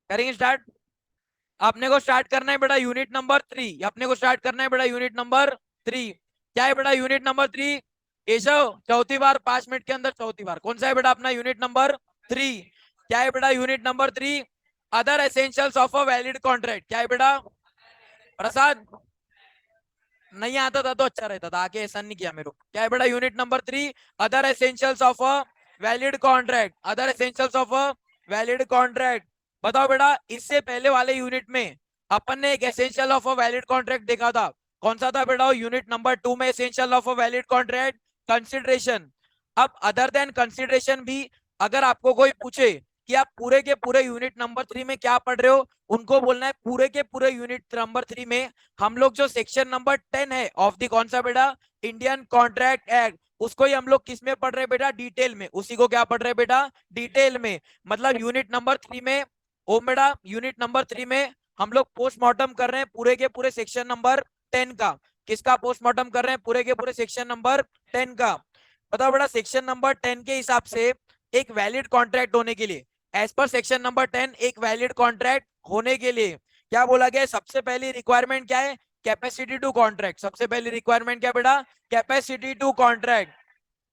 करेंगे स्टार्ट। अपने को स्टार्ट करना है बेटा यूनिट नंबर 3, अपने को स्टार्ट करना है बेटा यूनिट नंबर 3। क्या है बेटा यूनिट नंबर 3? केशव चौथी बार 5 मिनट के अंदर चौथी बार, कौन सा है बेटा अपना यूनिट नंबर 3? क्या है बेटा unit number 3? Other essentials of a valid contract. क्या है बेटा प्रसाद? नहीं आता था तो अच्छा रहता था, आके ऐसा नहीं किया मेरे को। क्या है बेटा unit number 3? Other essentials of a valid contract, other essentials of a valid contract. बताओ बेटा, इससे पहले वाले यूनिट में अपन ने एक essential of a valid contract देखा था, कौन सा था बेटा? यूनिट नंबर 2 में essential of a valid contract consideration. अब अदर देन कंसिडरेशन भी अगर आपको कोई पूछे कि आप पूरे के पूरे यूनिट नंबर 3 में क्या पढ़ रहे हो, उनको बोलना है पूरे के पूरे यूनिट नंबर 3 में हम लोग जो सेक्शन नंबर 10 है ऑफ दी कौन सा बेटा? इंडियन कॉन्ट्रैक्ट एक्ट, उसको ही हम लोग किस में पढ़ रहे हैं बेटा? डिटेल में। उसी को क्या पढ़ रहे हैं बेटा? डिटेल में। मतलब यूनिट नंबर 3 में, ओ बेटा यूनिट नंबर 3 में हम लोग पोस्टमार्टम कर रहे हैं पूरे के पूरे सेक्शन नंबर 10 का। किसका पोस्टमार्टम कर रहे हैं? पूरे के पूरे सेक्शन नंबर 10 का। बताओ बेटा, सेक्शन नंबर 10 के हिसाब से एक वैलिड कॉन्ट्रैक्ट होने के लिए, एज पर सेक्शन नंबर 10 एक वैलिड कॉन्ट्रैक्ट होने के लिए क्या बोला गया है? सबसे पहली रिक्वायरमेंट क्या है? Capacity to contract. सबसे पहली रिक्वायरमेंट क्या बेटा? Capacity to contract.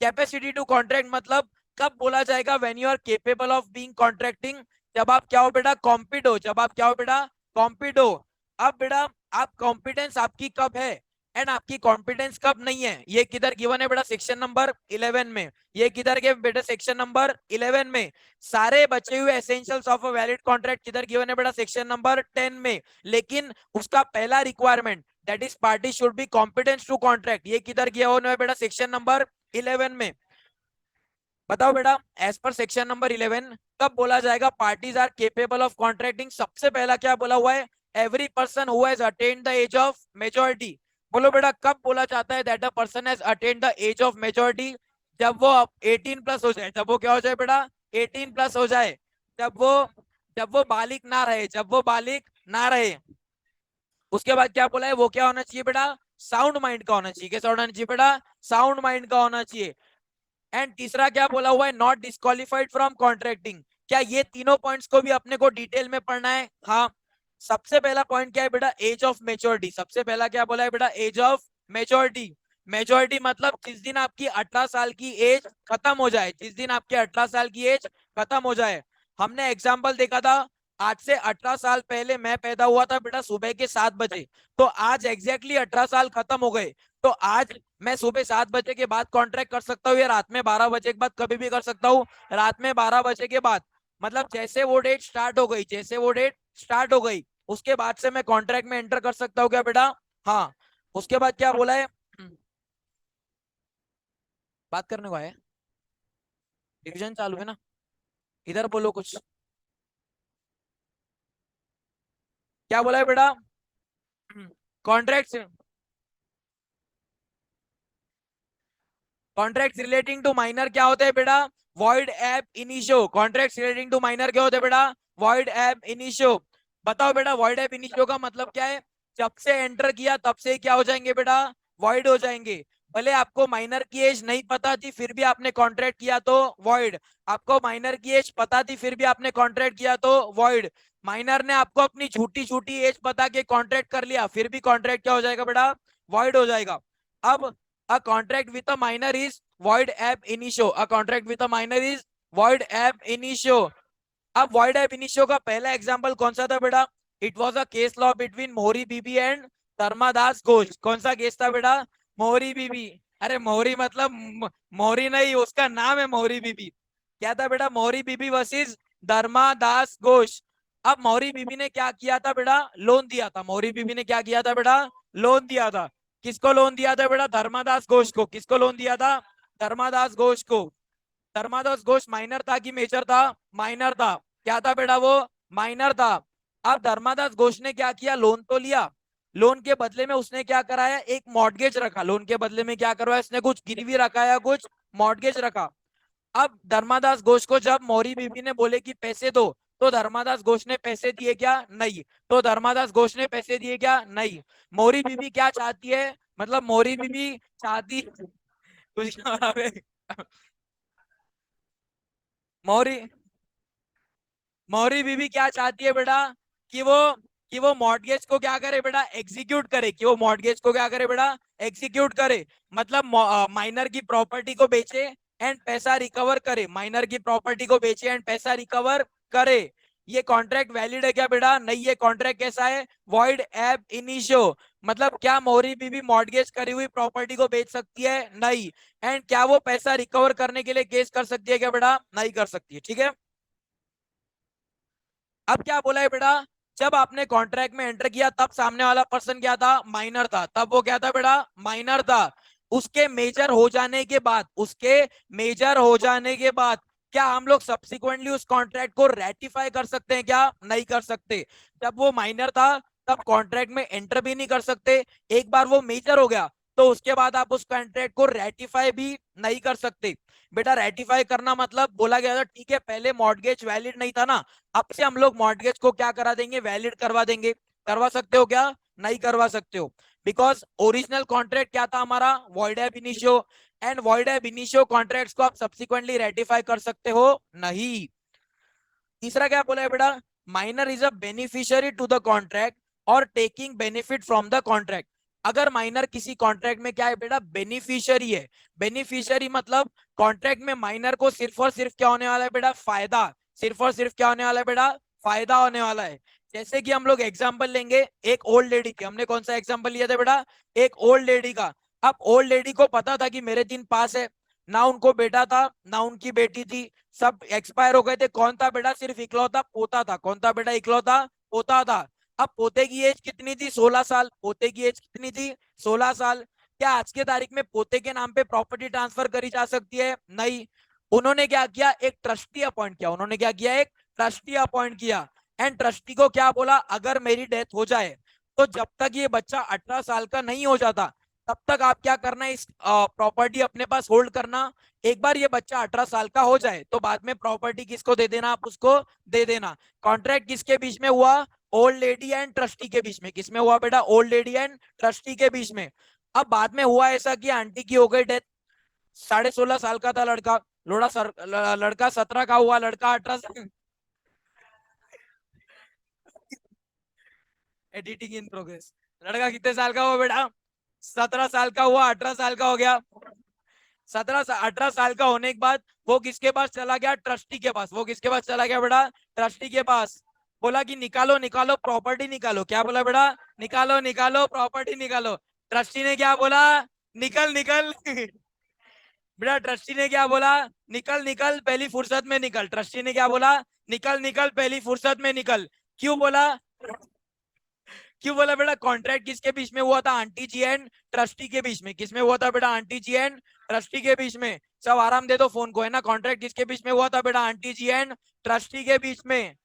Capacity to contract मतलब कब बोला जाएगा? When you are capable of being contracting, जब आप क्या हो बेटा? कॉम्पिट हो। जब आप क्या हो बेटा? कॉम्पिट हो। अब बेटा आप कॉम्पिटेंस आपकी कब है एंड आपकी कॉम्पिटेंस कब नहीं है, ये किधर गिवन है बेटा? सेक्शन नंबर 11 में। ये किधर के बेटा? सेक्शन नंबर 11 में। सारे बचे हुए essentials of a valid contract किधर गिवन है बेटा? सेक्शन नंबर 10 में। लेकिन उसका पहला requirement that is party should be competence to contract, ये किधर गया हुआ है बेटा? सेक्शन नंबर 11 में। बताओ बेटा, एज पर सेक्शन नंबर 11 कब बोला जाएगा parties are capable of contracting? सबसे पहला क्या बोला हुआ है? Every person who has attend the age of majority. बोलो बेटा, कब बोला जाता है that a person has attend the age of majority? जब वो 18 प्लस हो जाए। जब वो क्या हो जाए बेटा? 18 प्लस हो जाए। जब वो जब वो बालिक ना रहे, जब वो बालिक ना रहे। उसके बाद क्या बोला है? वो क्या होना चाहिए बेटा? साउंड माइंड का होना चाहिए। कैसा होना चाहिए बेटा? साउंड माइंड का होना चाहिए। एंड तीसरा क्या बोला हुआ है? Not disqualified from contracting. क्या ये तीनों पॉइंट्स को भी अपने को डिटेल में पढ़ना है? हाँ। सबसे पहला पॉइंट क्या है बेटा? Age of maturity. सबसे पहला क्या बोला है बेटा? Age of maturity. मेच्योरिटी मतलब जिस दिन आपकी 18 साल की एज खत्म हो जाए, जिस दिन आपके 18 साल की एज खत्म हो जाए। हमने एग्जाम्पल देखा था, आज से 18 साल पहले मैं पैदा हुआ था बेटा सुबह के 7 बजे। तो आज एग्जैक्टली 18 साल खत्म हो गए। तो आज मैं सुबह 7 बजे के बाद कॉन्ट्रैक्ट कर सकता हूँ या रात में 12 बजे के बाद कभी भी कर सकता हूँ? रात में 12 बजे के बाद। मतलब जैसे वो डेट स्टार्ट हो गई, जैसे वो डेट स्टार्ट हो गई उसके बाद से मैं कॉन्ट्रैक्ट में एंटर कर सकता हूँ क्या बेटा? हाँ। उसके बाद क्या बोला है? बात करने को है, डिवीजन चालू है ना, इधर बोलो कुछ। क्या बोला है बेटा? Contract contract relating to minor क्या होते हैं बेटा? Void ab initio. Contract relating to minor क्या होते हैं बेटा? Void ab initio. बताओ बेटा, वॉइड एब इनिशियो का मतलब क्या है? जब से एंटर किया तब से क्या हो जाएंगे बेटा? वॉइड हो जाएंगे। भले आपको माइनर की एज नहीं पता थी फिर भी आपने कॉन्ट्रैक्ट किया तो वॉइड। आपको माइनर की एज पता थी फिर भी आपने कॉन्ट्रैक्ट किया तो वॉइड। माइनर ने आपको अपनी झूठी झूठी एज बता के कॉन्ट्रैक्ट कर लिया फिर भी कॉन्ट्रैक्ट क्या हो जाएगा बेटा? वॉइड हो जाएगा। अब a contract with a minor is void ab initio, a contract with a minor is void ab initio। अब void ab initio का पहला एग्जांपल कौन सा था बेटा? It was a case law between मोहरी बीबी एंड धर्मादास घोष। कौन सा केस था बेटा? मोहरी बीबी। अरे मोहरी मतलब मोहरी नहीं, उसका नाम है मोहरी बीबी। क्या था बेटा? मोहरी बीबी वर्सेस धर्मादास घोष। अब मोहरी बीबी ने क्या किया था बेटा? लोन दिया था। मोहरी बीबी ने क्या किया था बेटा? लोन दिया था। किसको लोन दिया था बेटा? धर्मादास घोष को। किसको लोन दिया था? धर्मादास घोष को। धर्मादास घोष माइनर था कि मेजर था? माइनर था। क्या था बेटा वो? माइनर था। अब धर्मादास घोष ने क्या किया? लोन तो लिया, लोन के बदले में उसने क्या कराया? एक मॉर्गेज रखा। लोन के बदले में क्या करवाया? उसने कुछ गिरवी रखा या कुछ मॉर्गेज रखा। अब धर्मादास घोष को जब मौरी बीबी ने बोले कि पैसे दो, तो धर्मादास घोष ने पैसे दिए क्या? नहीं। तो धर्मादास घोष ने पैसे दिए क्या? नहीं। मौरी बीबी क्या चाहती है? मतलब मौरी बीबी चाहती कुछ मौरी मौरी बीबी क्या चाहती है बेटा कि वो मॉर्गेज को क्या करे बेटा, एग्जीक्यूट करे, कि वो मॉर्गेज को क्या करे बेटा, एग्जीक्यूट करे। मतलब माइनर की प्रॉपर्टी को बेचे एंड पैसा रिकवर करे, माइनर की प्रॉपर्टी को बेचे एंड पैसा रिकवर करे। ये कॉन्ट्रैक्ट वैलिड है क्या बेटा? नहीं। ये कॉन्ट्रैक्ट कैसा है? Void ab initio. मतलब क्या मौरी बीबी मॉर्गेज करी हुई प्रॉपर्टी को बेच सकती है? नहीं। एंड क्या वो पैसा रिकवर करने के लिए केस कर सकती है क्या बेटा? नहीं कर सकती है। ठीक है। अब क्या बोला है बेटा, जब आपने कॉन्ट्रैक्ट में एंटर किया तब सामने वाला पर्सन क्या था? माइनर था। तब वो क्या था बेटा? माइनर था। उसके मेजर हो जाने के बाद, उसके मेजर हो जाने के बाद क्या हम लोग सब्सिक्वेंटली उस कॉन्ट्रैक्ट को रेटिफाई कर सकते हैं क्या? नहीं कर सकते। जब वो माइनर था तब कॉन्ट्रैक्ट में एंटर भी नहीं कर सकते। एक बार वो मेजर हो गया तो उसके बाद आप उस कॉन्ट्रैक्ट को रेटिफाई भी नहीं कर सकते। बेटा रेटिफाई करना मतलब बोला गया था ठीक है पहले मॉर्गेज वैलिड नहीं था ना, अब से हम लोग मॉर्गेज को क्या करा देंगे? वैलिड करवा देंगे। करवा सकते हो क्या? नहीं करवा सकते हो। बिकॉज ओरिजिनल कॉन्ट्रैक्ट क्या था हमारा? Void ab initio. And void ab initio contracts को आप सब्सिक्वेंटली रेटिफाई कर सकते हो नहीं। तीसरा क्या बोला है बेटा? Minor is a beneficiary to the contract और taking benefit from the contract. अगर माइनर किसी कॉन्ट्रैक्ट में क्या है बेटा? बेनिफिशियरी है। बेनिफिशियरी मतलब कॉन्ट्रैक्ट में माइनर को सिर्फ और सिर्फ क्या होने वाला है बेटा? फायदा। सिर्फ और सिर्फ क्या होने वाला है बेटा? फायदा होने वाला है। जैसे कि हम लोग एग्जांपल लेंगे एक ओल्ड लेडी की। हमने कौन सा एग्जांपल लिया था बेटा? एक ओल्ड लेडी का। अब ओल्ड लेडी को पता था कि मेरे दिन पास है, ना उनको बेटा था ना उनकी बेटी थी, सब एक्सपायर हो गए थे। कौन था बेटा? सिर्फ इकलौता पोता था। कौन था बेटा? इकलौता पोता था। अब पोते की एज कितनी थी? 16 साल। पोते की एज कितनी थी? 16 साल। क्या आज के तारीख में पोते के नाम पे प्रॉपर्टी ट्रांसफर करी जा सकती है? नहीं। उन्होंने क्या किया? एक ट्रस्टी अपॉइंट किया। उन्होंने क्या किया? एक ट्रस्टी अपॉइंट किया। एंड ट्रस्टी को क्या बोला? अगर मेरी डेथ हो जाए तो जब तक ये बच्चा 18 साल का नहीं हो जाता तब तक आप क्या करना है? इस प्रॉपर्टी अपने पास होल्ड करना। एक बार ये बच्चा 18 साल का हो जाए तो बाद में प्रॉपर्टी किसको दे देना? आप उसको दे देना। कॉन्ट्रैक्ट किसके बीच में हुआ? ओल्ड लेडी एंड ट्रस्टी के बीच में। किसमें हुआ बेटा? ओल्ड लेडी एंड ट्रस्टी के बीच में। अब बाद में हुआ ऐसा कि आंटी की हो गई डेथ, 16.5 साल का था लड़का। लड़का 17 का हुआ, लड़का 18। Editing in progress. लड़का कितने साल का हुआ बेटा? 17 साल का हुआ, 18 साल का हो गया। 18 साल का होने के बाद वो किसके पास चला गया? ट्रस्टी के पास। वो किसके पास चला गया बेटा? ट्रस्टी के पास। बोला कि निकालो निकालो प्रॉपर्टी निकालो। क्या बोला बेटा? निकालो निकालो प्रॉपर्टी निकालो। ट्रस्टी ने क्या बोला? निकल निकल। बेटा ट्रस्टी ने क्या बोला? निकल निकल पहली फुर्सत में निकल। ट्रस्टी ने क्या बोला? निकल निकल पहली फुर्सत में निकल। क्यों बोला? क्यों बोला बेटा? कॉन्ट्रैक्ट किसके बीच में हुआ था? आंटी जी एंड ट्रस्टी के बीच में। किसमें हुआ था बेटा? आंटी जी एंड ट्रस्टी के बीच में। सब आराम दे दो फोन को, है ना। कॉन्ट्रैक्ट किसके बीच में हुआ था बेटा? आंटी जी एंड ट्रस्टी के बीच में।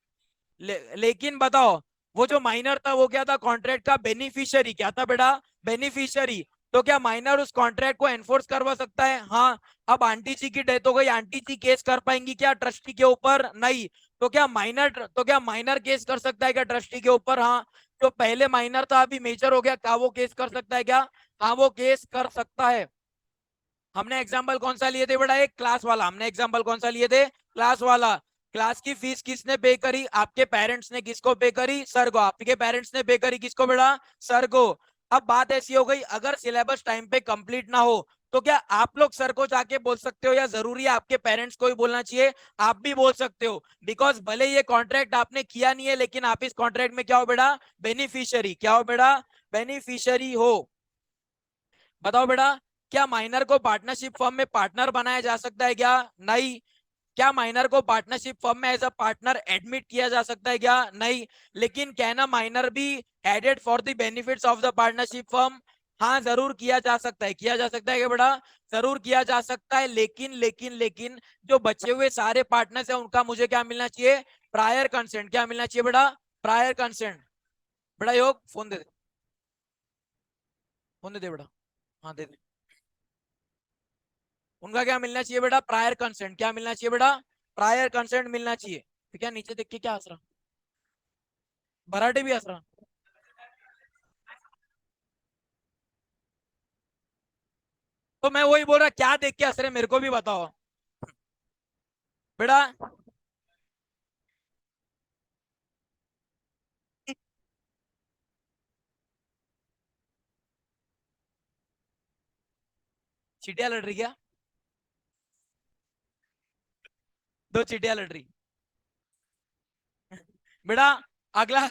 लेकिन बताओ वो जो माइनर था वो क्या था? कॉन्ट्रैक्ट का बेनिफिशियरी। क्या था बेटा? बेनिफिशियरी। तो क्या माइनर उस कॉन्ट्रैक्ट को एनफोर्स करवा सकता है? हाँ। अब आंटी जी की डेथ हो गई, आंटी जी केस कर पाएंगी क्या ट्रस्टी के ऊपर? नहीं। तो क्या माइनर केस कर सकता है क्या ट्रस्टी के ऊपर? हाँ। जो पहले माइनर था अभी मेजर हो गया, क्या वो केस कर सकता है क्या? हाँ वो केस कर सकता है। हमने एग्जाम्पल कौन सा लिए थे बेटा? एक क्लास वाला। हमने एग्जाम्पल कौन सा लिए थे? क्लास वाला। क्लास की फीस किसने पे करी? आपके पेरेंट्स ने। किसको पे करी? सर को। आपके पेरेंट्स ने पे करी किसको बेटा? सर को। अब बात ऐसी हो गई अगर सिलेबस टाइम पे कंप्लीट ना हो तो क्या आप लोग सर को जाके बोल सकते हो या जरूरी है आपके पेरेंट्स को ही बोलना चाहिए? आप भी बोल सकते हो। बिकॉज भले ये कॉन्ट्रैक्ट आपने किया नहीं है लेकिन आप इस कॉन्ट्रैक्ट में क्या हो बेटा? बेनिफिशियरी। क्या हो बेटा? बेनिफिशियरी हो। बताओ बेटा, क्या माइनर को पार्टनरशिप फर्म में पार्टनर बनाया जा सकता है क्या? नहीं। क्या माइनर को पार्टनरशिप फर्म में एज अ पार्टनर एडमिट किया जा सकता है क्या? नहीं। लेकिन क्या ना माइनर भी added for the benefits of the partnership firm? हाँ जरूर किया जा सकता है। किया जा सकता है क्या बेटा? जरूर किया जा सकता है। लेकिन जो बचे हुए सारे पार्टनर्स हैं उनका मुझे क्या मिलना चाहिए? Prior consent. क्या मिलना चाहिए बेटा? Prior consent. बेटा योग फोन दे दे। फोन दे दे बेटा। हाँ दे दे। उनका क्या मिलना चाहिए बेटा? Prior consent. क्या मिलना चाहिए बेटा? प्रायर कंसेंट मिलना चाहिए। तो क्या नीचे देख के क्या हंस रहा? भराटे भी हंस रहा? तो मैं वही बोल रहा, क्या देख के हंस रहे मेरे को भी बताओ बेटा। चीटियां लड़ रही क्या? दो चीटियां लड़ रही बेटा। अगला,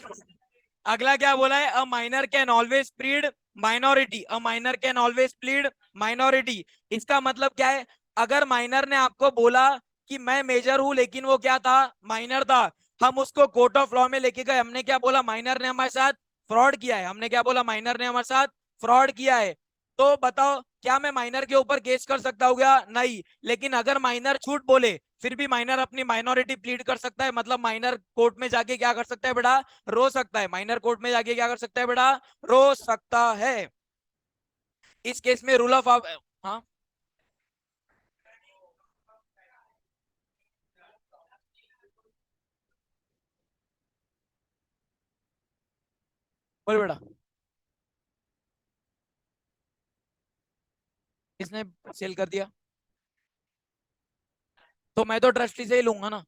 अगला क्या बोला है? A minor can always plead minority. A minor can always plead minority. इसका मतलब क्या है? अगर माइनर ने आपको बोला कि मैं मेजर हूं, लेकिन वो क्या था? माइनर था। हम उसको कोर्ट ऑफ लॉ में लेके गए, हमने क्या बोला? माइनर ने हमारे साथ फ्रॉड किया है। हमने क्या बोला? माइनर ने हमारे साथ फ्रॉड किया है। तो बताओ, क्या मैं माइनर के ऊपर केस कर सकता हूँ क्या? नहीं। लेकिन अगर माइनर झूठ बोले, फिर भी माइनर अपनी माइनॉरिटी प्लीड कर सकता है। मतलब माइनर कोर्ट में जाके क्या कर सकता है बेटा? रो सकता है। माइनर कोर्ट में जाके क्या कर सकता है बेटा? रो सकता है। इस केस में रूल ऑफ, हाँ बोल बेटा। किसने सेल कर दिया? तो मैं तो ट्रस्टी से ही लूंगा ना।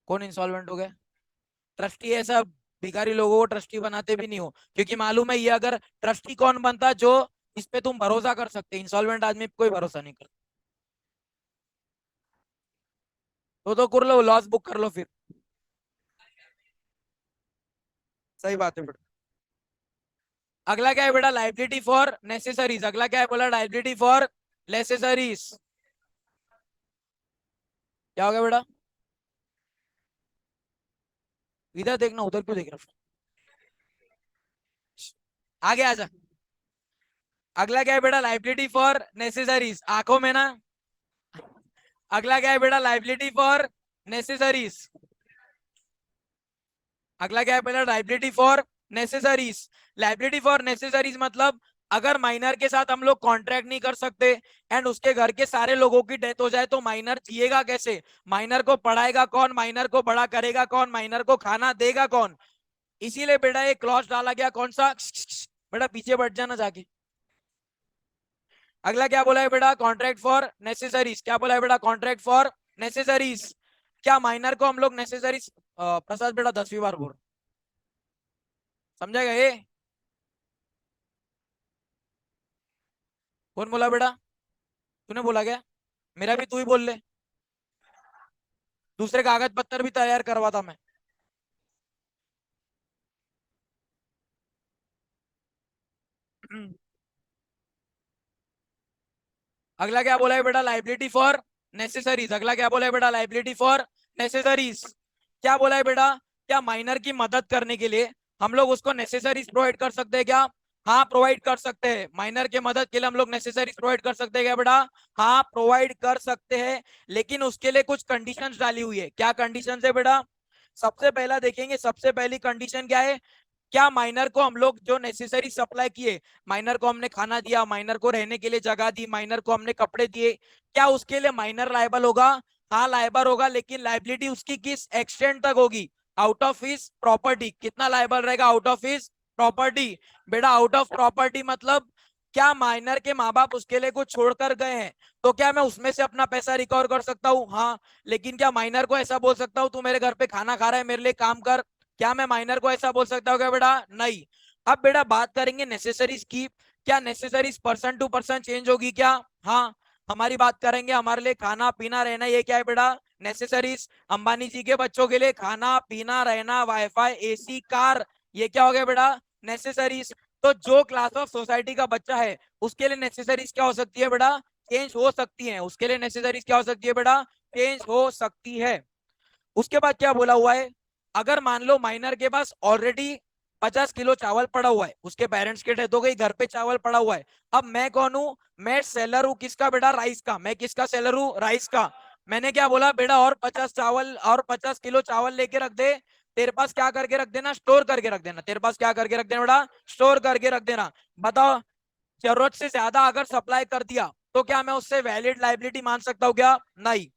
कौन इंसॉल्वेंट हो गया? ट्रस्टी ऐसा भिखारी लोगों को ट्रस्टी बनाते भी नहीं हो, क्योंकि मालूम है ये अगर ट्रस्टी कौन बनता जो इस पे तुम भरोसा कर सकते। इंसॉल्वेंट आदमी पे कोई भरोसा नहीं करता। तो कर लो, लॉस बुक कर लो फिर। सही बात है बेटा। अगला क्या है बेटा? Liability for necessaries. अगला क्या है बोला? Liability for necessaries. क्या हो गया बेटा? इधर देखना, उधर क्यों देख रहा? आगे आजा। अगला क्या है बेटा? Liability for necessaries. आंखों में ना। अगला क्या है बेटा? Liability for necessaries. अगला क्या है बेटा? Liability for necessaries. Liability for necessaries मतलब अगर माइनर के साथ हम लोग कॉन्ट्रैक्ट नहीं कर सकते एंड उसके घर के सारे लोगों की डेथ हो जाए, तो माइनर जिएगा कैसे? माइनर को पढ़ाएगा कौन? माइनर को बड़ा करेगा कौन? माइनर को खाना देगा कौन? इसीलिए बेटा एक क्लॉज डाला गया। कौन सा? बेटा पीछे बैठ जाना जाके। अगला क्या बोला है बेटा? Contract for necessaries. क्या बोला है बेटा? Contract for necessaries. क्या माइनर को हम लोग नेसेसरीज, प्रसाद बेटा 10वीं बार बोल, समझाएगा ये? कौन बोला बेटा? तूने बोला क्या? मेरा भी तू ही बोल ले। दूसरे कागज पत्तर भी तैयार करवाता मैं। अगला क्या बोला है बेटा? Liability for necessaries. अगला क्या बोला है बेटा? Liability for necessaries. क्या बोला है बेटा? क्या माइनर की मदद करने के लिए हम लोग उसको नेसेसरीज प्रोवाइड कर सकते हैं क्या? हाँ प्रोवाइड कर सकते हैं। माइनर के मदद के लिए हम लोग नेसेसरीज प्रोवाइड कर सकते हैं क्या बेटा? हाँ प्रोवाइड कर सकते हैं। लेकिन उसके लिए कुछ कंडीशंस डाली हुई है। क्या कंडीशंस है बेटा? सबसे पहला देखेंगे, सबसे पहली कंडीशन क्या है? क्या माइनर को हम लोग जो नेसेसरी सप्लाई किए, माइनर को हमने खाना दिया, माइनर को रहने के लिए जगह दी, माइनर को हमने कपड़े दिए, क्या उसके लिए माइनर लायबल होगा? हाँ लायबल होगा। लेकिन लाइबिलिटी उसकी किस एक्सटेंट तक होगी? Out of his property. कितना लायबल रहेगा? Out of his property. बेटा आउट ऑफ प्रॉपर्टी मतलब क्या माइनर के माँ बाप उसके लिए कुछ छोड़कर गए हैं, तो क्या मैं उसमें से अपना पैसा रिकवर कर सकता हूँ? हाँ। लेकिन क्या माइनर को ऐसा बोल सकता हूँ तू मेरे घर पे खाना खा रहा है, मेरे लिए काम कर? क्या मैं माइनर को ऐसा बोल सकता हूँ क्या बेटा? नहीं। अब बेटा बात करेंगे नेसेसरीज की। क्या necessaries person to person change होगी क्या? हाँ। हमारी बात करेंगे, हमारे लिए खाना पीना रहना, ये क्या है बेटा? नेसेसरीज। अंबानी जी के बच्चों के लिए खाना पीना रहना, वाईफाई, एसी, कार, ये क्या हो गया बेटा? नेसेसरीज। तो जो क्लास ऑफ सोसाइटी का बच्चा है उसके लिए नेसेसरीज क्या हो सकती है बेटा? चेंज हो सकती है। उसके लिए नेसेसरीज क्या हो सकती है बेटा? चेंज हो सकती है। उसके बाद क्या बोला हुआ है? अगर मान लो माइनर के पास ऑलरेडी 50 किलो चावल पड़ा हुआ है, उसके पेरेंट्स की डेथ हो गई, घर पे चावल पड़ा हुआ है। अब मैं कौन हूं? मैं सेलर हूं। किसका बेटा? राइस का। मैं किसका सेलर हूं? राइस का। मैंने क्या बोला बेटा? और 50 चावल और 50 किलो चावल लेके रख दे। तेरे पास क्या करके रख देना? स्टोर करके रख देना। तेरे पास क्या करके रख देना बेटा? स्टोर करके रख देना। बताओ, जरूरत से ज्यादा अगर सप्लाई कर दिया तो क्या मैं उससे वैलिड लाइबिलिटी मान सकता हूँ क्या? नहीं।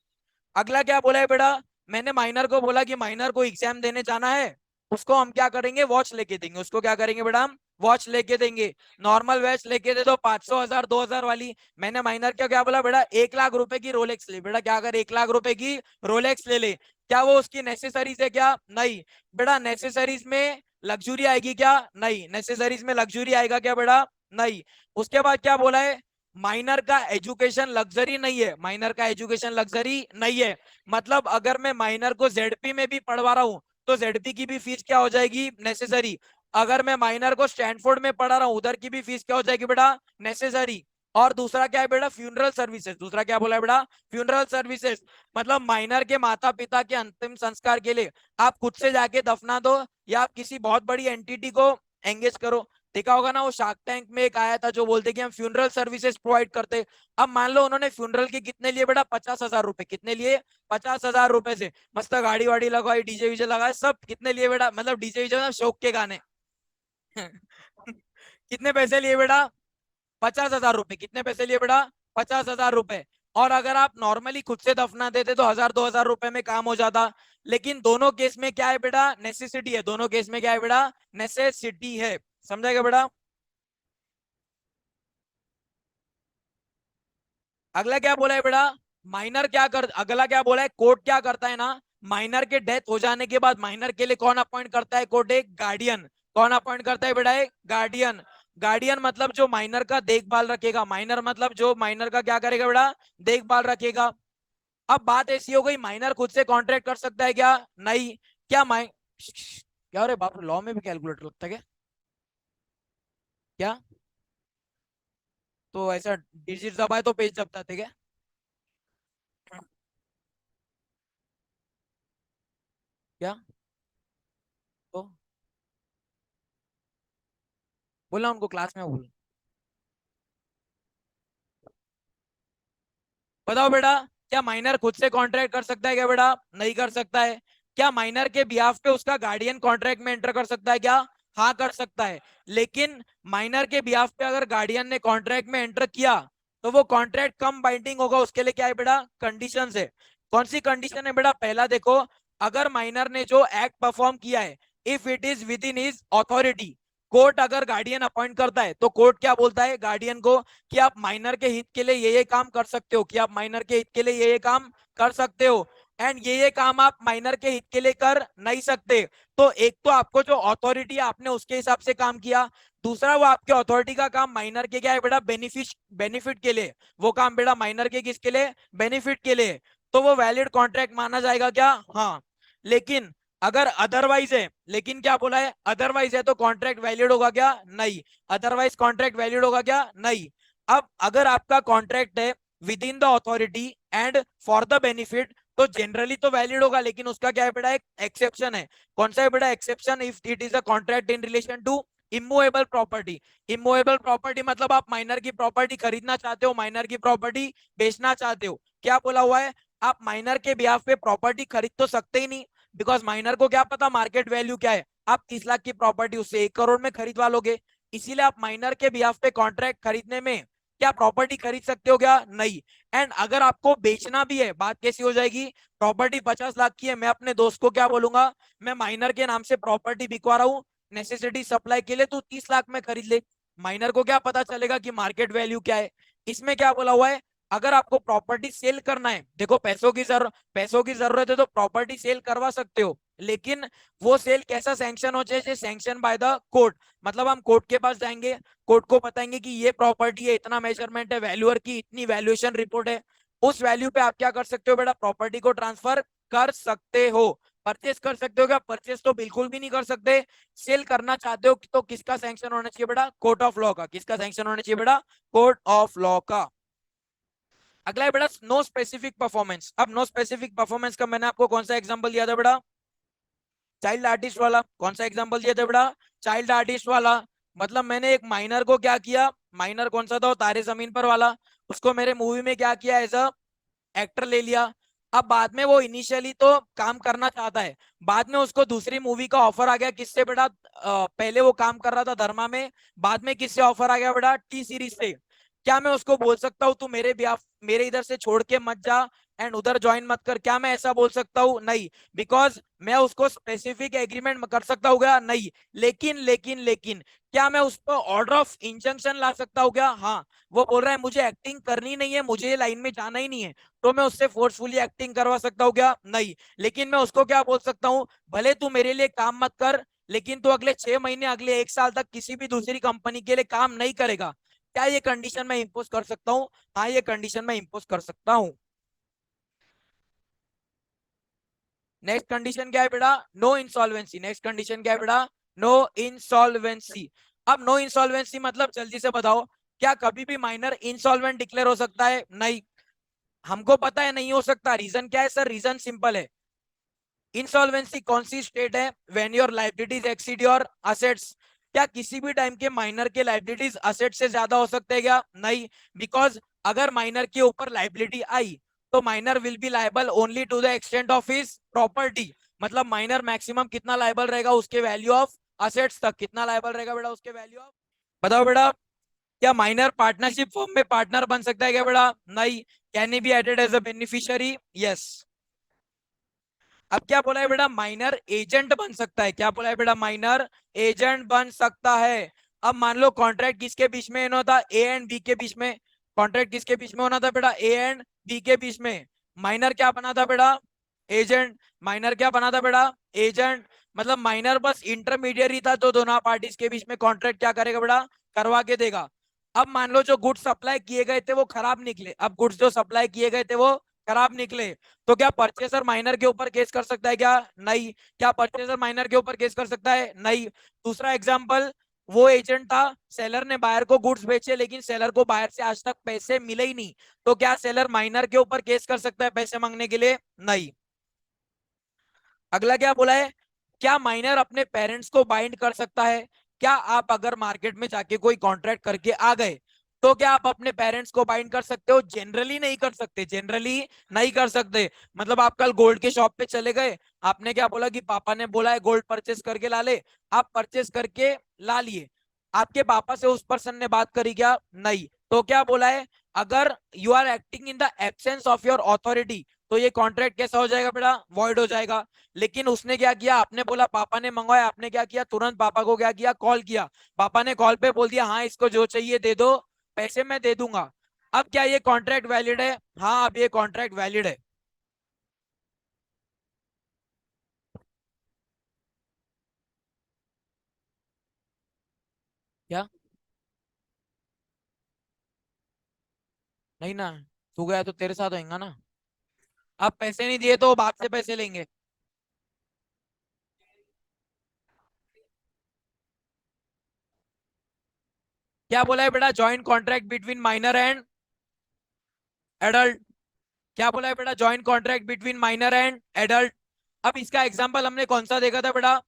अगला क्या बोला है बेटा? मैंने माइनर को बोला कि माइनर को एग्जाम देने जाना है, उसको हम क्या करेंगे? वॉच लेके देंगे। उसको क्या करेंगे बेटा? हम वॉच लेके देंगे। नॉर्मल वॉच लेके दे दो 500, 1000, 2000 वाली। मैंने माइनर क्या क्या बोला बेटा? 1 लाख रुपए की रोलेक्स ले। बेटा क्या? अगर 1 लाख रुपए की रोलेक्स ले ले, क्या वो उसकी नेसेसरीज है क्या? नहीं। बेटा नेसेसरीज में लग्जरी आएगी क्या? नहीं। नेसेसरीज में लग्जरी आएगा क्या बेटा? नहीं। उसके बाद क्या बोला है? माइनर का एजुकेशन लग्जरी नहीं है, माइनर का एजुकेशन लग्जरी नहीं है। मतलब अगर मैं माइनर को जेडपी में भी पढ़वा रहा हूं तो जेडपी की भी फीस क्या हो जाएगी? नेसेसरी। अगर मैं माइनर को स्टैनफोर्ड में पढ़ा रहा हूं उधर की भी फीस क्या हो जाएगी बेटा? नेसेसरी। और दूसरा क्या है बेटा? Funeral services. दूसरा क्या बोला है बेटा? Funeral services. मतलब माइनर के माता पिता के अंतिम संस्कार के लिए आप खुद से जाके दफना दो या आप किसी बहुत बड़ी एंटिटी को एंगेज करो। देखा होगा ना वो शार्क टैंक में एक आया था जो बोलते कि हम फ्यूनरल सर्विसेज प्रोवाइड करते। अब मान लो उन्होंने फ्यूनरल के कितने लिए बेटा? 50,000 रुपए। कितने लिए? 50,000 रुपए से मस्त गाड़ी वाड़ी लगवाई, डीजे वीजे लगाए, सब कितने लिए बेटा? मतलब डीजे वीजे शौक के गाने। कितने पैसे लिए बेटा? 50,000 रुपए। कितने पैसे लिए बेटा? 50,000 रुपए। और अगर आप नॉर्मली खुद से दफना देते तो 1,000 2,000 रुपए में काम हो जाता। लेकिन दोनों केस में क्या है बेटा? नेसेसिटी है। दोनों केस में क्या है बेटा? नेसेसिटी है। समझाएगा बेटा? अगला क्या बोला है बेटा? माइनर क्या कर, अगला क्या बोला है? कोर्ट क्या करता है ना, माइनर के डेथ हो जाने के बाद माइनर के लिए कौन अपॉइंट करता है? कोर्ट एक गार्डियन। कौन अपॉइंट करता है बेटा? एक गार्डियन। गार्डियन मतलब जो माइनर का देखभाल रखेगा। माइनर मतलब जो माइनर का क्या करेगा बेटा? देखभाल रखेगा। अब बात ऐसी हो गई, माइनर खुद से कॉन्ट्रैक्ट कर सकता है क्या? नहीं। क्या क्या? अरे बाप रे, लॉ में भी कैलकुलेटर लगता है क्या? क्या? तो ऐसा डिजिट दबाए तो पेज दबता थे क्या? क्या? तो बोला उनको क्लास में बोल। बताओ बेटा, क्या माइनर खुद से कॉन्ट्रैक्ट कर सकता है क्या बेटा? नहीं कर सकता है। क्या माइनर के बिहाफ पे उसका गार्डियन कॉन्ट्रैक्ट में एंटर कर सकता है क्या? हाँ कर सकता है। लेकिन माइनर के बिहाफ पे अगर गार्डियन ने कॉन्ट्रैक्ट में एंटर किया तो वो कॉन्ट्रैक्ट कम बाइंडिंग होगा। उसके लिए क्या है बेटा? कंडीशन है। कौन सी कंडीशन है बेटा? पहला देखो, अगर माइनर ने जो एक्ट परफॉर्म किया है, if it is with in his authority. Court अगर गार्डियन अपॉइंट करता है तो कोर्ट क्या बोलता है गार्डियन को? कि आप माइनर के हित के लिए ये काम कर सकते हो, कि आप माइनर के हित के लिए ये काम कर सकते हो। एंड ये काम आप माइनर के हित के लिए कर नहीं सकते। तो एक तो आपको जो अथॉरिटी है आपने उसके हिसाब से काम किया। दूसरा, वो आपके अथॉरिटी का काम माइनर के क्या है बेटा? बेनिफिट बेनिफिट के लिए। वो काम बेटा माइनर के किसके लिए? बेनिफिट के लिए। तो वो वैलिड कॉन्ट्रैक्ट माना जाएगा क्या? हाँ। लेकिन अगर अदरवाइज है, लेकिन क्या बोला है? अदरवाइज है तो कॉन्ट्रैक्ट वैलिड होगा क्या? नहीं। अदरवाइज कॉन्ट्रैक्ट वैलिड होगा क्या? नहीं। अब अगर आपका कॉन्ट्रैक्ट है with in the authority and for the benefit तो जनरली तो वैलिड होगा। लेकिन उसका क्या है बेटा? एक एक्सेप्शन है। कौन सा है बेटा exception? If it is a contract in relation to immovable property. Immovable property मतलब आप माइनर की प्रॉपर्टी खरीदना चाहते हो, माइनर की प्रॉपर्टी बेचना चाहते हो। क्या बोला हुआ है? आप माइनर के बिहाफ पे प्रॉपर्टी खरीद तो सकते ही नहीं, बिकॉज माइनर को क्या पता मार्केट वैल्यू क्या है। आप 30 लाख की प्रॉपर्टी उससे 1 करोड़ में खरीदवा लोगे। इसीलिए आप माइनर के बिहाफ पे कॉन्ट्रैक्ट खरीदने में क्या प्रॉपर्टी खरीद सकते हो क्या? नहीं। एंड अगर आपको बेचना भी है, बात कैसी हो जाएगी? प्रॉपर्टी 50 लाख की है, मैं अपने दोस्त को क्या बोलूंगा? मैं माइनर के नाम से प्रॉपर्टी बिकवा रहा हूँ नेसेसिटी सप्लाई के लिए, तू 30 लाख में खरीद ले। माइनर को क्या पता चलेगा कि मार्केट वैल्यू क्या है? इसमें क्या बोला हुआ है? अगर आपको प्रॉपर्टी सेल करना है, देखो पैसों की जरूरत है तो प्रॉपर्टी सेल करवा सकते हो। लेकिन वो सेल कैसा सैंक्शन हो चाहिए? Sanction by the court. मतलब हम कोर्ट के पास जाएंगे, कोर्ट को बताएंगे कि ये प्रॉपर्टी है, इतना मेजरमेंट है, वैल्यूअर की इतनी वैल्यूएशन रिपोर्ट है। उस वैल्यू पे आप क्या कर सकते हो बेटा? प्रॉपर्टी को ट्रांसफर कर सकते हो। परचेस कर सकते हो क्या? परचेस तो बिल्कुल भी नहीं कर सकते। सेल करना चाहते हो तो किसका सैंक्शन होना चाहिए बेटा? कोर्ट ऑफ लॉ का। किसका सैंक्शन होना चाहिए बेटा? कोर्ट ऑफ लॉ का। अगला है बेटा नो स्पेसिफिक परफॉर्मेंस। अब नो स्पेसिफिक परफॉर्मेंस का मैंने आपको कौन सा एग्जांपल दिया था बेटा? चाइल्ड आर्टिस्ट वाला। कौन सा एग्जांपल दिया था बेटा? चाइल्ड आर्टिस्ट वाला। मतलब मैंने एक माइनर को क्या किया? माइनर कौन सा था? तारे जमीन पर वाला। उसको मेरे मूवी में क्या किया? एज अ एक्टर ले लिया। अब बाद में वो इनिशियली तो काम करना चाहता है, बाद में उसको दूसरी मूवी का ऑफर आ गया। किससे बेटा? पहले वो काम कर रहा था धर्मा में, बाद में किससे ऑफर आ गया बेटा? टी सीरीज से। क्या मैं उसको बोल सकता हूँ तू मेरे ब्याह मेरे इधर से छोड़ के मत जा एंड उधर ज्वाइन मत कर? क्या मैं ऐसा बोल सकता हूँ? नहीं। बिकॉज मैं उसको स्पेसिफिक एग्रीमेंट कर सकता हूँ क्या? नहीं। लेकिन क्या मैं उस पर ऑर्डर ऑफ इंजंक्शन ला सकता हूँ क्या? हाँ। वो बोल रहा है मुझे एक्टिंग करनी नहीं है, मुझे ये लाइन में जाना ही नहीं है, तो मैं उससे फोर्सफुली एक्टिंग करवा सकता हूँ क्या? नहीं। लेकिन मैं उसको क्या बोल सकता हूँ? भले तू मेरे लिए काम मत कर, लेकिन तो अगले 6 महीने, अगले 1 साल तक किसी भी दूसरी कंपनी के लिए काम नहीं करेगा। क्या ये कंडीशन मैं इंपोज कर सकता हूँ? हाँ, ये कंडीशन मैं इंपोज कर सकता हूँ। नेक्स्ट कंडीशन क्या है बेटा? No insolvency. नेक्स्ट कंडीशन क्या है बेटा? No insolvency. अब नो इंसॉल्वेंसी मतलब जल्दी से बताओ, क्या कभी भी माइनर इंसॉल्वेंट डिक्लेयर हो सकता है? नहीं। हमको पता है नहीं हो सकता। रीजन क्या है सर? रीजन सिंपल है। इंसॉल्वेंसी कौन सी स्टेट है? When your liabilities exceed your assets. क्या किसी भी टाइम के माइनर के लाइबिलिटीज असेट से ज्यादा हो सकते हैं क्या? नहीं। बिकॉज अगर माइनर के ऊपर लाइबिलिटी आई तो minor will be liable only to the extent of his property. मतलब माइनर मैक्सिमम कितना लायबल रहेगा? उसके वैल्यू ऑफ असेट्स तक। कितना लायबल रहेगा बेटा? उसके वैल्यू ऑफ। बताओ बेटा, क्या माइनर पार्टनरशिप फॉर्म में पार्टनर बन सकता है क्या बेटा? नहीं। Can he be added as a beneficiary? Yes. अब क्या बोला है बेटा? माइनर एजेंट बन सकता है। क्या बोला है बेटा? माइनर एजेंट बन सकता है। अब मान लो कॉन्ट्रैक्ट किसके बीच में होना था? ए एंड बी के बीच में। कॉन्ट्रैक्ट किसके बीच में होना था बेटा? ए एंड बी के बीच में। माइनर क्या बना था बेटा? एजेंट। माइनर क्या बना था बेटा? एजेंट। मतलब माइनर बस इंटरमीडियरी था, जो दोनों पार्टीज के बीच में कॉन्ट्रैक्ट क्या करेगा बेटा? करवा के देगा। अब मान लो जो गुड्स सप्लाई किए गए थे वो खराब निकले। अब गुड्स जो सप्लाई किए गए थे वो खराब निकले, तो क्या परचेसर माइनर के ऊपर केस कर सकता है क्या? नहीं। क्या परचेसर माइनर के ऊपर केस कर सकता है? नहीं। दूसरा एग्जांपल, वो एजेंट था, सेलर ने बायर को गुड्स बेचे, लेकिन सेलर को बायर से आज तक पैसे मिले ही नहीं, तो क्या सेलर माइनर के ऊपर केस कर सकता है पैसे मांगने के लिए? नहीं। अगला क्या बोला है? क्या माइनर अपने पेरेंट्स को बाइंड कर सकता है? क्या आप अगर मार्केट में जाके कोई कॉन्ट्रैक्ट करके आ गए तो क्या आप अपने पेरेंट्स को बाइंड कर सकते हो? जनरली नहीं कर सकते। जनरली नहीं कर सकते। मतलब आप कल गोल्ड के शॉप पे चले गए, आपने क्या बोला कि पापा ने बोला है गोल्ड परचेस करके ला ले। आप परचेस करके ला लिए, आपके पापा से उस पर्सन ने बात करी क्या? नहीं। तो क्या बोला है? अगर you are acting in the absence of your authority तो ये कॉन्ट्रैक्ट कैसा हो जाएगा बेटा? वॉइड हो जाएगा। लेकिन उसने क्या किया? आपने बोला पापा ने मंगवाया, आपने क्या किया? तुरंत पापा को क्या किया? कॉल किया। पापा ने कॉल पे बोल दिया हाँ इसको जो चाहिए दे दो, पैसे मैं दे दूंगा। अब क्या ये कॉन्ट्रैक्ट वैलिड है? हाँ, अब ये कॉन्ट्रैक्ट वैलिड है। क्या? नहीं ना, तू गया तो तेरे साथ होएगा ना। अब पैसे नहीं दिए तो बाप से पैसे लेंगे। क्या बोला है बेटा? Joint contract between minor and adult. क्या बोला है बेटा? Joint contract between minor and adult. अब इसका एग्जांपल हमने कौन सा देखा था बेटा?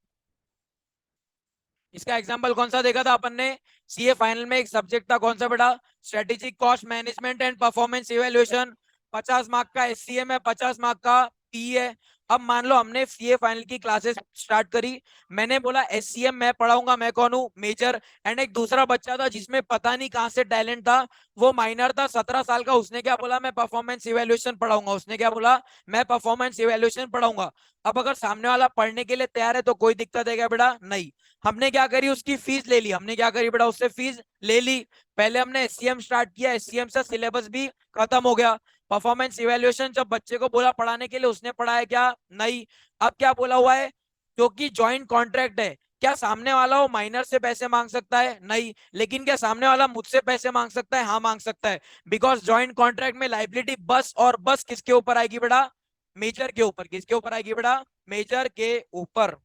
इसका एग्जांपल कौन सा देखा था अपन ने? सीए फाइनल में एक सब्जेक्ट था, कौन सा बेटा? Strategic cost management and performance evaluation. 50 mark का एससीएम है, 50 मार्क का पी है। अब मान लो हमने सीए फाइनल की क्लासेस स्टार्ट करी, मैंने बोला एससीएम मैं पढ़ाऊंगा, मैं कौन हूँ? मेजर। एंड एक दूसरा बच्चा था जिसमें पता नहीं कहां से टैलेंट था, वो माइनर था, 17 साल का। उसने क्या बोला? मैं परफॉर्मेंस इवेल्युएशन पढ़ाऊंगा। उसने क्या बोला? मैं परफॉर्मेंस इवेल्युएशन पढ़ाऊंगा। अब अगर सामने वाला पढ़ने के लिए तैयार है तो कोई दिक्कत है क्या बेटा? नहीं। हमने क्या करी? उसकी फीस ले ली। हमने क्या करी बेटा? उससे फीस ले ली। पहले हमने एससीएम स्टार्ट किया, एससीएम से सिलेबस भी खत्म हो गया। परफॉर्मेंस इवेल्युएशन जब बच्चे को बोला पढ़ाने के लिए, उसने पढ़ाया क्या? नहीं। अब क्या बोला हुआ है? क्योंकि ज्वाइंट कॉन्ट्रैक्ट है, क्या सामने वाला वो माइनर से पैसे मांग सकता है? नहीं। लेकिन क्या सामने वाला मुझसे पैसे मांग सकता है? हाँ, मांग सकता है। बिकॉज ज्वाइंट कॉन्ट्रैक्ट में लाइबिलिटी बस और बस किसके ऊपर आएगी बेटा? मेजर के ऊपर। किसके ऊपर आएगी बेटा? मेजर के ऊपर।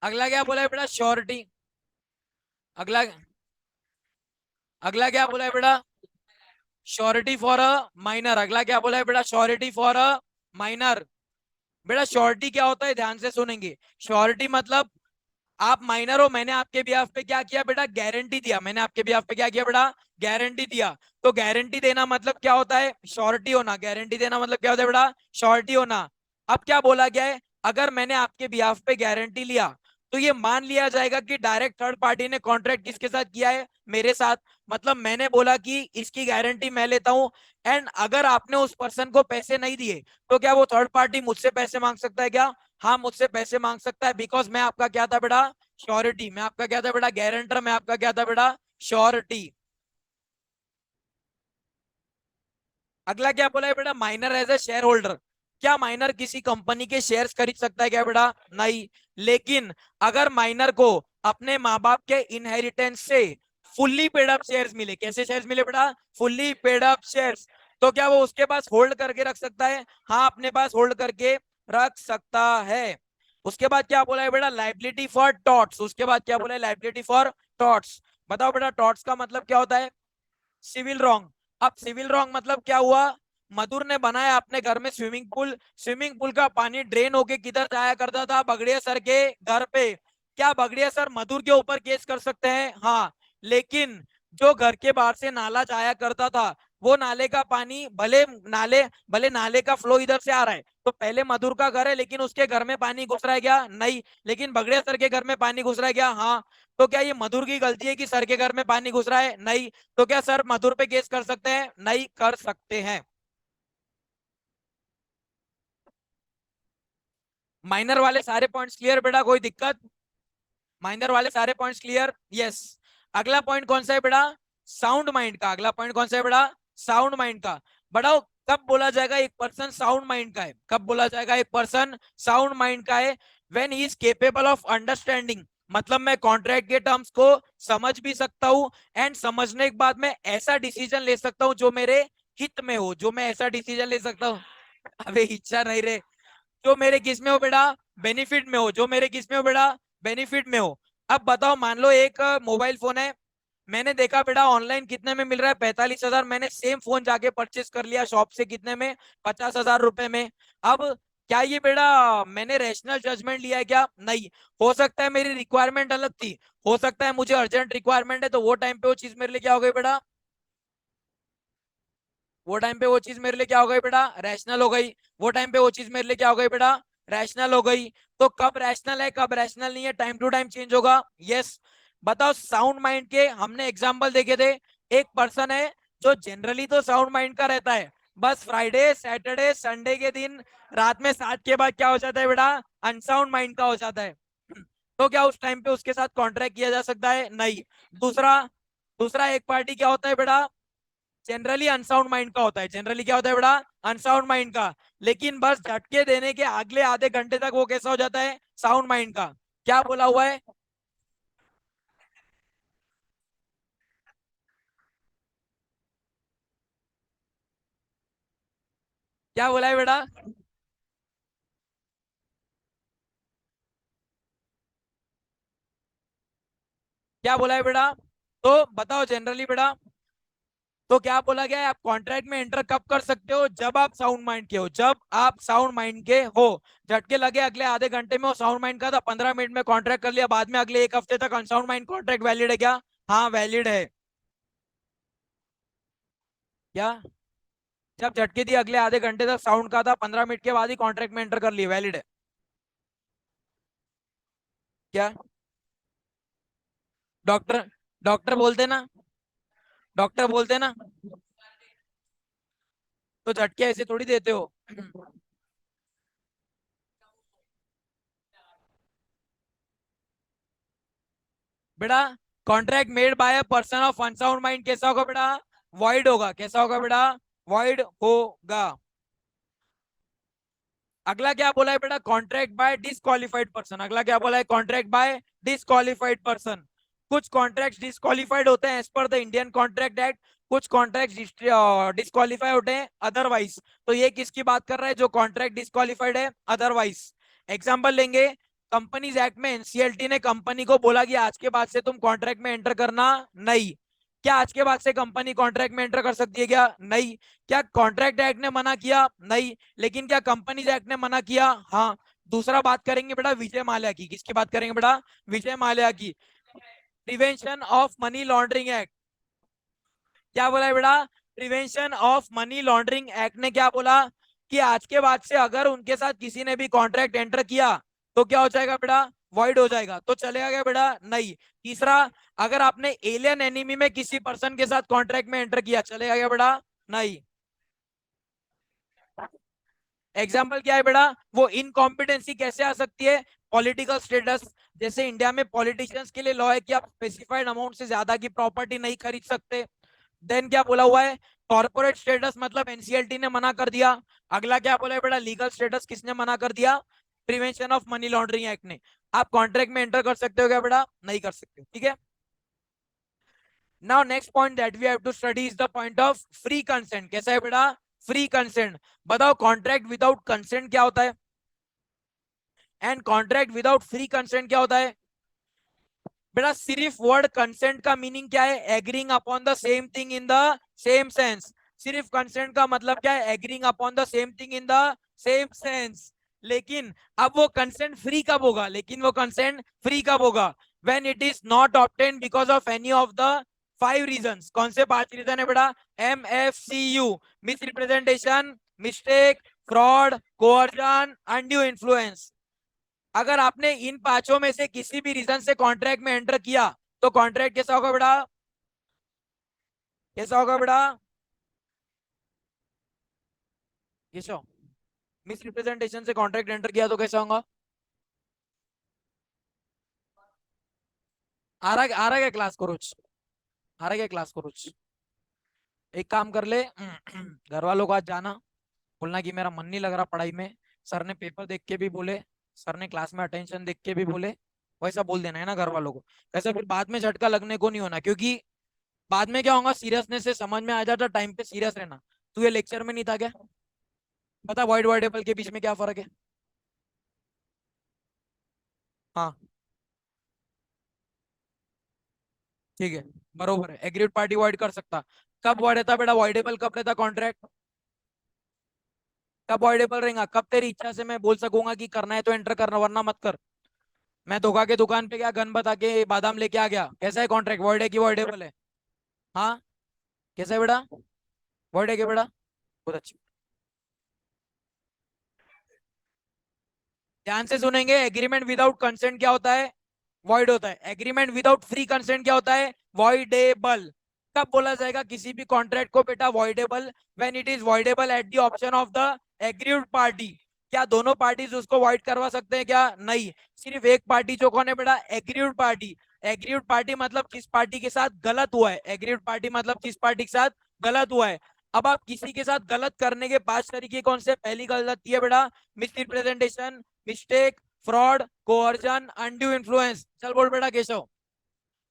अगला क्या बोला है बेटा? श्योरिटी। अगला, अगला क्या बोला है बेटा? Surety for a minor. अगला क्या बोला है बेटा? Surety for a minor. बेटा श्योरिटी क्या होता है? ध्यान से सुनेंगे। श्योरिटी मतलब आप माइनर हो, मैंने आपके बिहाफ पे क्या किया बेटा? गारंटी दिया। मैंने आपके बिहाफ पे क्या किया बेटा? गारंटी दिया। तो गारंटी देना मतलब क्या होता है? श्योरिटी होना। गारंटी देना मतलब क्या होता है बेटा? श्योरिटी होना। अब क्या बोला गया है? अगर मैंने आपके बिहाफ पे गारंटी लिया तो ये मान लिया जाएगा कि डायरेक्ट थर्ड पार्टी ने कॉन्ट्रैक्ट किसके साथ किया है? मेरे साथ। मतलब मैंने बोला कि इसकी गारंटी मैं लेता हूं, एंड अगर आपने उस पर्सन को पैसे नहीं दिए तो क्या वो थर्ड पार्टी मुझसे पैसे मांग सकता है क्या? हाँ, मुझसे पैसे मांग सकता है। बिकॉज मैं आपका क्या था बेटा? श्योरिटी। मैं आपका क्या था बेटा? गारंटर। मैं आपका क्या था बेटा? श्योरिटी। अगला क्या बोला है बेटा, minor as a share holder. क्या माइनर किसी कंपनी के शेयर्स खरीद सकता है क्या बेटा? नहीं। लेकिन अगर माइनर को अपने माँ बाप के इनहेरिटेंस से फुल्ली पेड अप शेयर्स मिले, कैसे शेयर्स मिले बेटा? फुल्ली पेड अप शेयर्स, तो क्या वो उसके पास होल्ड करके रख सकता है? हाँ, अपने पास होल्ड करके रख सकता है। उसके बाद क्या बोला है बेटा, लाइबिलिटी फॉर टॉट्स। उसके बाद क्या बोला है, लाइबिलिटी फॉर टॉट्स। बताओ बेटा, टॉट्स का मतलब क्या होता है? Civil wrong. अब सिविल रॉन्ग मतलब क्या हुआ? मधुर ने बनाया अपने घर में स्विमिंग पूल, स्विमिंग पूल का पानी ड्रेन होके किधर जाया करता था? बगड़िया सर के घर पे। क्या बगड़िया सर मधुर के ऊपर केस कर सकते हैं? हाँ। लेकिन जो घर के बाहर से नाला जाया करता था, वो नाले का पानी, भले नाले का फ्लो इधर से आ रहा है, तो पहले मधुर का घर है, लेकिन उसके घर में पानी घुस रहा है क्या? नहीं। लेकिन बगड़िया सर के घर में पानी घुस रहा है क्या? हाँ। तो क्या ये मधुर की गलती है कि सर के घर में पानी घुस रहा है? नहीं। तो क्या सर मधुर पे केस कर सकते हैं? नहीं कर सकते हैं। माइनर वाले सारे पॉइंट्स क्लियर बेटा? कोई दिक्कत? माइनर वाले सारे पॉइंट्स क्लियर? यस। अगला पॉइंट कौन सा है बेटा? साउंड माइंड का। अगला पॉइंट कौन सा है बेटा? साउंड माइंड का। बढ़ाओ, कब बोला जाएगा एक पर्सन साउंड माइंड का है? कब बोला जाएगा एक पर्सन साउंड माइंड का है? When he is capable of understanding, मतलब मैं कॉन्ट्रैक्ट के टर्म्स को समझ भी सकता हूं, एंड समझने के बाद मैं ऐसा डिसीजन ले सकता हूं जो मेरे हित में हो। जो मैं ऐसा डिसीजन ले सकता हूं, अबे इच्छा नहीं रे, जो मेरे किस में हो बेटा? बेनिफिट में हो। जो मेरे किस में हो बेटा? बेनिफिट में हो। अब बताओ, मान लो एक मोबाइल फोन है, मैंने देखा बेटा ऑनलाइन कितने में मिल रहा है? 45,000। मैंने सेम फोन जाके परचेस कर लिया शॉप से, कितने में? 50,000 रुपए में। अब क्या ये बेटा मैंने रैशनल जजमेंट लिया है क्या? नहीं। हो सकता है मेरी रिक्वायरमेंट अलग थी, हो सकता है मुझे अर्जेंट रिक्वायरमेंट है, तो वो टाइम पे वो चीज मेरे लिए क्या हो गई बेटा? वो टाइम पे वो चीज मेरे लिए क्या हो गई बेटा? रैशनल हो गई। वो टाइम पे वो चीज मेरे लिए क्या हो गई बेटा? रैशनल हो गई। तो कब रैशनल है, कब रैशनल नहीं है, टाइम टू टाइम चेंज होगा। यस। बताओ, साउंड माइंड के हमने एग्जांपल देखे थे। एक पर्सन है जो जनरली तो साउंड माइंड का रहता है, बस फ्राइडे सैटरडे संडे के दिन रात में 7 के बाद क्या हो जाता है बेटा? अनसाउंड माइंड का हो जाता है। तो क्या उस टाइम पे उसके साथ कॉन्ट्रैक्ट किया जा सकता है? नहीं। दूसरा, दूसरा एक पार्टी क्या होता है बेटा? जनरली अनसाउंड माइंड का होता है। जनरली क्या होता है बेटा? अनसाउंड माइंड का। लेकिन बस झटके देने के अगले आधे घंटे तक वो कैसा हो जाता है? साउंड माइंड का। क्या बोला हुआ है? क्या बोला है बेटा? क्या बोला है बेटा? तो बताओ जनरली बेटा, तो क्या बोला गया है? आप कॉन्ट्रैक्ट में एंटर कब कर सकते हो? जब आप साउंड माइंड के हो। जब आप साउंड माइंड के हो। झटके लगे अगले आधे घंटे में, वो साउंड माइंड का था, 15 मिनट में कॉन्ट्रैक्ट कर लिया, बाद में अगले एक हफ्ते तक अनसाउंड माइंड कॉन्ट्रैक्ट वैलिड है क्या? हाँ वैलिड है। क्या? जब झटके दिए अगले आधे घंटे तक साउंड का था, 15 मिनट के बाद ही कॉन्ट्रैक्ट में एंटर कर लिए, वैलिड है। क्या? डॉक्टर, डॉक्टर बोलते ना, डॉक्टर बोलते ना, तो झटके ऐसे थोड़ी देते हो। बेटा, contract made by a person of unsound mind कैसा होगा बेटा? वॉइड होगा। कैसा होगा बेटा? वॉइड होगा। अगला क्या बोला है बेटा? Contract by disqualified person. अगला क्या बोला है? Contract by disqualified person. कुछ कॉन्ट्रैक्ट डिसक्वालिफाइड होते हैं as per the Indian contract act, कुछ कॉन्ट्रैक्ट डिसक्वालीफाई होते हैं अदरवाइज। तो ये किसकी बात कर रहा है जो कॉन्ट्रैक्ट डिसक्वालिफाइड है अदरवाइज? एग्जाम्पल लेंगे, कंपनीज एक्ट में एनसीएलटी ने कंपनी को बोला कि आज के बाद से तुम कॉन्ट्रैक्ट में एंटर करना नहीं। क्या आज के बाद से कंपनी कॉन्ट्रैक्ट में एंटर कर सकती है क्या? नहीं। क्या कॉन्ट्रैक्ट एक्ट ने मना किया? नहीं। लेकिन क्या कंपनीज एक्ट ने मना किया? हाँ। दूसरा बात करेंगे बेटा विजय माल्या की। किसकी बात करेंगे बेटा? विजय माल्या की। Prevention of money laundering act. क्या बोला है बेटा? Prevention of money laundering act ने क्या बोला? कि आज के बाद से अगर उनके साथ किसी ने भी कॉन्ट्रैक्ट एंटर किया, तो क्या हो जाएगा बेटा? वॉइड हो जाएगा। तो चलेगा क्या बेटा? नहीं। तीसरा, अगर आपने एलियन एनिमी में किसी पर्सन के साथ कॉन्ट्रैक्ट में एंटर किया, चलेगा क्या बेटा? नहीं। एग्जाम्पल क्या है बेटा? वो इनकॉम्पिटेंसी कैसे आ सकती है? Political status. जैसे इंडिया में पॉलिटिशियंस के लिए लॉ है कि आप स्पेसिफाइड अमाउंट से ज्यादा की प्रॉपर्टी नहीं खरीद सकते। देन क्या बोला हुआ है, कॉर्पोरेट स्टेटस मतलब एनसीएलटी ने मना कर दिया। अगला क्या बोला है बेटा, लीगल स्टेटस किसने मना कर दिया, prevention of money laundering act ने। आप कॉन्ट्रैक्ट में एंटर कर सकते हो क्या बेटा, नहीं कर सकते हो, ठीक है। Now next point that we have to study is the point of free consent. कैसा है बेटा, फ्री कंसेंट। बताओ कॉन्ट्रैक्ट विदाउट कंसेंट क्या होता है, and contract without free consent क्या होता है। बेटा सिर्फ वर्ड कंसेंट का मीनिंग क्या है, agreeing upon the same thing in the same sense. सिर्फ कंसेंट का मतलब क्या है, agreeing upon the same thing in the same sense. लेकिन अब वो कंसेंट फ्री कब होगा, लेकिन वो कंसेंट फ्री कब होगा, when it is not obtain because of any of the 5 reasons. कौन से 5 रीजन है बेटा, MFCU, miss representation, mistake, fraud, coercion, undue influence. अगर आपने इन पांचों में से किसी भी रीजन से कॉन्ट्रैक्ट में एंटर किया तो कॉन्ट्रैक्ट कैसा होगा बेटा, कैसा होगा बेटा, कैसा, मिस रिप्रेजेंटेशन से कॉन्ट्रैक्ट एंटर किया तो कैसा होगा। आ रहा क्या क्लास को रोज, आ रहा क्या क्लास को रोज। एक काम कर ले घर वालों को आज जाना, बोलना कि मेरा मन नहीं लग रहा पढ़ाई में, सर ने पेपर देख के भी बोले, सर ने क्लास में अटेंशन देख के भी बोले, वैसा बोल देना है ना घर वालों को। ऐसा फिर बाद में झटका लगने को नहीं होना, क्योंकि बाद में क्या होगा, सीरियसनेस से समझ में आ जाता, टाइम पे सीरियस रहना। तू ये लेक्चर में नहीं था क्या, पता वॉइड वर्डेबल के बीच में क्या फर्क है। हाँ ठीक है, बरोबर है, एग्रीड पार्टी वॉइड कर सकता। कब वॉइड रहता बेटा, वॉइडेबल कब रहता कॉन्ट्रैक्ट, कब वॉइडेबल रहेगा, कब तेरी इच्छा से मैं बोल सकूंगा कि करना है तो एंटर करना वरना मत कर। मैं धोखा के दुकान पे गया, गन बता के बादाम लेके आ गया, कैसा है कॉन्ट्रैक्ट, वॉइड है कि वॉइडेबल है। हाँ कैसा है बेटा, वॉइड है क्या बेटा, बहुत अच्छी। ध्यान से सुनेंगे, एग्रीमेंट विदाउट कंसेंट क्या होता है, वॉइड होता है। एग्रीमेंट विदाउट फ्री कंसेंट क्या होता है, वॉइडेबल। कब बोला जाएगा किसी भी कॉन्ट्रैक्ट को बेटा voidable, when it is voidable at the option of the agreed party. क्या दोनों पार्टीज उसको वॉइड करवा सकते हैं क्या, नहीं, सिर्फ एक पार्टी जो कौन है बेटा, एग्रीड पार्टी। एग्रीड पार्टी मतलब किस पार्टी के साथ गलत हुआ है, एग्रीड पार्टी मतलब किस पार्टी के साथ गलत हुआ है। अब आप किसी के साथ गलत करने के 5 तरीके कौन से, पहली गलती है बेटा miss representation, mistake, fraud, coercion, undue influence. चल बोल बेटा केशव,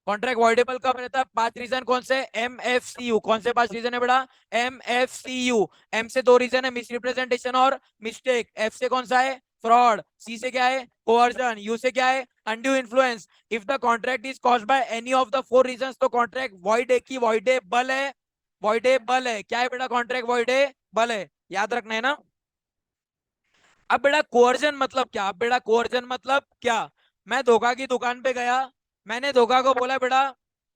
कॉन्ट्रैक्ट वॉइडेबल कब रहता है, 5 रीजन कौन से, MFCU। कौन से 5 रीजन है बेटा, MFCU। एम से 2 रीजन है, मिस रिप्रेजेंटेशन और मिस्टेक। एफ से कौन सा है, फ्रॉड। सी से क्या है, कोअर्जन। यू से क्या है, undue influence. If the contract is caused by any of the 4 reason तो कॉन्ट्रैक्ट वॉइड है कि वॉइडेबल है, वॉइडेबल है। क्या है बेटा, कॉन्ट्रैक्ट वॉइडेबल है, याद रखना है ना। अब बेटा कोअर्जन मतलब क्या, अब बेटा कोअर्जन मतलब क्या, मैं धोखा की दुकान पे गया, मैंने धोखा को बोला बेटा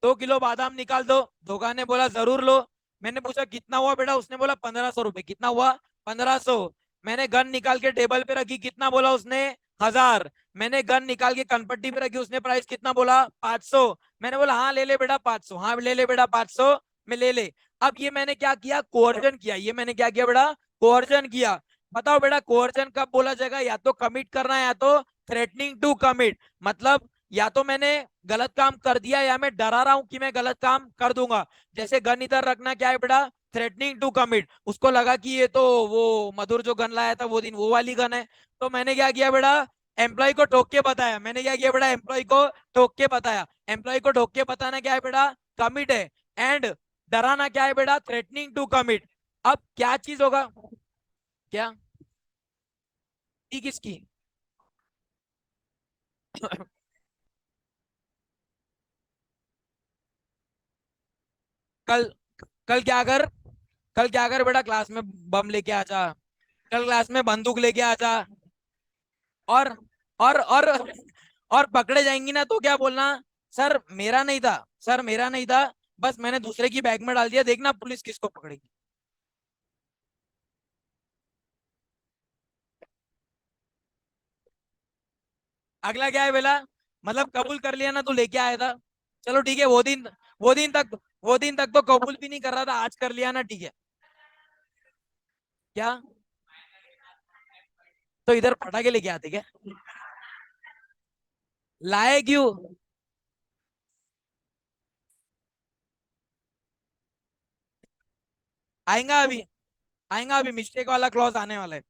2 किलो बादाम निकाल दो, धोखा ने बोला जरूर लो। मैंने पूछा कितना हुआ बेटा, उसने बोला 1500 रुपए। कितना हुआ, 1500। मैंने गन निकाल के टेबल पे रखी, कितना बोला उसने, 1000। मैंने गन निकाल के कनपट्टी पे रखी, उसने प्राइस कितना बोला, 500। मैंने बोला हाँ ले ले बेटा 500, हाँ ले ले बेटा 500 में ले ले। अब ये मैंने क्या किया, कोअर्जन किया, ये मैंने क्या किया बेटा, कोअर्जन किया। बताओ बेटा कोअर्जन कब बोला जाएगा, या तो कमिट करना है या तो थ्रेटनिंग टू कमिट। मतलब या तो मैंने गलत काम कर दिया या मैं डरा रहा हूं कि मैं गलत काम कर दूंगा। जैसे गन इधर रखना क्या है बेटा, थ्रेटनिंग टू कमिट। उसको लगा कि ये तो वो मधुर जो गन लाया था वो दिन वो वाली गन है, तो मैंने क्या किया बेटा, एम्प्लॉय को ठोक के बताया। मैंने क्या किया बेटा, एम्प्लॉय को ठोक के बताया। एम्प्लॉय को ठोक के बताना क्या है बेटा, कमिट है। एंड डराना क्या है बेटा, थ्रेटनिंग टू कमिट। अब क्या चीज होगा, क्या थी किसकी कल, कल क्या कर, कल क्या कर बेटा, क्लास में बम लेके आ जा, कल क्लास में बंदूक लेके आ जा। और और और पकड़े जाएंगी ना तो क्या बोलना, सर मेरा नहीं था, सर मेरा नहीं था, बस मैंने दूसरे की बैग में डाल दिया, देखना पुलिस किसको पकड़ेगी। अगला क्या है बेला, मतलब कबूल कर लिया ना तू लेके आया था, चलो ठीक है। वो दिन तक वो दिन तक तो कबूल भी नहीं कर रहा था, आज कर लिया ना, ठीक है। क्या, तो इधर पटाखे लेके आते क्या, लाए क्यों। आएगा अभी, आएगा अभी, मिस्टेक वाला क्लॉज आने वाला है।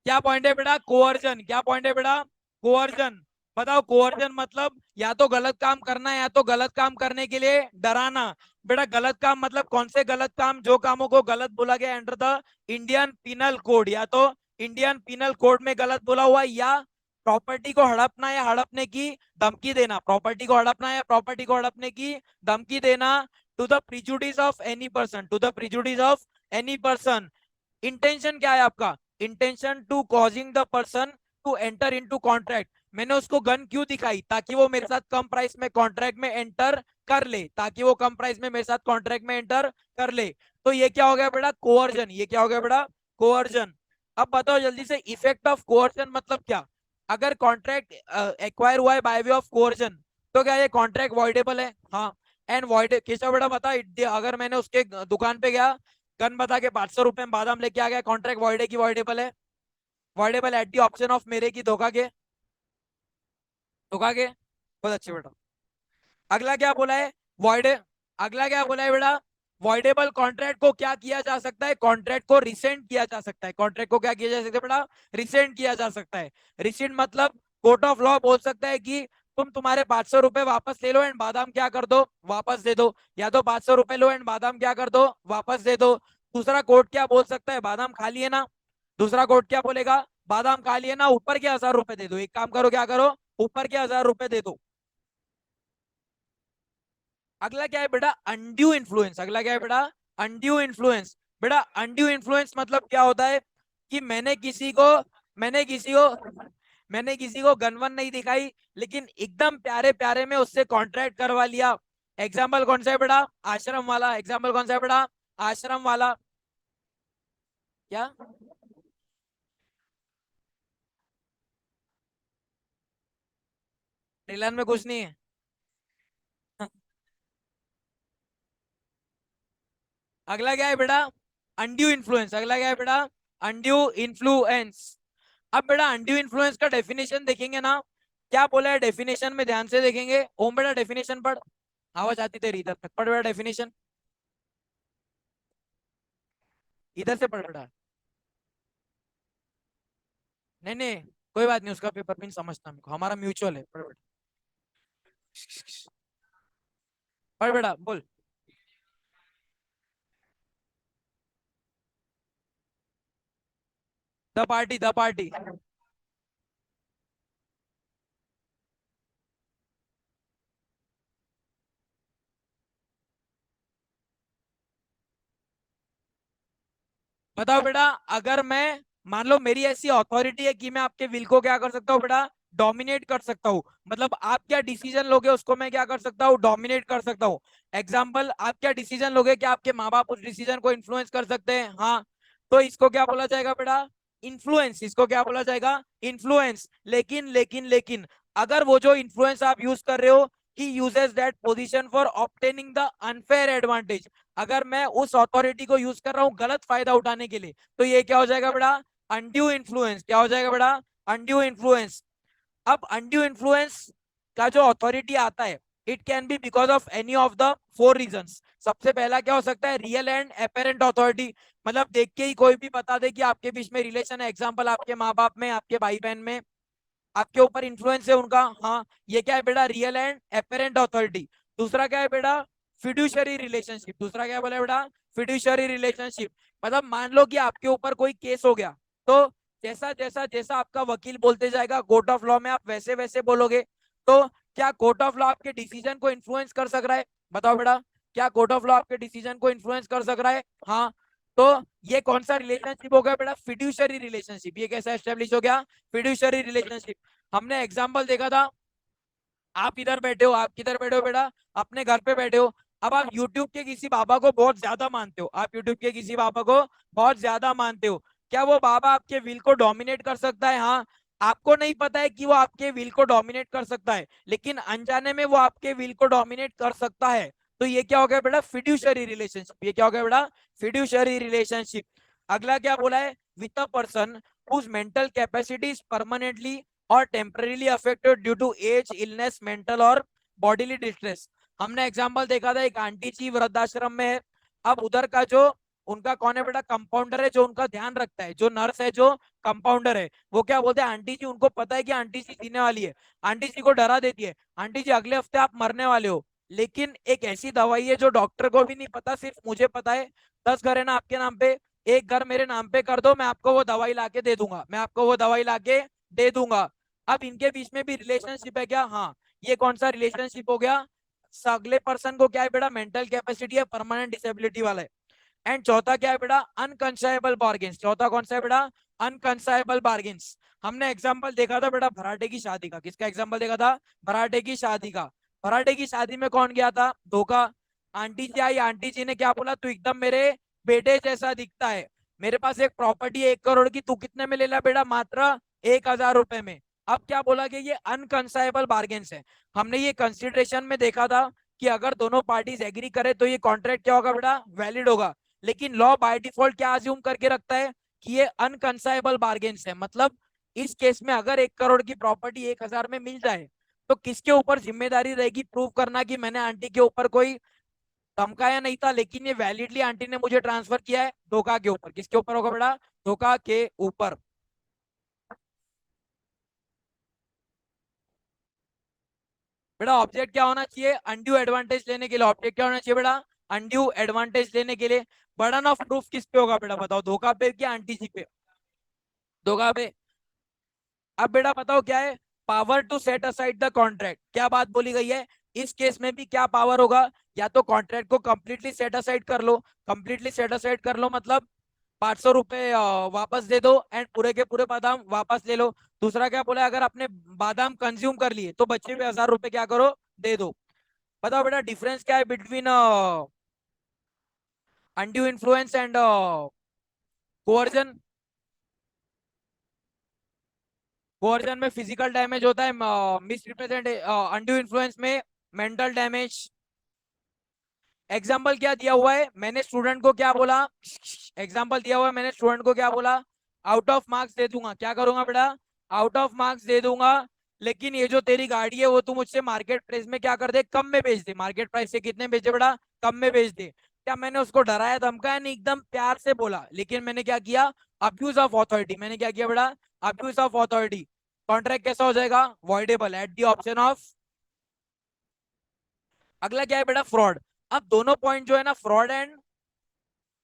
क्या पॉइंट है बेटा? कोअर्जन। क्या पॉइंट है बेटा? कोअर्जन। बताओ कोअर्जन मतलब या तो गलत काम करना या तो गलत काम करने के लिए डराना। बेटा गलत काम मतलब कौन से गलत काम? जो कामों को गलत बोला गया under the Indian penal code, या तो इंडियन पिनल कोड में गलत बोला हुआ, या प्रॉपर्टी को हड़पना या हड़पने की धमकी देना, प्रॉपर्टी को हड़पना या प्रॉपर्टी को हड़पने की धमकी देना, to the prejudice of any person, to the prejudice of any person. Intention क्या है आपका? Intention to causing the person to enter into contract. मैंने उसको गन क्यों दिखाई? ताकि वो मेरे साथ कम प्राइस में कॉन्ट्रैक्ट में एंटर कर ले, ताकि वो कम प्राइस में मेरे साथ कॉन्ट्रैक्ट में एंटर कर ले। तो ये क्या हो गया बेटा? कोअर्जन। ये क्या हो गया बेटा? कोअर्जन। अब बताओ जल्दी से, इफेक्ट ऑफ कोअर्जन मतलब क्या? अगर कॉन्ट्रैक्ट एक्वायर हुआ है बाय वे ऑफ कोअर्जन, तो क्या ये कॉन्ट्रैक्ट वॉइडेबल है? हाँ। एंड वॉइड केशव बेटा बता, अगर मैंने उसके दुकान पे गया, गन बता के 500 रुपए में बादाम लेके आ गया, कॉन्ट्रैक्ट वॉइड है कि वॉइडेबल है? Voidable at the option of मेरे की धोखा के, धोखा के। बहुत अच्छे बेटा। अगला क्या बोला है? वॉइड। अगला क्या बोला है बेटा? वॉइडेबल कॉन्ट्रैक्ट को क्या किया जा सकता है? कॉन्ट्रैक्ट को रिसेंड किया जा सकता है। कॉन्ट्रैक्ट को क्या किया जा सकता है बेटा? रिसेंड किया जा सकता है। रिसेंड मतलब कोर्ट ऑफ लॉ बोल सकता है कि तुम तुम्हारे 500 रुपए वापस ले लो एंड बादाम क्या कर दो? वापस दे दो। या तो 500 रुपए लो एंड बादाम क्या कर दो? वापस दे दो। दूसरा कोर्ट क्या बोल सकता है? बादाम खा लिए ना। दूसरा कोर्ट क्या बोलेगा? बादाम खा लिए ना, ऊपर के 1000 रुपए दे दो। एक काम करो, क्या करो? ऊपर के 1000 रुपए दे दो। अगला क्या है बेटा? Undue influence. अगला क्या है बेटा? Undue influence. बेटा अनड्यू इन्फ्लुएंस मतलब क्या होता है? कि मैंने किसी को मैंने किसी को गनवन नहीं दिखाई, लेकिन एकदम प्यारे प्यारे में उससे कॉन्ट्रैक्ट करवा लिया। एग्जाम्पल कौन सा है बेटा? आश्रम वाला। एग्जाम्पल कौन सा है बेटा? आश्रम वाला। क्या? ट्रेलर में कुछ नहीं है। अगला क्या है बेटा? Undue influence. अगला क्या है बेटा? Undue influence. अब बेटा अनड्यू इन्फ्लुएंस का डेफिनेशन देखेंगे ना, क्या बोला है डेफिनेशन में, ध्यान से देखेंगे। ओम बेटा डेफिनेशन पढ़। आवाज आती तेरी इधर तक, पढ़ बेटा डेफिनेशन। इधर से पढ़ बेटा। नहीं नहीं, कोई बात नहीं, उसका पेपर पिन समझता मेरे को, हमारा म्यूचुअल है। पढ़ बेटा, पढ़ बेटा, बोल। The party, the party. बताओ बेटा, अगर मैं, मान लो मेरी ऐसी अथॉरिटी है कि मैं आपके विल को क्या कर सकता हूँ बेटा? डोमिनेट कर सकता हूँ। मतलब आप क्या डिसीजन लोगे उसको मैं क्या कर सकता हूँ? डोमिनेट कर सकता हूँ। एग्जाम्पल, आप क्या डिसीजन लोगे? कि आपके माँ बाप उस डिसीजन को इन्फ्लुएंस कर सकते हैं? हाँ। तो इसको क्या बोला जाएगा बेटा? इन्फ्लुएंस। इसको क्या बोला जाएगा? इन्फ्लुएंस। लेकिन अगर वो जो इन्फ्लुएंस आप यूज कर रहे हो, he uses that position for obtaining the unfair advantage, अगर मैं उस अथॉरिटी को यूज कर रहा हूँ गलत फायदा उठाने के लिए, तो ये क्या हो जाएगा बेटा? Undue influence. क्या हो जाएगा बेटा? Undue influence. अब अनड्यू इन्फ्लुएंस का जो अथॉरिटी आता है, it can be because of any of the four reasons. सबसे पहला क्या हो सकता है? Real and apparent authority. मतलब देख के ही कोई भी बता दे कि आपके बीच में रिलेशन है। एग्जाम्पल, आपके माँ बाप में, आपके भाई बहन में, आपके ऊपर इन्फ्लुएंस है उनका। हाँ, ये क्या है बेटा? Real and apparent authority. दूसरा क्या है बेटा? Fiduciary relationship. दूसरा क्या बोला बेटा? Fiduciary relationship. मतलब मान लो कि आपके ऊपर कोई केस हो गया, तो जैसा जैसा जैसा आपका वकील बोलते जाएगा कोर्ट ऑफ लॉ में, आप वैसे वैसे बोलोगे। तो क्या कोर्ट ऑफ लॉ आपके डिसीजन को इन्फ्लुएंस कर सक रहा है? बताओ बेटा, क्या कोर्ट ऑफ लॉ आपके डिसीजन को इन्फ्लुएंस कर सक रहा है? हाँ। तो ये कौन सा रिलेशनशिप हो गया बेटा? Fiduciary relationship. ये कैसा एस्टेब्लिश हो गया? Fiduciary relationship. हमने एग्जाम्पल देखा था, आप इधर बैठे हो, आप किधर बैठे हो बेटा? अपने घर पे बैठे हो। अब आप यूट्यूब के किसी बाबा को बहुत ज्यादा मानते हो, आप यूट्यूब के किसी बाबा को बहुत ज्यादा मानते हो। क्या वो बाबा आपके विल को डोमिनेट कर सकता है? हाँ। आपको नहीं पता है कि वो आपके विल को डोमिनेट कर सकता है, लेकिन अनजाने में वो आपके विल को डोमिनेट कर सकता है। तो ये क्या हो गया बेटा? Fiduciary relationship. ये क्या हो गया बेटा? Fiduciary relationship. अगला क्या बोला है? With a person whose mental capacity is permanently और temporarily affected due to age, illness, mental और बॉडीली डिस्ट्रेस। हमने एग्जाम्पल देखा था, एक आंटी जी वृद्धाश्रम में है। अब उधर का जो उनका कौन है बेटा, कंपाउंडर है, जो उनका ध्यान रखता है, जो नर्स है, जो कंपाउंडर है, वो क्या बोलते हैं, आंटी जी, उनको पता है कि आंटी जी जीने वाली है, आंटी जी को डरा देती है, आंटी जी अगले हफ्ते आप मरने वाले हो। लेकिन एक ऐसी दवाई है जो डॉक्टर को भी नहीं पता, सिर्फ मुझे पता है। 10 घर है ना आपके नाम पे, एक घर मेरे नाम पे कर दो, मैं आपको वो दवाई लाके दे दूंगा, मैं आपको वो दवाई लाके दे दूंगा। अब इनके बीच में भी रिलेशनशिप है क्या? हाँ। ये कौन सा रिलेशनशिप हो गया? अगले पर्सन को क्या है बेटा, मेंटल कैपेसिटी है, परमानेंट डिसेबिलिटी वाला है। एंड चौथा क्या है बेटा, अनकंसाइबल बार्गेन्स। चौथा कौन सा है बेटा? अनकंसाइबल बार्गेन्स। हमने एग्जांपल देखा था बेटा भराटे की शादी का। किसका एग्जांपल देखा था? भराटे की शादी का। भराटे की शादी में कौन गया था? धोखा। आंटी जी आई, आंटी जी ने क्या बोला, तू एकदम मेरे बेटे जैसा दिखता है, मेरे पास एक प्रॉपर्टी 1 करोड़ की, तू कितने में ले ला बेटा? मात्र 1,000 रुपए में। अब क्या बोला कि ये अनकंसाइबल बार्गेन्स है। हमने ये कंसिडरेशन में देखा था कि अगर दोनों पार्टीज एग्री करे तो ये कॉन्ट्रैक्ट क्या होगा बेटा? वैलिड होगा। लेकिन लॉ बाय डिफॉल्ट क्या अज्यूम करके रखता है कि ये अनकंसाइबल बार्गेन्स है। मतलब इस केस में अगर 1 करोड़ की प्रॉपर्टी 1,000 में मिल जाए तो किसके ऊपर जिम्मेदारी रहेगी प्रूव करना कि मैंने आंटी के ऊपर कोई धमकाया नहीं था, लेकिन ये वैलिडली आंटी ने मुझे ट्रांसफर किया है। धोखा के ऊपर। किसके ऊपर होगा बेटा? धोखा के ऊपर। बेटा ऑब्जेक्ट क्या होना चाहिए अनड्यू एडवांटेज लेने के लिए? ऑब्जेक्ट क्या होना चाहिए बेटा? अनड्यू एडवांटेज लेने के लिए। बर्डन ऑफ प्रूफ किस पे होगा बेटा? बताओ, धोखा पे क्या आंटी जी पे? धोखा पे। अब बेटा बताओ क्या है? Power to set aside the contract. क्या बात बोली गई है? इस केस में भी क्या पावर होगा? या तो कॉन्ट्रैक्ट को कंप्लीटली सेट असाइड कर लो। कंप्लीटली सेट असाइड कर लो मतलब 500 रुपए वापस दे दो एंड पूरे के पूरे बादाम वापस ले लो। दूसरा क्या बोला, अगर आपने बादाम कंज्यूम कर लिए तो बच्चे पे 1,000 रुपए क्या करो, दे दो। बताओ बेटा डिफरेंस क्या है between undue influence and coercion? Coercion में फिजिकल डैमेज होता है, मिस रिप्रेजेंट अनड्यू इन्फ्लुएंस में मेंटल डैमेज। एग्जाम्पल क्या दिया हुआ है, मैंने स्टूडेंट को क्या बोला? एग्जाम्पल दिया हुआ है, मैंने स्टूडेंट को क्या बोला? आउट ऑफ मार्क्स दे दूंगा। क्या करूंगा बेटा? आउट ऑफ मार्क्स दे दूंगा। लेकिन ये जो तेरी गाड़ी है वो तू मुझसे मार्केट प्राइस में क्या कर दे, कम में बेच दे। मार्केट प्राइस से कितने बेचे बेटा? कम में बेच दे। क्या मैंने उसको डराया धमकाया? नहीं, एकदम प्यार से बोला। लेकिन मैंने क्या किया? Abuse of authority. मैंने क्या किया बेटा? Abuse of authority. कॉन्ट्रैक्ट कैसा हो जाएगा? Voidable at the option of. अगला क्या है बेटा? फ्रॉड। अब दोनों पॉइंट जो है ना, फ्रॉड एंड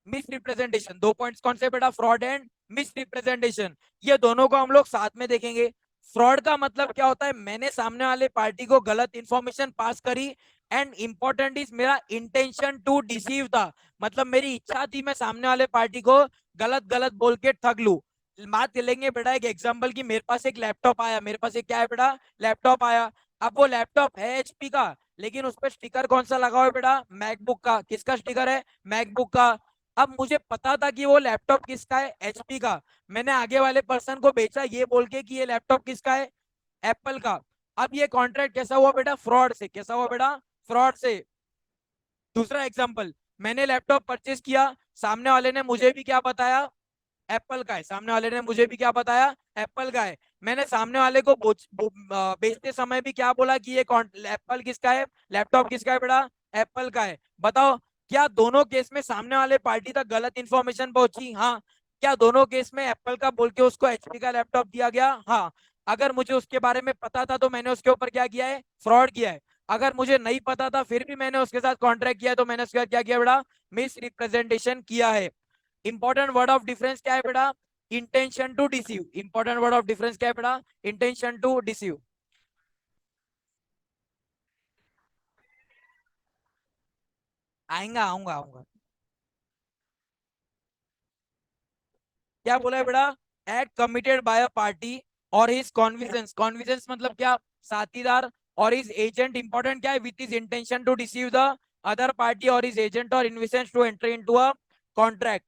मिस रिप्रेजेंटेशन, दो पॉइंट्स कौन से बेटा? Fraud and miss representation. ये दोनों को हम लोग साथ में देखेंगे। फ्रॉड का मतलब क्या होता है? मैंने सामने वाले पार्टी को गलत इंफॉर्मेशन पास करी एंड इंपॉर्टेंट इज मेरा इंटेंशन टू डिसीव था। मतलब मेरी इच्छा थी मैं सामने वाले पार्टी को गलत गलत बोल के ठग लू। बात लेंगे बेटा एक एग्जांपल की, मेरे पास एक लैपटॉप आया, मेरे पास एक क्या है बेटा? लैपटॉप आया। अब वो लैपटॉप है एचपी का, लेकिन उस पर स्टिकर कौन सा लगा हुआ है बेटा? मैकबुक का। किसका स्टिकर है? मैकबुक का। अब मुझे पता था कि वो लैपटॉप किसका है? एचपी का। मैंने आगे वाले पर्सन को बेचा ये बोल के कि ये लैपटॉप किसका है? एप्पल का। अब ये कॉन्ट्रैक्ट कैसा हुआ बेटा? फ्रॉड से। कैसा हुआ बेटा? फ्रॉड से। दूसरा एग्जांपल, मैंने लैपटॉप परचेस किया, सामने वाले ने मुझे भी क्या बताया? एप्पल का है। सामने वाले ने मुझे भी क्या बताया? एप्पल का है। मैंने सामने वाले को बेचते समय भी क्या बोला कि ये एप्पल किसका है? लैपटॉप किसका है बेटा? एप्पल का है। बताओ, क्या दोनों केस में सामने वाले पार्टी तक गलत इंफॉर्मेशन पहुंची? हाँ। क्या दोनों केस में एप्पल का बोल के उसको एचपी का लैपटॉप दिया गया? हाँ। अगर मुझे उसके बारे में पता था तो मैंने उसके ऊपर क्या किया है? फ्रॉड किया है। अगर मुझे नहीं पता था फिर भी मैंने उसके साथ कॉन्ट्रैक्ट किया है तो मैंने उसके साथ क्या किया बेटा? मिस रिप्रेजेंटेशन किया है। इंपॉर्टेंट वर्ड ऑफ डिफरेंस क्या है बेटा? Intention to deceive. Important word of difference क्या है बेटा? Intention to deceive. आएंगा, आऊंगा आऊंगा। क्या बोला है बेटा? Act committed by a party और हिज कॉन्विजेंस। कॉन्विजेंस मतलब क्या? साथीदार। और हिज एजेंट इंपॉर्टेंट क्या है? With his intention to deceive the other party और हिज एजेंट और इन्विसेंस to enter into a contract.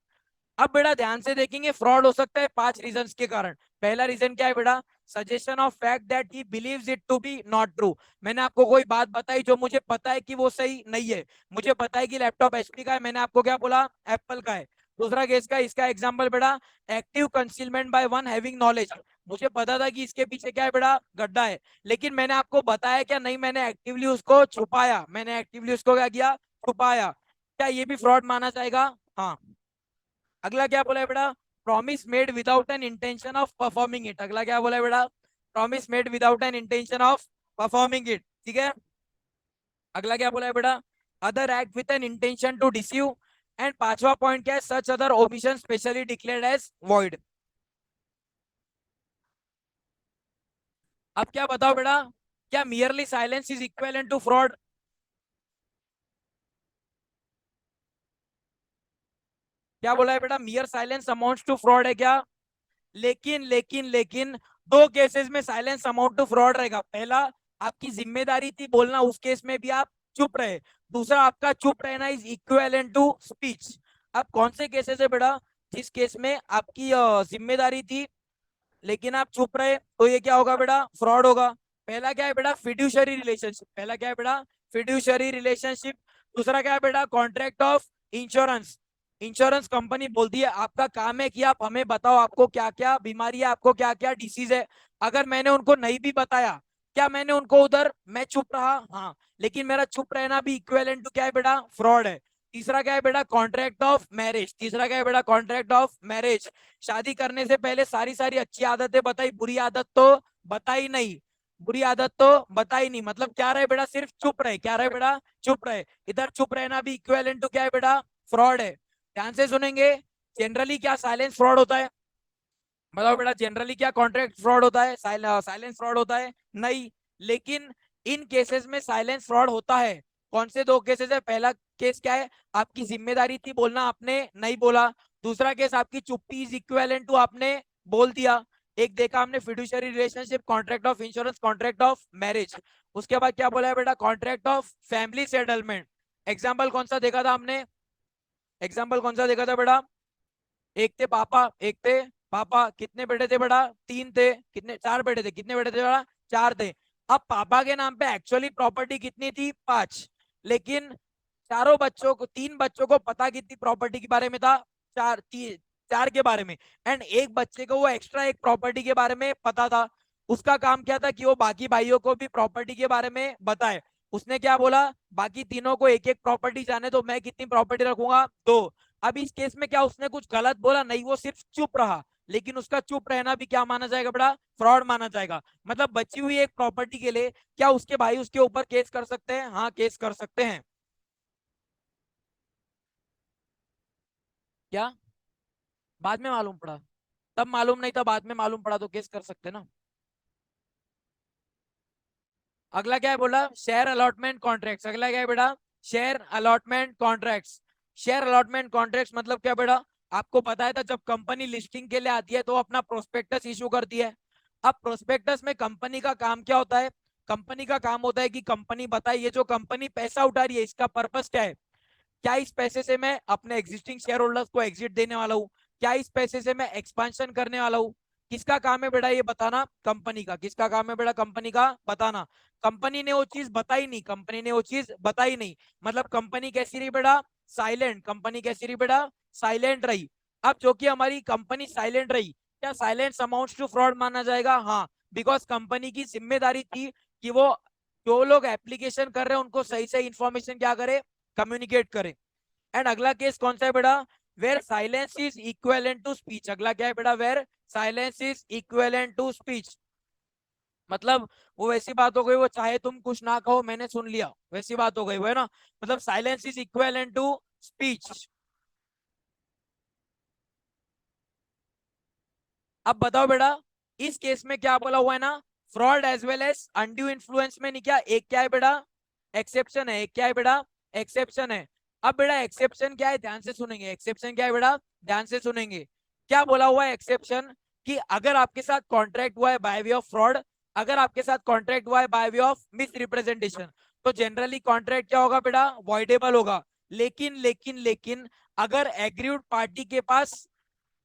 अब बेटा ध्यान से देखेंगे, फ्रॉड हो सकता है 5 रीजन के कारण। पहला रीजन क्या है बेटा? Suggestion of fact that he believes it to be not true. मैंने आपको कोई बात बताई जो मुझे पता है कि वो सही नहीं है। मुझे पता है कि लैपटॉप एचपी का है, मैंने आपको क्या बोला? एप्पल का है। दूसरा केस का इसका एग्जांपल बेटा, active concealment by one having knowledge. मुझे पता था कि इसके पीछे क्या है बेटा, गड्ढा है, लेकिन मैंने आपको बताया क्या नहीं, मैंने एक्टिवली उसको छुपाया, मैंने एक्टिवली उसको क्या किया, छुपाया। क्या ये भी फ्रॉड माना जाएगा? हाँ। अगला क्या बोला है बेटा, promise made without an intention of performing it. अगला क्या बोला है बेटा, promise made without an intention of performing it. ठीक है। अगला क्या बोला है बेटा, other act with an intention to deceive. And पांचवा पॉइंट क्या है, such other omission specially declared as void. अब क्या बताओ बेटा, क्या merely silence is equivalent to fraud? क्या बोला है बेटा, mere silence amounts to fraud है क्या? लेकिन दो केसेस में साइलेंस अमाउंट टू फ्रॉड रहेगा। पहला, आपकी जिम्मेदारी थी बोलना, उस केस में भी आप चुप रहे। दूसरा, आपका चुप रहना इज इक्विवेलेंट टू स्पीच। अब कौन से केसेस है बेटा, जिस केस में आपकी जिम्मेदारी थी लेकिन आप चुप रहे, तो ये क्या होगा बेटा, फ्रॉड होगा। पहला क्या है बेटा, फिड्यूशरी रिलेशनशिप। पहला क्या है बेटा, फिड्यूशरी रिलेशनशिप। दूसरा क्या है बेटा, contract of insurance. Insurance company बोलती है आपका काम है कि आप हमें बताओ आपको क्या क्या बीमारी है, आपको क्या क्या डिसीज है। अगर मैंने उनको नहीं भी बताया, क्या मैंने उनको उधर, मैं चुप रहा, हाँ, लेकिन मेरा चुप रहना भी इक्विवेलेंट टू क्या है बेटा, फ्रॉड है। तीसरा क्या है बेटा, कॉन्ट्रैक्ट ऑफ मैरिज। तीसरा क्या है बेटा, कॉन्ट्रैक्ट ऑफ मैरिज। शादी करने से पहले सारी सारी अच्छी आदतें बताई, बुरी आदत तो बताई नहीं, बुरी आदत तो बताई नहीं, मतलब क्या रहे बेटा, सिर्फ चुप रहे। क्या रहे बेटा, चुप रहे। इधर चुप रहना भी इक्विवेलेंट टू क्या है बेटा, फ्रॉड है। ध्यान से सुनेंगे। जनरली क्या साइलेंस फ्रॉड होता है? बताओ बेटा, जनरली क्या कॉन्ट्रैक्ट फ्रॉड होता है, साइलेंस फ्रॉड होता है? नहीं। लेकिन इन केसेस में साइलेंस फ्रॉड होता है। कौन से दो केसेस है? पहला केस क्या है, आपकी जिम्मेदारी थी बोलना, आपने नहीं बोला। दूसरा केस, आपकी चुप्पी इज इक्विवेलेंट टू आपने बोल दिया। एक देखा हमने fiduciary relationship, contract of insurance, contract of marriage. उसके बाद क्या बोला है बेटा, contract of family settlement. Example कौन सा देखा था हमने, एग्जाम्पल कौन सा देखा था बेटा, एक थे पापा, एक थे पापा, कितने बेटे थे बेटा, तीन थे, कितने, चार बेटे थे, कितने बेटे थे बेटा, चार थे। अब पापा के नाम पे एक्चुअली प्रॉपर्टी कितनी थी, पांच, लेकिन चारों बच्चों को, तीन बच्चों को पता कितनी प्रॉपर्टी के बारे में था, चार, चार के बारे में। एंड एक बच्चे को वो एक्स्ट्रा एक प्रॉपर्टी के बारे में पता था। उसका काम क्या था कि वो बाकी भाइयों को भी प्रॉपर्टी के बारे में बताए। उसने क्या बोला, बाकी तीनों को एक एक प्रॉपर्टी जाने तो मैं कितनी प्रॉपर्टी रखूंगा, दो। अब इस केस में क्या उसने कुछ गलत बोला नहीं, वो सिर्फ चुप रहा, लेकिन उसका चुप रहना भी क्या माना जाएगा बेटा, फ्रॉड माना जाएगा। मतलब बची हुई एक प्रॉपर्टी के लिए क्या उसके भाई उसके ऊपर केस कर सकते हैं? हाँ, केस कर सकते हैं। क्या बाद में मालूम पड़ा? तब मालूम नहीं था, बाद में मालूम पड़ा तो केस कर सकते ना। अगला क्या है बोला, शेयर अलॉटमेंट कॉन्ट्रैक्ट्स। अगला क्या है बेटा, share allotment contracts. Share allotment contracts मतलब क्या बेटा, आपको पता है था जब कंपनी लिस्टिंग के लिए आती है तो अपना प्रोस्पेक्टस इशू करती है। अब प्रोस्पेक्टस में कंपनी का काम क्या होता है, कंपनी का काम होता है कि कंपनी बताए ये जो कंपनी पैसा उठा रही है इसका पर्पस क्या है। क्या इस पैसे से मैं अपने एग्जिस्टिंग शेयर होल्डर्स को एग्जिट देने वाला हूँ, क्या इस पैसे से मैं एक्सपेंशन करने वाला हूँ। किसका काम है बेटा ये बताना, कंपनी का। किसका काम है बेटा, कंपनी का बताना। कंपनी ने वो चीज बताई नहीं, कंपनी ने वो चीज बताई नहीं, मतलब कंपनी कैसी रही बेटा, साइलेंट। कंपनी कैसी रही बेटा, साइलेंट रही। अब जो कि हमारी कंपनी साइलेंट रही, क्या साइलेंस अमाउंट्स टू फ्रॉड माना जाएगा? हाँ, बिकॉज कंपनी की जिम्मेदारी थी कि वो जो लोग एप्लीकेशन कर रहे हैं उनको सही सही इंफॉर्मेशन क्या करे, कम्युनिकेट करे। एंड अगला केस कौन सा है बेटा, where silence is equivalent to speech. अगला क्या है बेटा, where silence is equivalent to speech. मतलब वो वैसी बात हो गई, वो चाहे तुम कुछ ना कहो मैंने सुन लिया, वैसी बात हो गई वो, है ना। मतलब silence is equivalent to speech. अब बताओ बेटा, इस केस में क्या बोला हुआ है ना, fraud as well as undue influence में नहीं, क्या एक क्या है बेटा, एक्सेप्शन है। एक क्या है बेटा, एक्सेप्शन है। अब बेटा एक्सेप्शन क्या है, ध्यान से सुनेंगे, एक्सेप्शन क्या है बेटा, ध्यान से सुनेंगे। क्या बोला हुआ है एक्सेप्शन, कि अगर आपके साथ कॉन्ट्रैक्ट हुआ है बाय वे ऑफ फ्रॉड, अगर आपके साथ कॉन्ट्रैक्ट हुआ है by way of miss representation, तो जनरली कॉन्ट्रैक्ट क्या होगा बेटा, वॉइडेबल होगा। लेकिन अगर एग्रीड पार्टी के पास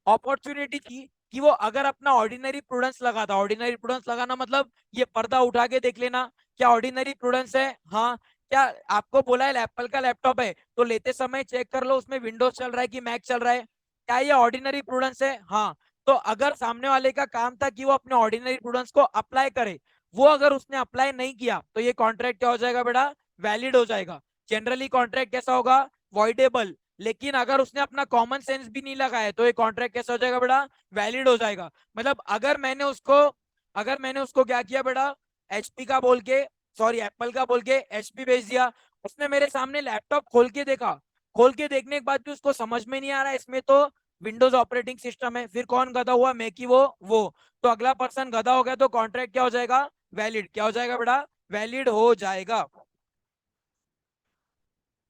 अपॉर्चुनिटी थी कि वो अगर अपना ऑर्डिनरी प्रूडेंस लगाता, ऑर्डिनरी प्रूडेंस लगाना मतलब ये पर्दा उठा के देख लेना, क्या ऑर्डिनरी प्रूडेंस है? हाँ। क्या आपको बोला है एप्पल का लैपटॉप है तो लेते समय चेक कर लो उसमें विंडोज चल रहा है कि मैक चल रहा है, क्या ये ऑर्डिनरी प्रूडेंस है? हाँ। तो अगर सामने वाले का काम था कि वो अपने ऑर्डिनरी प्रूडेंस को अप्लाई करे, वो अगर उसने अप्लाई नहीं किया तो ये कॉन्ट्रैक्ट क्या हो जाएगा बेटा, वैलिड हो जाएगा। जनरली कॉन्ट्रैक्ट कैसा होगा, वॉइडेबल। लेकिन अगर उसने अपना कॉमन सेंस भी नहीं लगाया तो ये कॉन्ट्रैक्ट कैसा हो जाएगा बेटा, वैलिड हो जाएगा। मतलब अगर मैंने उसको क्या किया बेटा, एचपी का बोल के, सॉरी एप्पल का बोल के एचपी भेज दिया, उसने मेरे सामने लैपटॉप खोल के देखा, खोल के देखने के बाद भी उसको समझ में नहीं आ रहा है इसमें तो विंडोज ऑपरेटिंग सिस्टम है, फिर कौन गधा हुआ, मैं की वो। तो अगला पर्सन गधा हो गया तो कॉन्ट्रैक्ट क्या हो जाएगा, वैलिड। क्या हो जाएगा बेटा, वैलिड हो जाएगा।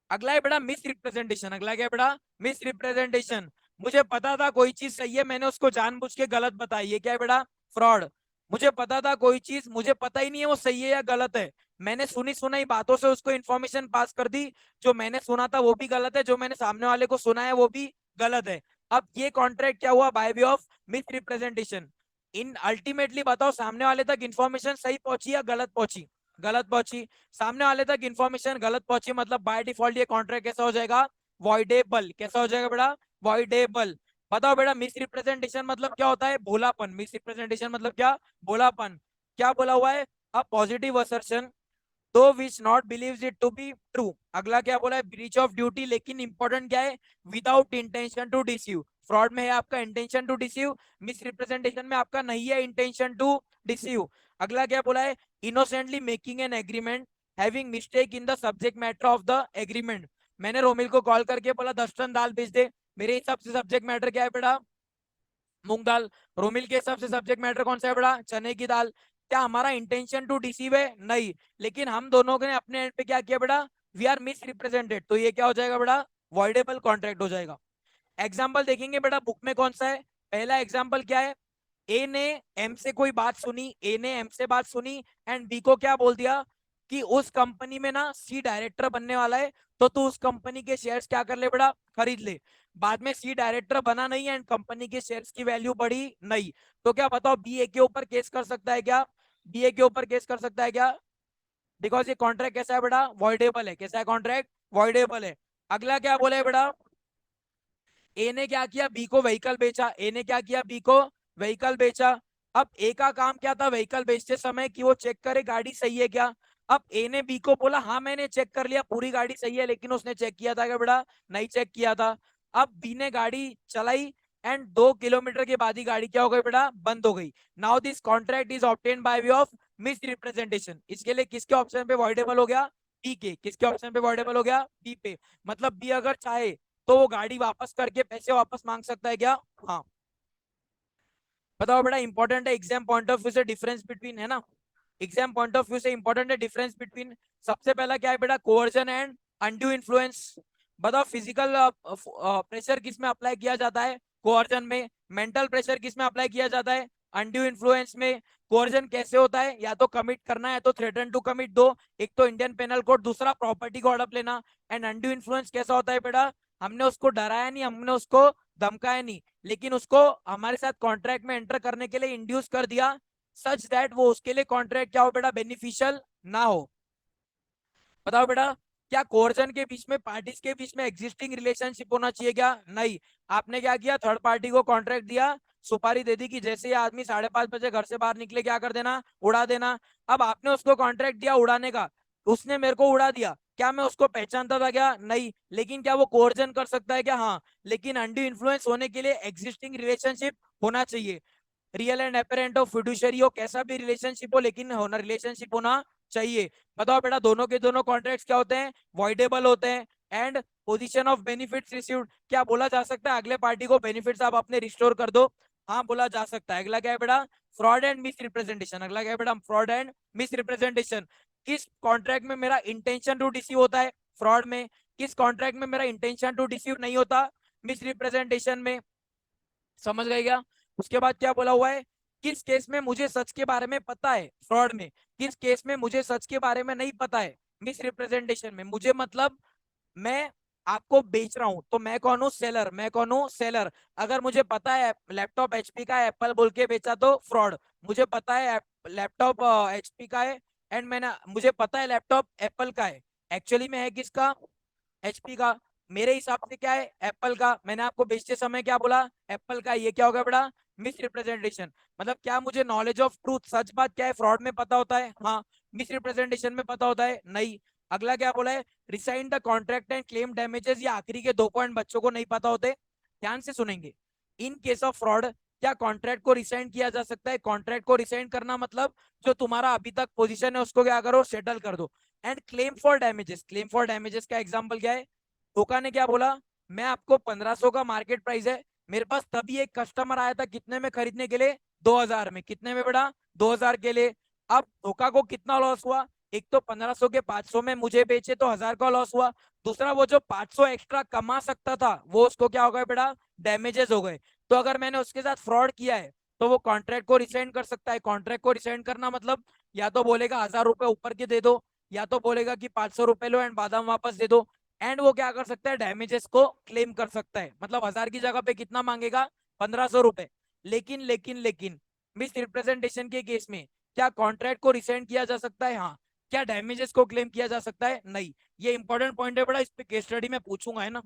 अगला है बेटा मिस रिप्रेजेंटेशन। अगला क्या है बेटा, मिस रिप्रेजेंटेशन। मुझे पता था कोई चीज सही है, मैंने उसको जानबूझ के गलत बताई, ये क्या है बेटा, फ्रॉड। मुझे पता था कोई चीज, मुझे पता ही नहीं है वो सही है या गलत है, मैंने सुनी सुनाई बातों से उसको इन्फॉर्मेशन पास कर दी, जो मैंने सुना था वो भी गलत है, जो मैंने सामने वाले को सुना है वो भी गलत है। अब ये कॉन्ट्रैक्ट क्या हुआ, by way of miss representation. In ultimately बताओ सामने वाले तक इन्फॉर्मेशन सही पहुंची या गलत पहुंची, गलत पहुंची। सामने वाले तक इन्फॉर्मेशन गलत पहुंची, मतलब बाय डिफॉल्ट ये कॉन्ट्रैक्ट कैसा हो जाएगा, वॉइडेबल। कैसा हो जाएगा बेटा, वॉइडेबल। बताओ बेटा मिस रिप्रेजेंटेशन मतलब क्या होता है, भोलापन। मिस रिप्रेजेंटेशन मतलब क्या, भोलापन। क्या बोला हुआ है, अ पॉजिटिव असर्शन दो which not believes it to be true. अगला क्या बोला है, ब्रीच ऑफ ड्यूटी, लेकिन इंपॉर्टेंट क्या है, without intention to deceive. Fraud में है आपका intention to deceive, misrepresentation में आपका नहीं है इंटेंशन टू डिसीव। अगला क्या बोला है, innocently making an agreement having mistake in the subject matter of the agreement. मैंने रोमिल को कॉल करके बोला 10 टन दाल भेज दे, मेरे हिसाब से सब्जेक्ट मैटर क्या है बेटा, मूंग दाल। रोमिल के हिसाब से सब्जेक्ट मैटर कौन सा है बड़ा, चने की दाल। क्या हमारा इंटेंशन टू डिसीव है, नहीं, लेकिन हम दोनों ने अपने एंड पे क्या किया बेटा, वी आर मिस रिप्रेजेंटेड, तो ये क्या हो जाएगा बेटा, वॉइडेबल कॉन्ट्रैक्ट हो जाएगा। एग्जाम्पल देखेंगे बेटा बुक में कौन सा है। पहला एग्जाम्पल क्या है, ए ने एम से कोई बात सुनी, ए ने एम से बात सुनी एंड बी को क्या बोल दिया कि उस कंपनी में ना सी डायरेक्टर बनने वाला है, तो तू उस कंपनी के शेयर्स क्या कर ले बेटा, खरीद ले। बाद में सी डायरेक्टर बना नहीं एंड कंपनी के शेयर्स की वैल्यू बढ़ी नहीं, तो क्या बताओ बी ए के ऊपर केस कर सकता है क्या, बी ए के ऊपर केस कर सकता है क्या, बिकॉज ये कॉन्ट्रैक्ट कैसा है बेटा, वॉइडेबल है। कैसा है कॉन्ट्रैक्ट, वॉइडेबल है। अगला क्या बोले बेटा, ए ने क्या किया, बी को व्हीकल बेचा, ए ने क्या किया, बी को व्हीकल बेचा। अब ए का काम क्या था व्हीकल बेचते समय कि वो चेक करे गाड़ी सही है क्या। अब ए ने बी को बोला हाँ मैंने चेक कर लिया पूरी गाड़ी सही है, लेकिन उसने चेक किया था क्या बेटा, नहीं चेक किया था। अब बी ने गाड़ी चलाई एंड 2 किलोमीटर के बाद ही गाड़ी क्या हो गई बेटा, बंद हो गई। Now this contract is obtain by way of miss representation. इसके लिए किसके ऑप्शन पे वॉइडेबल हो गया, बी के। किसके ऑप्शन पे वॉइडेबल हो गया, बी पे। मतलब बी अगर चाहे तो वो गाड़ी वापस करके पैसे वापस मांग सकता है क्या, हाँ। बताओ बेटा इंपॉर्टेंट है एग्जाम पॉइंट ऑफ व्यू से डिफरेंस बिटवीन, है ना, एग्जाम पॉइंट ऑफ व्यू से इंपॉर्टेंट है डिफरेंस बिटवीन। सबसे पहला क्या है बेटा, कोअर्जन एंड अनड्यू इन्फ्लुएंस। बताओ फिजिकल प्रेशर किस में अप्लाई किया जाता है, कोअर्जन में। मेंटल प्रेशर किस में अप्लाई किया जाता है, अनड्यू इन्फ्लुएंस में। कोअर्जन कैसे होता है, या तो कमिट करना है तो थ्रेटन टू कमिट दो, एक तो इंडियन पेनल कोड, दूसरा प्रॉपर्टी को हड़प लेना। एंड अनड्यू इन्फ्लुएंस कैसा होता है बेटा, हमने उसको डराया नहीं, हमने उसको धमकाया नहीं, लेकिन उसको हमारे साथ कॉन्ट्रैक्ट में एंटर करने के लिए इंड्यूस कर दिया, सच दैट वो उसके लिए कॉन्ट्रैक्ट क्या हो बेटा, बेनिफिशियल ना हो। बताओ बेटा, क्या कोर्जन के बीच में, पार्टीज के बीच में एग्जिस्टिंग रिलेशनशिप होना चाहिए क्या, नहीं। आपने क्या किया, थर्ड पार्टी को कॉन्ट्रैक्ट दिया, सुपारी दे दी कि जैसे ये आदमी 5:30 बजे घर से बाहर निकले क्या कर देना, उड़ा देना। अब आपने उसको कॉन्ट्रैक्ट दिया उड़ाने का, उसने मेरे को उड़ा दिया, क्या मैं उसको पहचानता था क्या, नहीं। लेकिन क्या वो कोर्जन कर सकता है क्या, हाँ। लेकिन अंडू इन्फ्लुएंस होने के लिए एग्जिस्टिंग रिलेशनशिप होना चाहिए। रियल एंड अपेरेंट हो, फिड्यूशियरी हो, कैसा भी रिलेशनशिप हो, लेकिन होना रिलेशनशिप होना चाहिए। बताओ बेटा दोनों के दोनों कॉन्ट्रैक्ट्स क्या होते हैं, वॉइडेबल होते हैं। And position of benefits received, क्या बोला जा सकता है अगले पार्टी को बेनिफिट्स आप अपने रिस्टोर कर दो, हाँ बोला जा सकता है। अगला क्या है बेटा, फ्रॉड एंड मिस रिप्रेजेंटेशन। अगला क्या है बेटा, फ्रॉड एंड मिस रिप्रेजेंटेशन। किस कॉन्ट्रैक्ट में मेरा इंटेंशन टू डिसीव होता है, फ्रॉड में। किस कॉन्ट्रैक्ट में मेरा इंटेंशन टू डिसीव नहीं होता, मिस रिप्रेजेंटेशन में। समझ गए क्या। उसके बाद क्या बोला हुआ है, किस केस में मुझे सच के बारे में पता है, फ्रॉड में। किस केस में मुझे सच के बारे में नहीं पता है, मिस रिप्रेजेंटेशन में। मुझे मतलब मैं आपको बेच रहा हूं तो मैं कौन हूं, सेलर। मैं कौन हूं, सेलर। अगर मुझे पता है लैपटॉप एचपी का है, एप्पल बोल के बेचा तो फ्रॉड। मुझे पता है लैपटॉप एचपी का है एंड मैंने, मुझे पता है लैपटॉप एप्पल का है, एक्चुअली में है किसका, एचपी का। मेरे हिसाब से क्या है, एप्पल का। मैंने आपको बेचते समय क्या बोला, एप्पल का। ये क्या होगा बेटा, मिस रिप्रेजेंटेशन मतलब क्या मुझे नॉलेज ऑफ ट्रूथ, सच बात क्या है, फ्रॉड में पता होता है? हाँ। मिस रिप्रेजेंटेशन में पता होता है? नहीं। अगला क्या बोला है? Resign the contract and claim damages, ये आखिरी के 2 पॉइंट बच्चों को नहीं पता होते, ध्यान से सुनेंगे। इन केस ऑफ फ्रॉड क्या कॉन्ट्रैक्ट को रिसाइन किया जा सकता है? कॉन्ट्रैक्ट को रिसाइन करना मतलब जो तुम्हारा अभी तक पोजीशन है उसको क्या करो, सेटल कर दो। And claim for damages, claim for damages का एग्जांपल क्या है? धोखा ने क्या बोला, मैं आपको 1500 का मार्केट प्राइस है, मेरे पास तभी एक कस्टमर आया था कितने में खरीदने के लिए, 2000 में, कितने में बेटा, 2000 के लिए। अब धोखा को कितना लॉस हुआ? एक तो 1500 के 500 में मुझे बेचे तो 1000 का लॉस हुआ, दूसरा वो जो 500 एक्स्ट्रा कमा सकता था वो उसको क्या हो गया बेटा, डैमेजेस हो गए। तो अगर मैंने उसके साथ फ्रॉड किया है तो वो कॉन्ट्रैक्ट को रिसाइंड कर सकता है। कॉन्ट्रैक्ट को रिसाइंड करना मतलब या तो बोलेगा 1000 रुपए ऊपर के दे दो, या तो बोलेगा कि 500 रुपए लो एंड बादाम वापस दे दो। एंड वो क्या कर सकता है, डैमेजेस को क्लेम कर सकता है। मतलब 1000 की जगह पे कितना मांगेगा, 1500 रुपए। लेकिन लेकिन लेकिन मिस रिप्रेजेंटेशन के केस में क्या कॉन्ट्रैक्ट को रिसेंड किया जा सकता है? हाँ। क्या डैमेजेस को क्लेम किया जा सकता है? नहीं। ये इंपॉर्टेंट पॉइंट है बड़ा, इस पे केस स्टडी में पूछूंगा, है ना,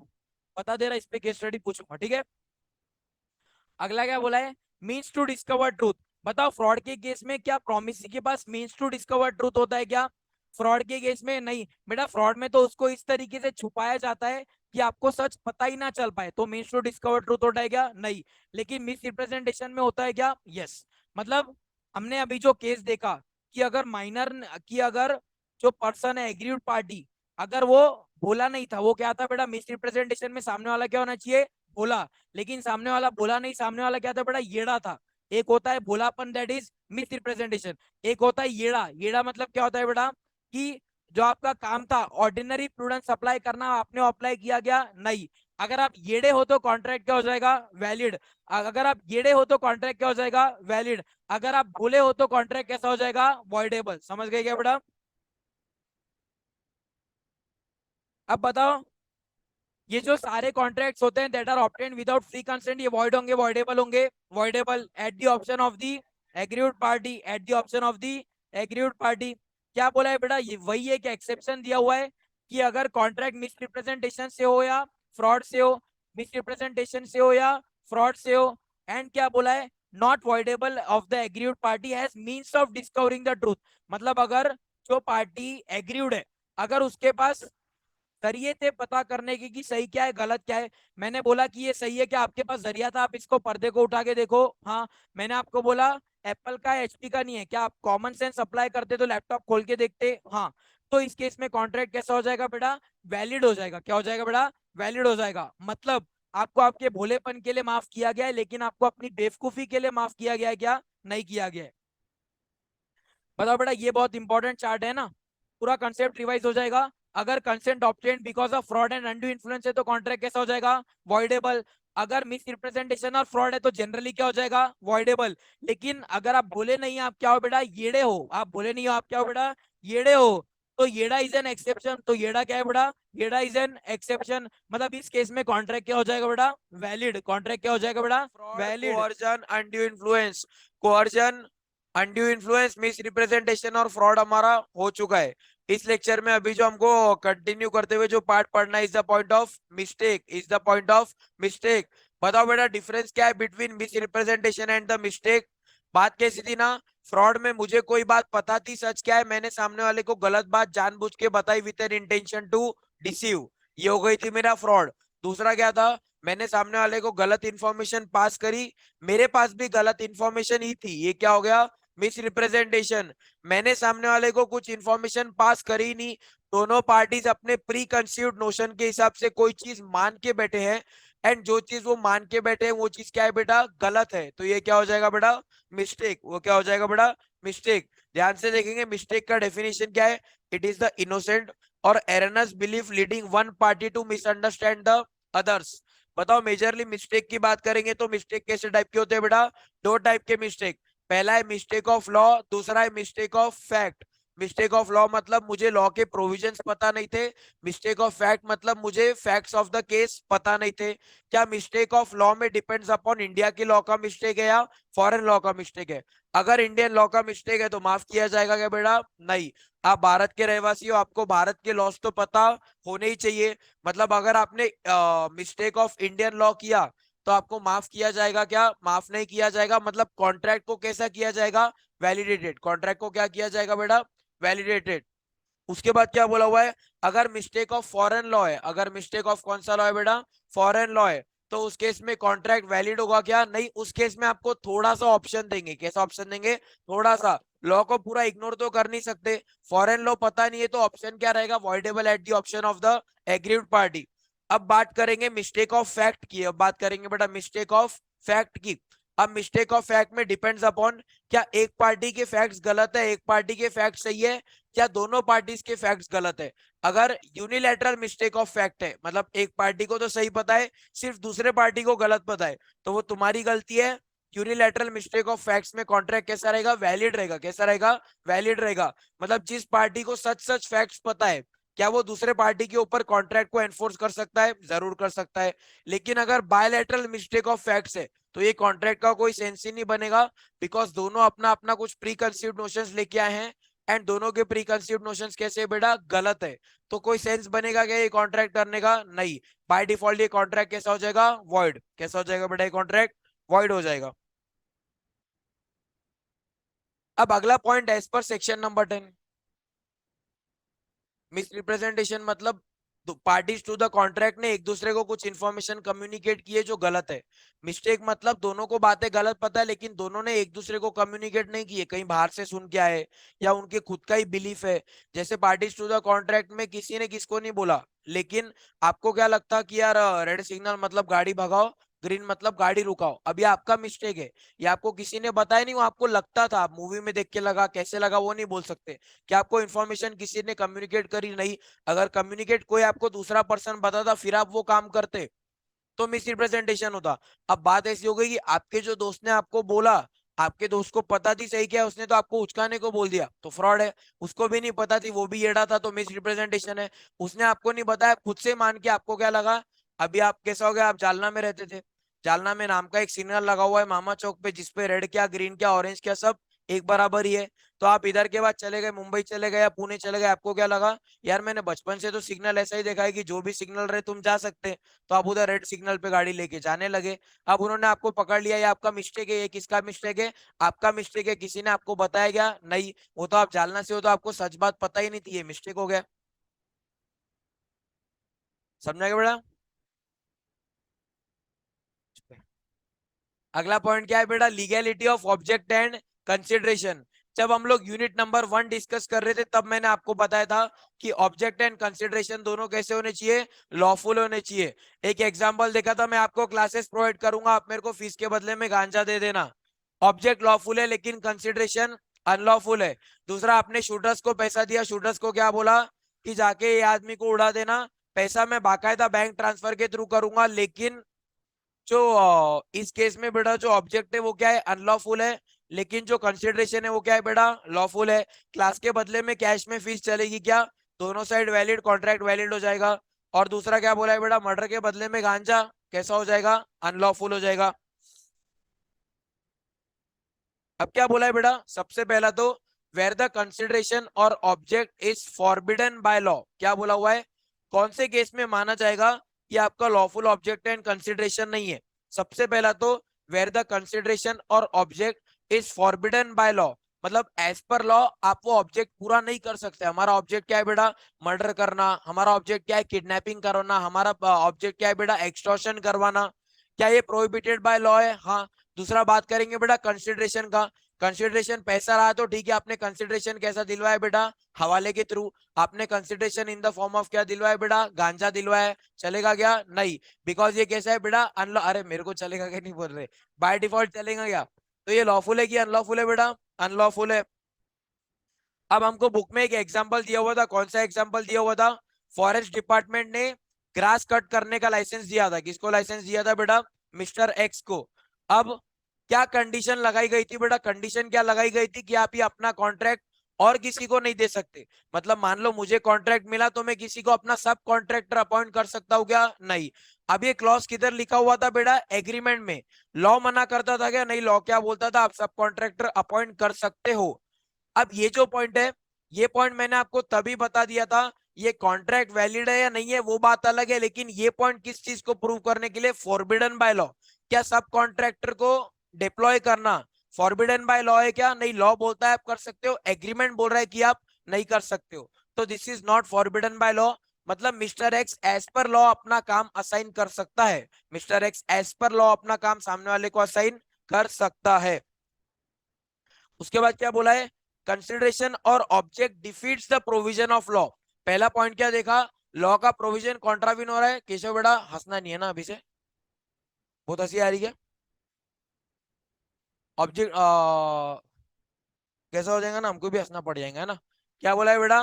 बता दे रहा, इस पे केस स्टडी पूछूंगा, ठीक है। अगला क्या बोला है, मीन्स टू डिस्कवर ट्रूथ। बताओ फ्रॉड के केस में क्या प्रोमिस के पास मीन्स टू डिस्कवर ट्रूथ होता है क्या? फ्रॉड के केस में नहीं बेटा, फ्रॉड में तो उसको इस तरीके से छुपाया जाता है कि आपको सच पता ही ना चल पाए, तो मीन्स टू डिस्कवर ट्रूथ होता है क्या? नहीं। लेकिन मिस रिप्रेजेंटेशन में होता है क्या? यस। मतलब हमने अभी जो केस देखा कि अगर माइनर की अगर जो पर्सन है एग्रीड पार्टी, अगर वो बोला नहीं था, वो क्या था बेटा, मिस रिप्रेजेंटेशन में सामने वाला क्या होना चाहिए, बोला। लेकिन सामने वाला बोला नहीं, सामने वाला क्या था बेटा, येड़ा था। एक होता है बोलापन, दैट इज मिस रिप्रेजेंटेशन। एक होता है येड़ा। येड़ा मतलब क्या होता है बेटा, कि जो आपका काम था ऑर्डिनरी प्रूडेंस अप्लाई करना, आपने अप्लाई किया गया नहीं। अगर आप येड़े हो तो कॉन्ट्रैक्ट क्या हो जाएगा, वैलिड। अगर आप येड़े हो तो कॉन्ट्रैक्ट क्या हो जाएगा, वैलिड। अगर आप भूले हो तो कॉन्ट्रैक्ट कैसा हो जाएगा, वॉइडेबल। समझ गए क्या बेटा? अब बताओ, ये जो सारे कॉन्ट्रैक्ट्स होते हैं that are obtained without free consent, ये वॉइड होंगे, वॉइडेबल होंगे, voidable at the option of the agreed party, at the option of the agreed party. क्या बोला है बेटा, ये वही एक एक्सेप्शन दिया हुआ है कि अगर कॉन्ट्रैक्ट मिस रिप्रेजेंटेशन से हो या फ्रॉड से हो, मिस रिप्रेजेंटेशन से हो या फ्रॉड से हो। एंड क्या बोला है, not voidable of the agreed party has means of discovering the truth. मतलब अगर जो पार्टी एग्रीड है, अगर उसके पास जरिए थे पता करने की कि सही क्या है गलत क्या है। मैंने बोला कि ये सही है, क्या आपके पास जरिया था, आप इसको पर्दे को उठा के देखो, हाँ। मैंने आपको बोला एप्पल का एचपी का नहीं है, क्या आप कॉमन सेंस अप्लाई करते तो लैपटॉप खोल के देखते, हाँ। तो इस केस में कॉन्ट्रैक्ट कैसा हो जाएगा बेटा, वैलिड हो जाएगा। क्या हो जाएगा बेटा, वैलिड हो जाएगा। मतलब आपको आपके भोलेपन के लिए माफ किया गया है, लेकिन आपको अपनी बेवकूफी के लिए माफ किया गया है क्या, नहीं किया गया है। बताओ बेटा, ये बहुत इंपॉर्टेंट चार्ट है ना, पूरा कंसेप्ट रिवाइज हो जाएगा। अगर consent obtained because of fraud and undue influence है तो कॉन्ट्रैक्ट कैसा हो जाएगा, वॉइडेबल। अगर मिस रिप्रेजेंटेशन और फ्रॉड है तो जनरली क्या हो जाएगा, वॉइडेबल। लेकिन अगर आप बोले नहीं आप क्या हो बेटा, येड़े हो, आप बोले नहीं हो आप क्या हो बेटा, येड़े हो, तो येड़ा इज एन एक्सेप्शन। तो येड़ा क्या है बेटा, येड़ा इज एन एक्सेप्शन। मतलब इस केस में कॉन्ट्रैक्ट क्या हो जाएगा बेटा, वैलिड। कॉन्ट्रैक्ट क्या हो जाएगा बेटा, valid. Coercion, undue influence, coercion, undue influence, miss representation और फ्रॉड हमारा हो चुका है। इस लेक्चर में अभी जो हमको कंटिन्यू करते हुए जो पार्ट पढ़ना, is the point of mistake, is the point of mistake. बताओ बेटा डिफरेंस क्या है between miss representation and the mistake. बात कैसी थी ना, फ्रॉड में मुझे कोई बात पता थी, सच क्या है मैंने सामने वाले को गलत बात जानबूझ के बताई with an intention to deceive, ये हो गई थी मेरा फ्रॉड। दूसरा क्या था, मैंने सामने वाले को गलत इंफॉर्मेशन पास करी, मेरे पास भी गलत इंफॉर्मेशन ही थी, ये क्या हो गया, मिस रिप्रेजेंटेशन। मैंने सामने वाले को कुछ इंफॉर्मेशन पास करी नहीं, दोनों पार्टीज अपने प्री कंसीव्ड नोशन के हिसाब से कोई चीज मान के बैठे हैं, एंड जो चीज वो मान के बैठे हैं वो चीज क्या है बेटा, गलत है। तो ये क्या हो जाएगा बेटा, मिस्टेक। वो क्या हो जाएगा बेटा, मिस्टेक। ध्यान से देखेंगे मिस्टेक का डेफिनेशन क्या है, इट इज द इनोसेंट और erroneous belief leading one party to misunderstand the others. बताओ मेजरली मिस्टेक की बात करेंगे तो मिस्टेक कैसे टाइप के होते हैं बेटा, दो टाइप के मिस्टेक। पहला है मिस्टेक ऑफ लॉ, दूसरा है mistake of fact. Mistake of law मतलब मुझे लॉ के प्रोविजंस पता नहीं थे, मिस्टेक ऑफ फैक्ट मतलब मुझे फैक्ट्स ऑफ द केस पता नहीं थे। क्या मिस्टेक ऑफ लॉ में डिपेंड्स अपॉन इंडिया के लॉ का मिस्टेक है या फॉरेन लॉ का मिस्टेक है? अगर इंडियन लॉ का मिस्टेक है तो माफ किया जाएगा क्या बेटा, नहीं। आप भारत के रहवासी हो, आपको भारत के लॉस तो पता होने ही चाहिए। मतलब अगर आपने मिस्टेक ऑफ इंडियन लॉ किया तो आपको माफ किया जाएगा क्या? माफ नहीं किया जाएगा। मतलब कॉन्ट्रैक्ट को कैसा किया जाएगा? वैलिडेटेड। कॉन्ट्रैक्ट को क्या किया जाएगा बेटा? वैलिडेटेड। उसके बाद क्या बोला हुआ है? अगर मिस्टेक ऑफ फॉरेन लॉ है, अगर मिस्टेक ऑफ कौन सा लॉ है बेटा? फॉरेन लॉ है, तो उस केस में कॉन्ट्रैक्ट वैलिड होगा क्या? नहीं। उस केस में आपको थोड़ा सा ऑप्शन देंगे। कैसा ऑप्शन देंगे? थोड़ा सा। लॉ को पूरा इग्नोर तो कर नहीं सकते, फॉरेन लॉ पता नहीं है, तो ऑप्शन क्या रहेगा? Voidable at the option of the aggrieved party. अब बात करेंगे मिस्टेक ऑफ फैक्ट की। अब बात करेंगे बेटा मिस्टेक ऑफ फैक्ट की। अब मिस्टेक ऑफ फैक्ट में डिपेंड्स अपॉन क्या एक पार्टी के फैक्ट्स गलत है, एक पार्टी के फैक्ट सही है, क्या दोनों पार्टीज के फैक्ट्स गलत है। अगर यूनिलैटरल मिस्टेक ऑफ फैक्ट है, मतलब एक पार्टी को तो सही पता है, सिर्फ दूसरे पार्टी को गलत पता है, तो वो तुम्हारी गलती है। यूनिलैटरल मिस्टेक ऑफ फैक्ट्स में कॉन्ट्रैक्ट कैसा रहेगा? वैलिड रहेगा। कैसा रहेगा? वैलिड रहेगा। मतलब जिस पार्टी को सच सच फैक्ट्स पता है, क्या वो दूसरे पार्टी के ऊपर कॉन्ट्रैक्ट को एनफोर्स कर सकता है? जरूर कर सकता है। लेकिन अगर बायलैटरल मिस्टेक ऑफ फैक्ट्स है, तो ये कॉन्ट्रैक्ट का कोई सेंस ही नहीं बनेगा, बिकॉज दोनों अपना अपना कुछ प्री कंसीव्ड नोशंस लेके आए हैं, एंड दोनों के प्री कंसीव्ड नोशंस कैसे बेटा? गलत है। तो कोई सेंस बनेगा क्या ये कॉन्ट्रैक्ट करने का? नहीं। बाय डिफॉल्ट ये कॉन्ट्रैक्ट कैसा हो जाएगा? वॉइड। कैसा हो जाएगा बेटा? ये कॉन्ट्रैक्ट वॉइड हो जाएगा। अब अगला point as per section number 10, misrepresentation मतलब पार्टीज टू द कॉन्ट्रैक्ट ने एक दूसरे को कुछ इंफॉर्मेशन कम्युनिकेट की है जो गलत है। मिस्टेक मतलब दोनों को बातें गलत पता है, लेकिन दोनों ने एक दूसरे को कम्युनिकेट नहीं की है, कहीं बाहर से सुन के आए, या उनके खुद का ही बिलीफ है। जैसे पार्टीज टू द कॉन्ट्रैक्ट में किसी ने किसको नहीं बोला, लेकिन आपको क्या लगता कि यार रेड सिग्नल मतलब गाड़ी भगाओ, ग्रीन मतलब गाड़ी रुकाओ। अब ये आपका मिस्टेक है, ये आपको किसी ने बताया नहीं, वो आपको लगता था, आप मूवी में देख के लगा, कैसे लगा वो नहीं बोल सकते। क्या आपको इन्फॉर्मेशन किसी ने कम्युनिकेट करी? नहीं। अगर कम्युनिकेट कोई आपको दूसरा पर्सन बताता फिर आप वो काम करते, तो मिस रिप्रेजेंटेशन होता। अब बात ऐसी हो गई कि आपके जो दोस्त ने आपको बोला, आपके दोस्त को पता थी सही क्या है, उसने तो आपको उचकाने को बोल दिया, तो फ्रॉड है। उसको भी नहीं पता थी, वो भी येड़ा था, तो मिस रिप्रेजेंटेशन है। उसने आपको नहीं बताया, खुद से मान के आपको क्या लगा? अभी आप कैसा हो गया? आप जालना में रहते थे, जालना में नाम का एक सिग्नल लगा हुआ है मामा चौक पे, जिसपे रेड क्या ग्रीन क्या ऑरेंज क्या सब एक बराबर ही है। तो आप इधर के बाद चले गए, मुंबई चले गए या पुणे चले गए, आपको क्या लगा? यार मैंने बचपन से तो सिग्नल ऐसा ही देखा है कि जो भी सिग्नल रहे तुम जा सकते, तो आप उधर रेड सिग्नल पे गाड़ी लेके जाने लगे। अब उन्होंने आपको पकड़ लिया, ये आपका मिस्टेक है। ये किसका मिस्टेक है? आपका मिस्टेक है। किसी ने आपको बताया क्या? नहीं। वो तो आप जालना से हो, तो आपको सच बात पता ही नहीं थी, ये मिस्टेक हो गया। समझा क्या बेटा? अगला पॉइंट क्या है बेटा? Legality of object and consideration. जब हम लोग यूनिट नंबर 1 डिस्कस कर रहे थे, तब मैंने आपको बताया था कि ऑब्जेक्ट एंड कंसिडरेशन दोनों कैसे होने चाहिए? लॉफुल होने चाहिए। एक एग्जांपल देखा था, मैं आपको क्लासेस प्रोवाइड करूंगा, आप मेरे को फीस के बदले में गांजा दे देना। ऑब्जेक्ट लॉफुल है, लेकिन कंसिडरेशन अनलॉफुल है। दूसरा, आपने शूटर्स को पैसा दिया, शूटर्स को क्या बोला कि जाके ये आदमी को उड़ा देना, पैसा मैं बाकायदा बैंक ट्रांसफर के थ्रू करूंगा, लेकिन जो इस केस में बेटा जो ऑब्जेक्ट है वो क्या है? अनलॉफुल है। लेकिन जो कंसिडरेशन है वो क्या है बेटा? लॉफुल है। क्लास के बदले में कैश में फीस चलेगी क्या? दोनों साइड वैलिड, कॉन्ट्रैक्ट वैलिड हो जाएगा। और दूसरा क्या बोला है बेटा? मर्डर के बदले में गांजा कैसा हो जाएगा? अनलॉफुल हो जाएगा। अब क्या बोला है बेटा? सबसे पहला तो वेर द कंसिडरेशन और object is forbidden by law, क्या बोला हुआ है? कौन से केस में माना जाएगा कि आपका लॉफुल ऑब्जेक्ट एंड कंसिडरेशन नहीं है? सबसे पहला तो वेर द कंसिडरेशन और object is forbidden by law, मतलब एज पर लॉ आप वो ऑब्जेक्ट पूरा नहीं कर सकते। हमारा ऑब्जेक्ट क्या है बेटा? मर्डर करना। हमारा ऑब्जेक्ट क्या है? किडनैपिंग करवाना। हमारा ऑब्जेक्ट क्या है बेटा? एक्सटॉर्शन करवाना। क्या ये प्रोहिबिटेड बाय लॉ है? हाँ। दूसरा बात करेंगे बेटा कंसिडरेशन का। कंसिडरेशन पैसा रहा तो ठीक है, आपने कंसिडरेशन कैसा दिलवाया बेटा? हवाले के थ्रू। आपने consideration in the form of क्या दिलवाया बेटा? गांजा दिलवाया, चलेगा क्या? नहीं। बिकॉज ये कैसा है बेटा? अनलॉ, अरे मेरे को चलेगा क्या नहीं बोल रहे, बाय डिफॉल्ट चलेगा क्या? तो ये लॉफुल है कि अनलॉफुल है बेटा? अनलॉफुल है। अब हमको बुक में एक एग्जांपल दिया हुआ था, कौन सा एग्जांपल दिया हुआ था? फॉरेस्ट डिपार्टमेंट ने ग्रास कट करने का लाइसेंस दिया था। किसको लाइसेंस दिया था बेटा? मिस्टर एक्स को। अब क्या कंडीशन लगाई गई थी बेटा? कंडीशन क्या लगाई गई थी कि आप ये अपना कॉन्ट्रैक्ट और किसी को नहीं दे सकते। मतलब मान लो मुझे कॉन्ट्रैक्ट मिला, तो मैं किसी को अपना सब कॉन्ट्रैक्टर अपॉइंट कर सकता हूँ क्या? नहीं। अब ये क्लॉज किधर लिखा हुआ था बेटा? एग्रीमेंट में। लॉ मना करता था क्या? नहीं। लॉ क्या बोलता था? आप सब कॉन्ट्रैक्टर अपॉइंट कर सकते हो। अब ये जो पॉइंट है, ये पॉइंट मैंने आपको तभी बता दिया था, ये कॉन्ट्रैक्ट वैलिड है या नहीं है वो बात अलग है, लेकिन ये पॉइंट किस चीज को प्रूव करने के लिए, फॉरबिडन बाय लॉ। क्या सब कॉन्ट्रैक्टर को डिप्लॉय करना फॉरबिडन बाय लॉ है क्या? नहीं, लॉ बोलता है आप कर सकते हो, एग्रीमेंट बोल रहा है कि आप नहीं कर सकते हो, तो this is not forbidden by law. मतलब Mister X as per law अपना काम असाइन कर सकता है, Mister X as per law अपना काम सामने वाले को असाइन कर सकता है। उसके बाद क्या बोला है, कंसिडरेशन और object defeats the provision of law. पहला पॉइंट क्या देखा, लॉ का प्रोविजन कॉन्ट्राविन हो रहा है। केशव बेटा हंसना नहीं है ना अभी से, बहुत हंसी आ रही है। ऑब्जेक्ट कैसा हो जाएगा ना, हमको भी हंसना पड़ जाएगा, है ना। क्या बोला है बेटा,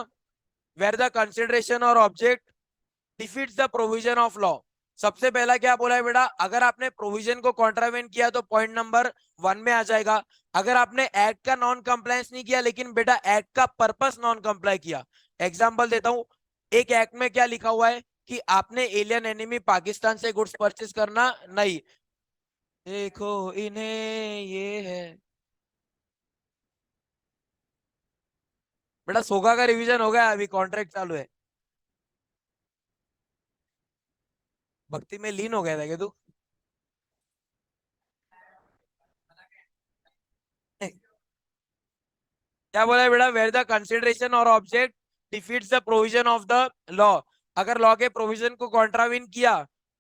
वेर द कंसिडरेशन और object defeats the provision of law. सबसे पहला क्या बोला है बेटा, अगर आपने प्रोविजन को कॉन्ट्रावेंट किया तो पॉइंट नंबर 1 में आ जाएगा। अगर आपने एक्ट का नॉन कंप्लायंस नहीं किया लेकिन बेटा एक्ट का पर्पस नॉन कंप्लाई किया, एग्जांपल देता हूं, एक एक्ट में क्या लिखा हुआ है कि आपने एलियन एनिमी पाकिस्तान से गुड्स परचेस करना नहीं। देखो इन्हें ये है बेटा, सोगा का रिवीजन हो गया, अभी कॉन्ट्रैक्ट चालू है। भक्ति में लीन हो गया था क्या तू? क्या बोला है बेटा, वेयर द कंसिडरेशन और object defeats the provision of the law. अगर लॉ के प्रोविजन को कॉन्ट्राविन किया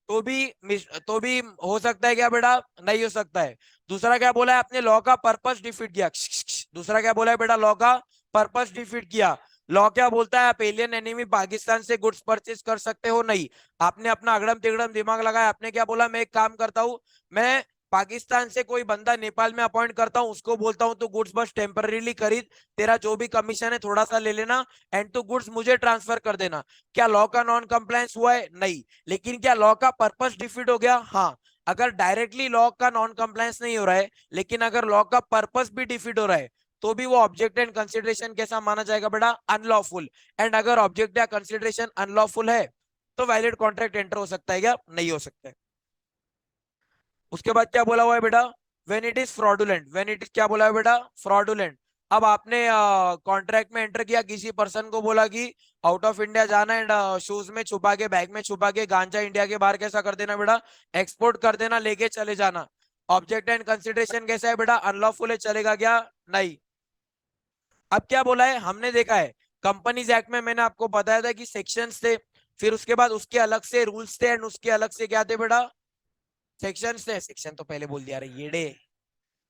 तो भी हो सकता है क्या बेटा, नहीं हो सकता है। दूसरा क्या बोला है आपने, लॉ का पर्पस डिफीट किया। दूसरा क्या बोला है बेटा, लॉ का पर्पस डिफीट किया। लॉ क्या बोलता है, आप एलियन एनिमी पाकिस्तान से गुड्स परचेज कर सकते हो, नहीं। आपने अपना अगड़म तिगड़म दिमाग लगाया, आपने क्या बोला, मैं एक काम करता हूं, मैं पाकिस्तान से कोई बंदा नेपाल में अपॉइंट करता हूं, उसको बोलता हूं तू गुड्स बस टेम्पररीली खरीद, तेरा जो भी कमीशन है थोड़ा सा ले लेना, एंड तू गुड्स मुझे ट्रांसफर कर देना। क्या लॉ का नॉन कंप्लायंस हुआ है? नहीं। लेकिन क्या लॉ का पर्पस डिफीट हो गया? हाँ। अगर डायरेक्टली लॉ का नॉन कंप्लायंस नहीं हो रहा है लेकिन अगर लॉ का पर्पस भी डिफीट हो रहा है तो भी वो ऑब्जेक्ट एंड कंसिडरेशन कैसा माना जाएगा बेटा, अनलॉफुल। एंड अगर ऑब्जेक्ट या कंसिडरेशन अनलॉफुल है तो वैलिड कॉन्ट्रैक्ट एंटर हो सकता है क्या? नहीं हो सकता है। उसके बाद क्या बोला हुआ है बेटा, when it is fraudulent, when it is क्या बोला है बेटा, फ्रॉडुलेंट। अब आपने कॉन्ट्रैक्ट में एंटर किया, किसी पर्सन को बोला कि आउट ऑफ इंडिया जाना एंड शूज में छुपा के, बैग में छुपा के गांजा इंडिया के बाहर कैसा कर देना बेटा, एक्सपोर्ट कर देना, लेके चले जाना। ऑब्जेक्ट एंड कंसिडरेशन कैसा है बेटा, अनलॉफुल है, चलेगा क्या? नहीं। अब क्या बोला है, हमने देखा है कंपनीज एक्ट में, मैंने आपको बताया था कि सेक्शंस थे, फिर उसके बाद उसके अलग से रूल्स थे, एंड उसके अलग से क्या थे बेटा, सेक्शन थे। सेक्शन तो पहले बोल दिया रही ये,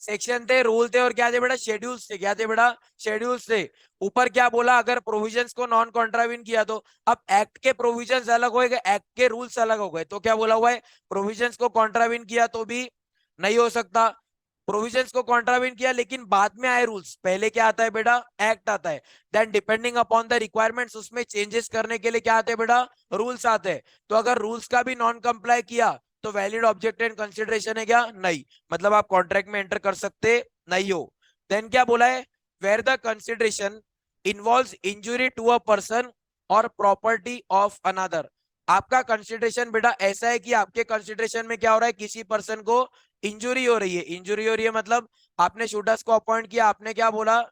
सेक्शन थे, रूल थे, और क्या थे बेटा, शेड्यूल्स थे। क्या थे बेटा, शेड्यूल्स थे। ऊपर क्या बोला, अगर प्रोविजंस को नॉन कॉन्ट्राविन किया तो, अब एक्ट के प्रोविजंस अलग हो गए, एक्ट के रूल्स अलग हो गए, तो क्या बोला हुआ है, प्रोविजंस को कॉन्ट्राविन किया तो भी नहीं हो सकता। प्रोविजंस को कॉन्ट्राविन किया लेकिन बाद में आए रूल्स, पहले क्या आता है बेटा, एक्ट आता है, then depending upon the requirements उसमें चेंजेस करने के लिए क्या आते हैं बेटा, रूल्स आते हैं। तो अगर रूल्स का भी नॉन कंप्लाई किया तो वैलिड ऑब्जेक्ट एंड कंसिडरेशन है क्या? नहीं। मतलब आप कॉन्ट्रैक्ट में एंटर कर सकते नहीं हो। देन क्या बोला है, where the consideration involves injury to a person और प्रॉपर्टी ऑफ अनदर। आपका कंसिडरेशन बेटा ऐसा है कि आपके कंसिडरेशन में क्या हो रहा है, किसी पर्सन को इंजुरी हो रही है। इंजुरी हो रही है मतलब आपने शूटर्स को अपॉइंट किया, आपने क्या बोला,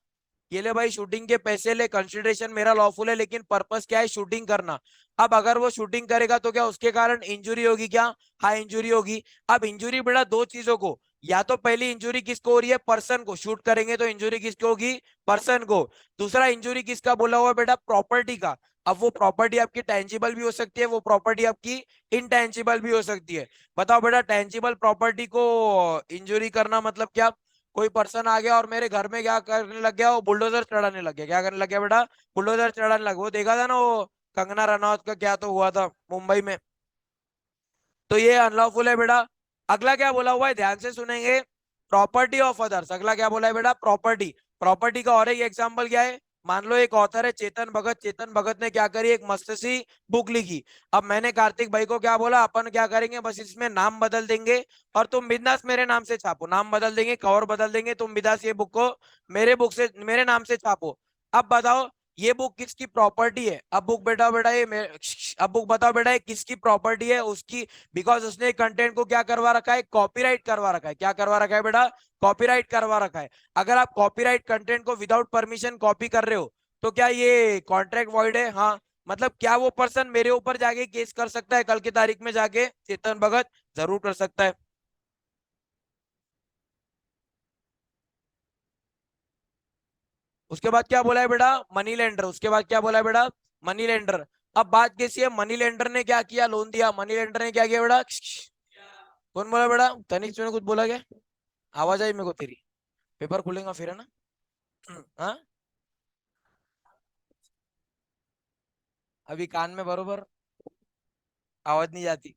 ये ले भाई शूटिंग के पैसे ले, कंसिडरेशन मेरा लॉफुल है लेकिन पर्पस क्या है, शूटिंग करना। अब अगर वो शूटिंग करेगा तो क्या उसके कारण इंजुरी होगी क्या? हाँ इंजुरी होगी। अब इंजुरी बेटा दो चीजों को, या तो पहली इंजुरी किसको हो रही है, पर्सन को, शूट करेंगे तो इंजुरी किसको होगी, पर्सन को। दूसरा इंजुरी किसका बोला हुआ बेटा, प्रॉपर्टी का। अब वो प्रॉपर्टी आपकी टेंजिबल भी हो सकती है, वो प्रॉपर्टी आपकी इनटेंजिबल भी हो सकती है। बताओ बेटा, टेंजिबल प्रॉपर्टी को इंजुरी करना मतलब क्या, कोई पर्सन आ गया और मेरे घर में क्या करने लग गया, वो बुलडोजर चढ़ाने लग गया। क्या करने लग गया बेटा, बुलडोजर चढ़ाने लगा। वो देखा था ना वो कंगना रनौत का क्या तो हुआ था मुंबई में, तो ये अनलॉफुल है बेटा। अगला क्या बोला हुआ है, ध्यान से सुनेंगे, प्रॉपर्टी ऑफ अदर्स। अगला क्या बोला है बेटा, प्रॉपर्टी। प्रॉपर्टी का और एक एग्जांपल क्या है, मान लो एक ऑथर है चेतन भगत, चेतन भगत ने क्या करी, एक मस्त सी बुक लिखी। अब मैंने कार्तिक भाई को क्या बोला, अपन क्या करेंगे, बस इसमें नाम बदल देंगे और तुम बिंदास मेरे नाम से छापो, नाम बदल देंगे, कवर बदल देंगे, तुम बिंदास ये बुक को मेरे बुक से मेरे नाम से छापो। अब बताओ ये बुक किसकी प्रॉपर्टी है, अब बुक बेटा बेटा अब बुक बताओ बेटा ये किसकी प्रॉपर्टी है, उसकी। बिकॉज उसने कंटेंट को क्या करवा रखा है, कॉपीराइट करवा रखा है। क्या करवा रखा है बेटा, कॉपीराइट करवा रखा है। अगर आप कॉपीराइट कंटेंट को विदाउट परमिशन कॉपी कर रहे हो तो क्या ये कॉन्ट्रैक्ट वॉइड है? हाँ। मतलब क्या वो पर्सन मेरे ऊपर जाके केस कर सकता है कल की तारीख में जाके? चेतन भगत जरूर कर सकता है। उसके बाद क्या बोला है बेटा? Money lender. उसके बाद क्या बोला है बेटा? Money lender. अब बात कैसी है? मनी लेंडर ने क्या किया? लोन दिया। मनी लेंडर ने क्या किया बेटा? कौन बोला बेटा? तनिष्क ने कुछ बोला क्या? आवाज आई मेरे को तेरी। पेपर खुलेगा फिर, है ना? हाँ, अभी कान में बरोबर आवाज नहीं जाती।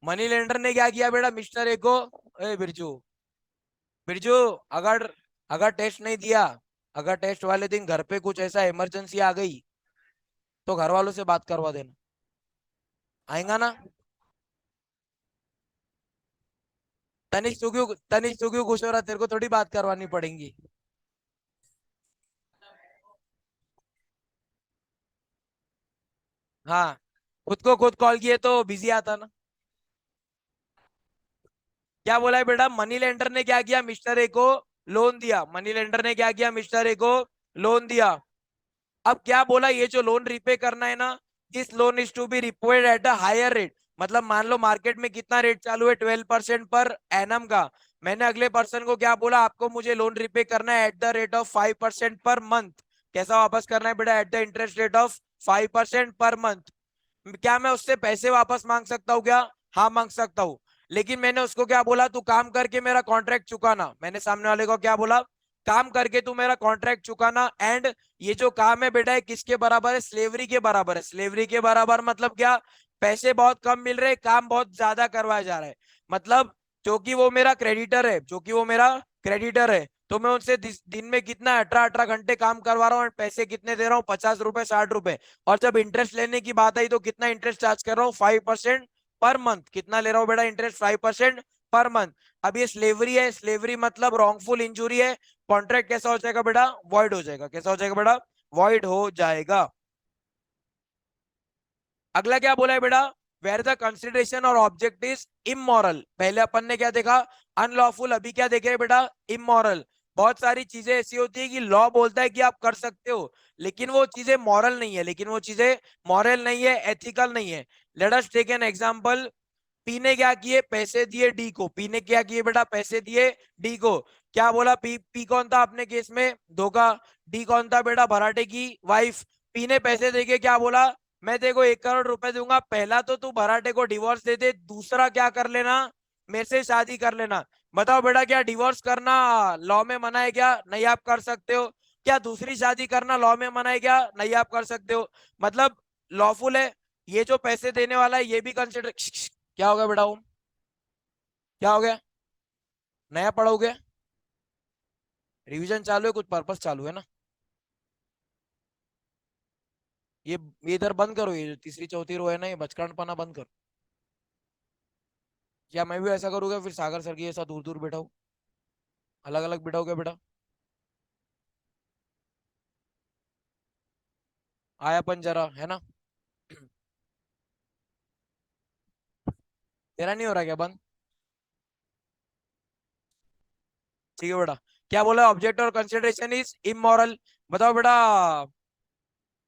मनी लेंडर ने क्या किया बेटा? मिस्टर ए को, ए बिरजू, बिरजू, अगर अगर टेस्ट नहीं दिया, अगर टेस्ट वाले दिन घर पे कुछ ऐसा इमरजेंसी आ गई तो घर वालों से बात करवा देना। आएगा ना? तनिष्क तू क्यों खुश हो रहा? तेरे को थोड़ी बात करवानी पड़ेगी। हाँ, खुद को खुद कॉल किए तो बिजी आता ना। क्या बोला है बेटा? मनी लेंडर ने क्या किया? मिस्टर ए को लोन दिया। मनी लेंडर ने क्या किया? मिस्टर ए को लोन दिया। अब क्या बोला? ये जो लोन रिपे करना है ना, this loan is to be repaid at a higher rate. मतलब मान लो मार्केट में कितना रेट चालू है? 12% पर एनम का। मैंने अगले पर्सन को क्या बोला? आपको मुझे लोन रिपे करना है at the rate of 5% per month. कैसा वापस करना है बेटा? At the interest rate of 5% per month. क्या मैं उससे पैसे वापस मांग सकता हूँ क्या? हाँ, मांग सकता हूँ। लेकिन मैंने उसको क्या बोला? तू काम करके मेरा कॉन्ट्रैक्ट चुकाना। मैंने सामने वाले को क्या बोला? काम करके तू मेरा कॉन्ट्रैक्ट चुकाना। एंड ये जो काम है बेटा, है किसके बराबर है? स्लेवरी के बराबर है। स्लेवरी के बराबर मतलब क्या? पैसे बहुत कम मिल रहे, काम बहुत ज्यादा करवाया जा रहा है। मतलब जो कि वो मेरा क्रेडिटर है, जो कि वो मेरा क्रेडिटर है, तो मैं उनसे दिन में कितना 18-18 घंटे काम करवा रहा हूँ, और पैसे कितने दे रहा हूँ? 50 रुपए, 60 रुपए। और जब इंटरेस्ट लेने की बात आई तो कितना इंटरेस्ट चार्ज कर रहा हूँ? 5% पर मंथ। कितना ले रहा हूँ बेटा इंटरेस्ट? 5% per month. अब ये स्लेवरी है। स्लेवरी मतलब रॉन्गफुल इंजुरी है। कॉन्ट्रैक्ट कैसा हो जाएगा बेटा? वॉइड हो जाएगा। कैसा हो जाएगा बेटा? वॉइड हो जाएगा। अगला क्या बोला है बेटा? वेर द कंसिडरेशन और ऑब्जेक्ट इज इमोरल। पहले अपन ने क्या देखा? अनलॉफुल। अभी क्या देख रहे हैं बेटा? इमोरल। बहुत सारी चीजें ऐसी होती है कि लॉ बोलता है कि आप कर सकते हो, लेकिन वो चीजें मॉरल नहीं है। लेकिन वो चीजें मॉरल नहीं है, एथिकल नहीं है। Let us take an example. P ने क्या किए? पैसे दिए डी को। पी ने क्या किए बेटा? पैसे दिए डी को। क्या बोला? पी कौन था अपने केस में? धोखा। डी कौन था बेटा? भराटे की वाइफ। पी ने पैसे देके क्या बोला? मैं तेरे को 1 करोड़ रुपए दूंगा, पहला तो तू भराटे को डिवोर्स दे दे, दूसरा क्या कर लेना? मेरे से शादी कर लेना। बताओ बेटा, क्या डिवोर्स करना लॉ में मना है क्या? नहीं, आप कर सकते हो। क्या दूसरी शादी करना लॉ में मना है क्या? नहीं, आप कर सकते हो। मतलब लॉफुल है। ये जो पैसे देने वाला है ये भी कंसिडर। क्या हो गया बेटा? ओम, क्या हो गया? नया पढ़ोगे? रिवीजन चालू है, कुछ पर्पस चालू है ना? ये इधर बंद करो। ये जो तीसरी चौथी रो है ना, ये बचकानपना बंद करो। या मैं भी ऐसा करूंगा फिर सागर सर की ऐसा दूर दूर बैठाऊं? अलग अलग बैठाओगे बेटा? आयापन जरा, है ना? तेरा नहीं हो रहा क्या बंद? ठीक है बेटा। क्या बोला? ऑब्जेक्ट और कंसिडरेशन इज इमोरल। बताओ बेटा,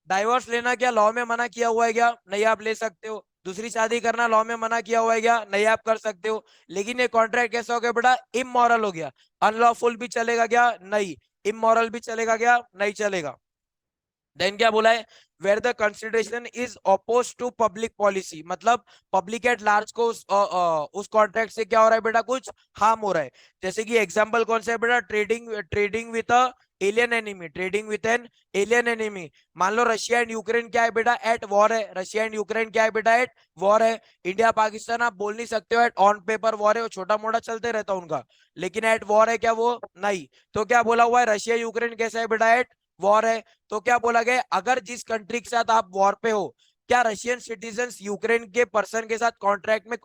डाइवोर्स लेना क्या लॉ में मना किया हुआ है क्या? नहीं, आप ले सकते हो। दूसरी शादी करना लॉ में मना किया हुआ है क्या? नहीं, आप कर सकते हो। लेकिन ये कॉन्ट्रैक्ट कैसा हो गया बेटा? इमोरल हो गया। अनलॉफुल भी चलेगा क्या? नहीं। इमोरल भी चलेगा क्या? नहीं चलेगा। देन क्या बोला है? Where the consideration is oppose to public policy. मतलब पब्लिक एट लार्ज को उस कॉन्ट्रैक्ट से क्या हो रहा है बेटा? कुछ हार्म हो रहा है। जैसे कि एग्जांपल कौन सा है बेटा? Trading trading with a alien enemy. Trading with an alien enemy. मान लो रशिया एंड यूक्रेन क्या है बेटा? एट वॉर है। रशिया एंड यूक्रेन क्या है बेटा? एट वॉर है। इंडिया पाकिस्तान आप बोल नहीं सकते हो एट ऑन पेपर वॉर है, वो छोटा मोटा चलते रहता उनका। लेकिन एट वॉर है क्या वो? नहीं। तो क्या बोला हुआ है? रशिया यूक्रेन कैसा है बेटा? एट वॉर है। तो क्या बोला गया? अगर जिस कंट्री के साथ आप वॉर पे हो, क्या रशियन सिटीजन यूक्रेन के पर्सन के साथ कॉन्ट्रैक्ट में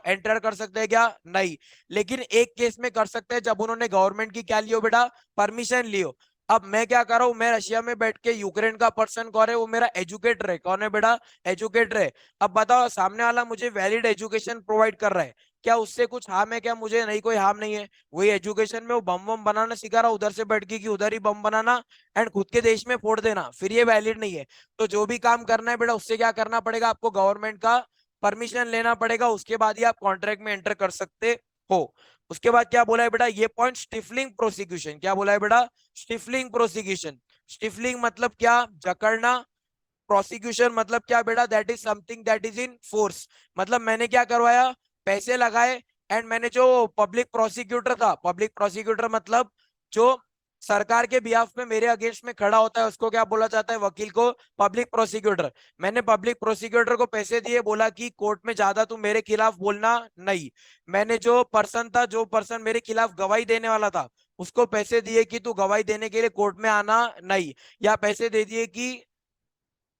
एंटर कर सकते हैं क्या? नहीं। लेकिन एक केस में कर सकते हैं, जब उन्होंने गवर्नमेंट की क्या लियो बेटा? परमिशन लियो। अब मैं क्या कर रहा हूं? मैं रशिया में बैठ के यूक्रेन का पर्सन कौन है? वो मेरा एजुकेटर है। कौन है बेटा? एजुकेटर है। अब बताओ, सामने वाला मुझे वैलिड एजुकेशन प्रोवाइड कर रहा है, क्या उससे कुछ हार्म है क्या मुझे? नहीं, कोई हार्म नहीं है। वही एजुकेशन में वो बम बम बनाना सिखा रहा उधर से बैठ के कि उधर ही बम बनाना एंड खुद के देश में फोड़ देना, फिर ये वैलिड नहीं है। तो जो भी काम करना है बेटा उससे क्या करना पड़ेगा आपको? गवर्नमेंट का परमिशन लेना पड़ेगा, उसके बाद ही आप कॉन्ट्रैक्ट में एंटर कर सकते हो। उसके बाद क्या बोला है बेटा? ये पॉइंट स्टिफलिंग प्रोसिक्यूशन। क्या बोला है बेटा? Stifling prosecution. स्टिफलिंग मतलब क्या? जकड़ना। प्रोसिक्यूशन मतलब क्या बेटा? That is something that is in force. मतलब मैंने क्या करवाया? पैसे लगाए एंड मैंने जो पब्लिक प्रोसिक्यूटर था, पब्लिक प्रोसिक्यूटर मतलब जो सरकार के बिहाफ में मेरे अगेंस्ट में खड़ा होता है उसको क्या बोला जाता है? वकील को पब्लिक प्रोसिक्यूटर। मैंने पब्लिक प्रोसिक्यूटर को पैसे दिए, बोला कि कोर्ट में ज्यादा तू मेरे खिलाफ बोलना नहीं। मैंने जो पर्सन था, जो पर्सन मेरे खिलाफ गवाही देने वाला था, उसको पैसे दिए कि तू गवाही देने के लिए कोर्ट में आना नहीं, या पैसे दे दिए कि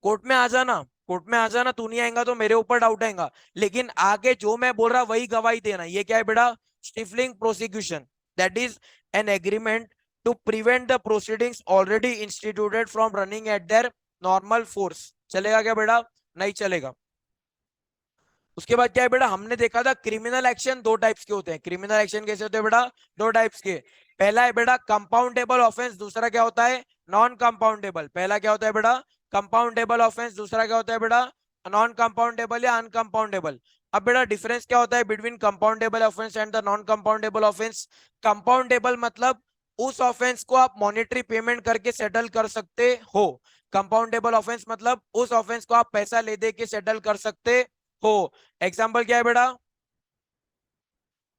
कोर्ट में आ जाना, कोर्ट में आ जाना, तू नहीं आएगा तो मेरे ऊपर डाउट आएगा, लेकिन आगे जो मैं बोल रहा वही गवाही देना। ये क्या है बेटा? Stifling prosecution. That is an agreement to prevent the proceedings already instituted from running at their normal force. चलेगा क्या बेटा? नहीं चलेगा। उसके बाद क्या है बेटा? हमने देखा था क्रिमिनल एक्शन दो टाइप्स के होते हैं। क्रिमिनल एक्शन कैसे होते हैं बेटा? दो टाइप्स के। पहला है बेटा कंपाउंडेबल ऑफेंस, दूसरा क्या होता है? Non compoundable. पहला क्या होता है बेटा? कंपाउंडेबल ऑफेंस, दूसरा क्या होता है बेटा? नॉन कंपाउंडेबल या अनकंपाउंडेबल। अब बेटा डिफरेंस क्या होता है between compoundable offence and the non compoundable offence? Compoundable मतलब उस ऑफेंस को आप मॉनेटरी पेमेंट करके सेटल कर सकते हो। कंपाउंडेबल ऑफेंस मतलब उस ऑफेंस को आप पैसा ले दे के सेटल कर सकते हो। एग्जाम्पल क्या है बेटा?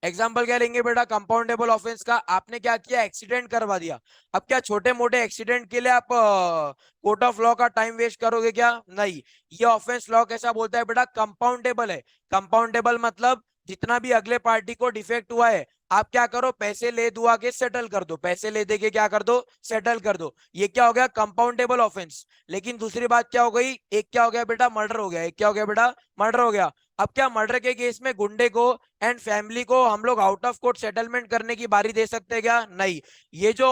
एग्जाम्पल क्या लेंगे बेटा कंपाउंडेबल ऑफेंस का? आपने क्या किया? एक्सीडेंट करवा दिया। अब क्या छोटे मोटे एक्सीडेंट के लिए आप कोर्ट ऑफ लॉ का टाइम वेस्ट करोगे क्या? नहीं। ये ऑफेंस लॉ कैसा बोलता है बेटा? कंपाउंडेबल है। कंपाउंडेबल मतलब जितना भी अगले पार्टी को डिफेक्ट हुआ है, आप क्या करो? पैसे ले दुआ के सेटल कर दो, पैसे ले दे के क्या कर दो? सेटल कर दो। ये क्या हो गया? Compoundable offence. लेकिन दूसरी बात क्या हो गई? एक क्या हो गया बेटा? मर्डर हो गया। एक क्या हो गया बेटा? मर्डर हो गया। अब क्या मर्डर के केस में गुंडे को एंड फैमिली को हम लोग आउट ऑफ कोर्ट सेटलमेंट करने की बारी दे सकते हैं क्या? नहीं। ये जो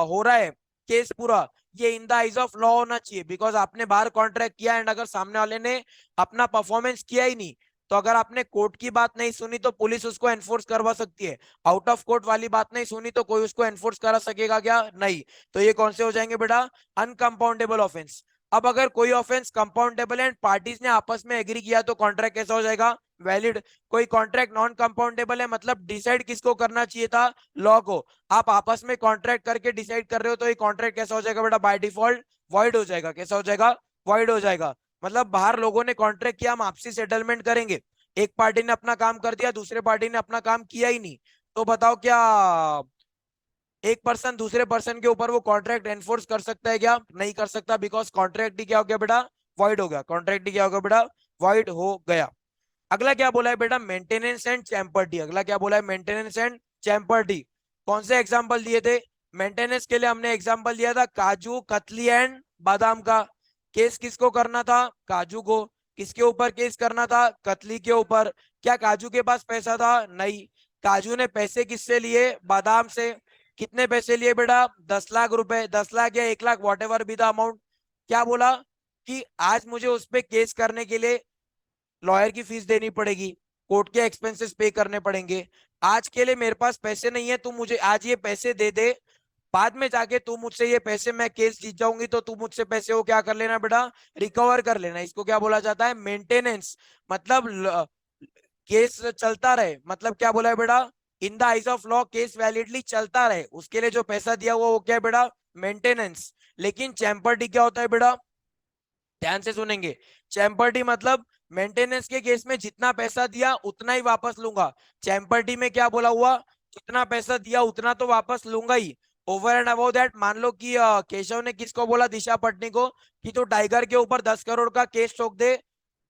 हो रहा है केस पूरा, ये in the eyes of law होना चाहिए, बिकॉज आपने बाहर कॉन्ट्रैक्ट किया एंड अगर सामने वाले ने अपना परफॉर्मेंस किया ही नहीं, तो अगर आपने कोर्ट की बात नहीं सुनी तो पुलिस उसको एनफोर्स करवा सकती है। आउट ऑफ कोर्ट वाली बात नहीं सुनी तो कोई उसको एनफोर्स करा सकेगा क्या? नहीं। तो ये कौन से हो जाएंगे बेटा? अनकंपाउंडेबल ऑफेंस। अब अगर कोई ऑफेंस कंपाउंडेबल एंड पार्टीज ने आपस में एग्री किया तो कॉन्ट्रैक्ट कैसा हो जाएगा? वैलिड। कोई कॉन्ट्रैक्ट नॉन कंपाउंडेबल है मतलब डिसाइड किसको करना चाहिए था? लॉ को। आप आपस में कॉन्ट्रैक्ट करके डिसाइड कर रहे हो तो ये कॉन्ट्रैक्ट कैसा हो जाएगा बेटा? बाय डिफॉल्ट वॉइड हो जाएगा। कैसा हो जाएगा? वॉइड हो जाएगा। मतलब बाहर लोगों ने कॉन्ट्रैक्ट किया हम आपसी सेटलमेंट करेंगे, एक पार्टी ने अपना काम कर दिया, दूसरे पार्टी ने अपना काम किया ही नहीं, तो बताओ क्या एक पर्सन दूसरे पर्सन के ऊपर वो कॉन्ट्रैक्ट एनफोर्स कर सकता है क्या? नहीं कर सकता, बिकॉज कॉन्ट्रैक्ट ही क्या हो गया बेटा? वॉइड हो गया। कॉन्ट्रैक्ट ही क्या हो गया बेटा? वॉइड हो गया। अगला क्या बोला है बेटा? Maintenance and champerty. अगला क्या बोला है? Maintenance and champerty. कौन से एग्जांपल दिए थे? मेंटेनेंस के लिए हमने एग्जांपल दिया था काजू कतली एंड बादाम का। केस किसको करना था? काजू को। किसके ऊपर केस करना था? कतली के ऊपर। क्या काजू के पास पैसा था? नहीं। काजू ने पैसे किससे लिए? बादाम से। कितने पैसे लिए बेटा? 10 लाख रुपए, 10 लाख या 1 lakh, what ever be the amount. क्या बोला कि आज मुझे उस पर केस करने के लिए लॉयर की फीस देनी पड़ेगी, कोर्ट के एक्सपेंसेस पे करने पड़ेंगे। आज के लिए मेरे पास पैसे नहीं है, तू मुझे आज ये पैसे दे दे, बाद में जाके तू मुझसे ये पैसे, मैं केस जीत जाऊंगी तो तू मुझसे पैसे वो क्या कर लेना बेटा? रिकवर कर लेना। इसको क्या बोला जाता है? मेंटेनेंस। मतलब केस चलता रहे, मतलब क्या बोला है बेटा? In the eyes of law case validly चलता रहे, उसके लिए जो पैसा दिया हुआ वो क्या है बेटा? मेंटेनेंस। लेकिन चैम्पर्टी क्या होता है बेटा? ध्यान से सुनेंगे। चैम्पर्टी मतलब मेंटेनेंस के केस में जितना पैसा दिया उतना ही वापस लूंगा। चैम्पर्टी में क्या बोला हुआ? जितना पैसा दिया उतना तो वापस लूंगा ही। ओवर एंड अबाउ दैट, मान लो कि केशव ने किसको बोला? दिशा पटनी को कि तो टाइगर के ऊपर 10 करोड़ का केस ठोक दे।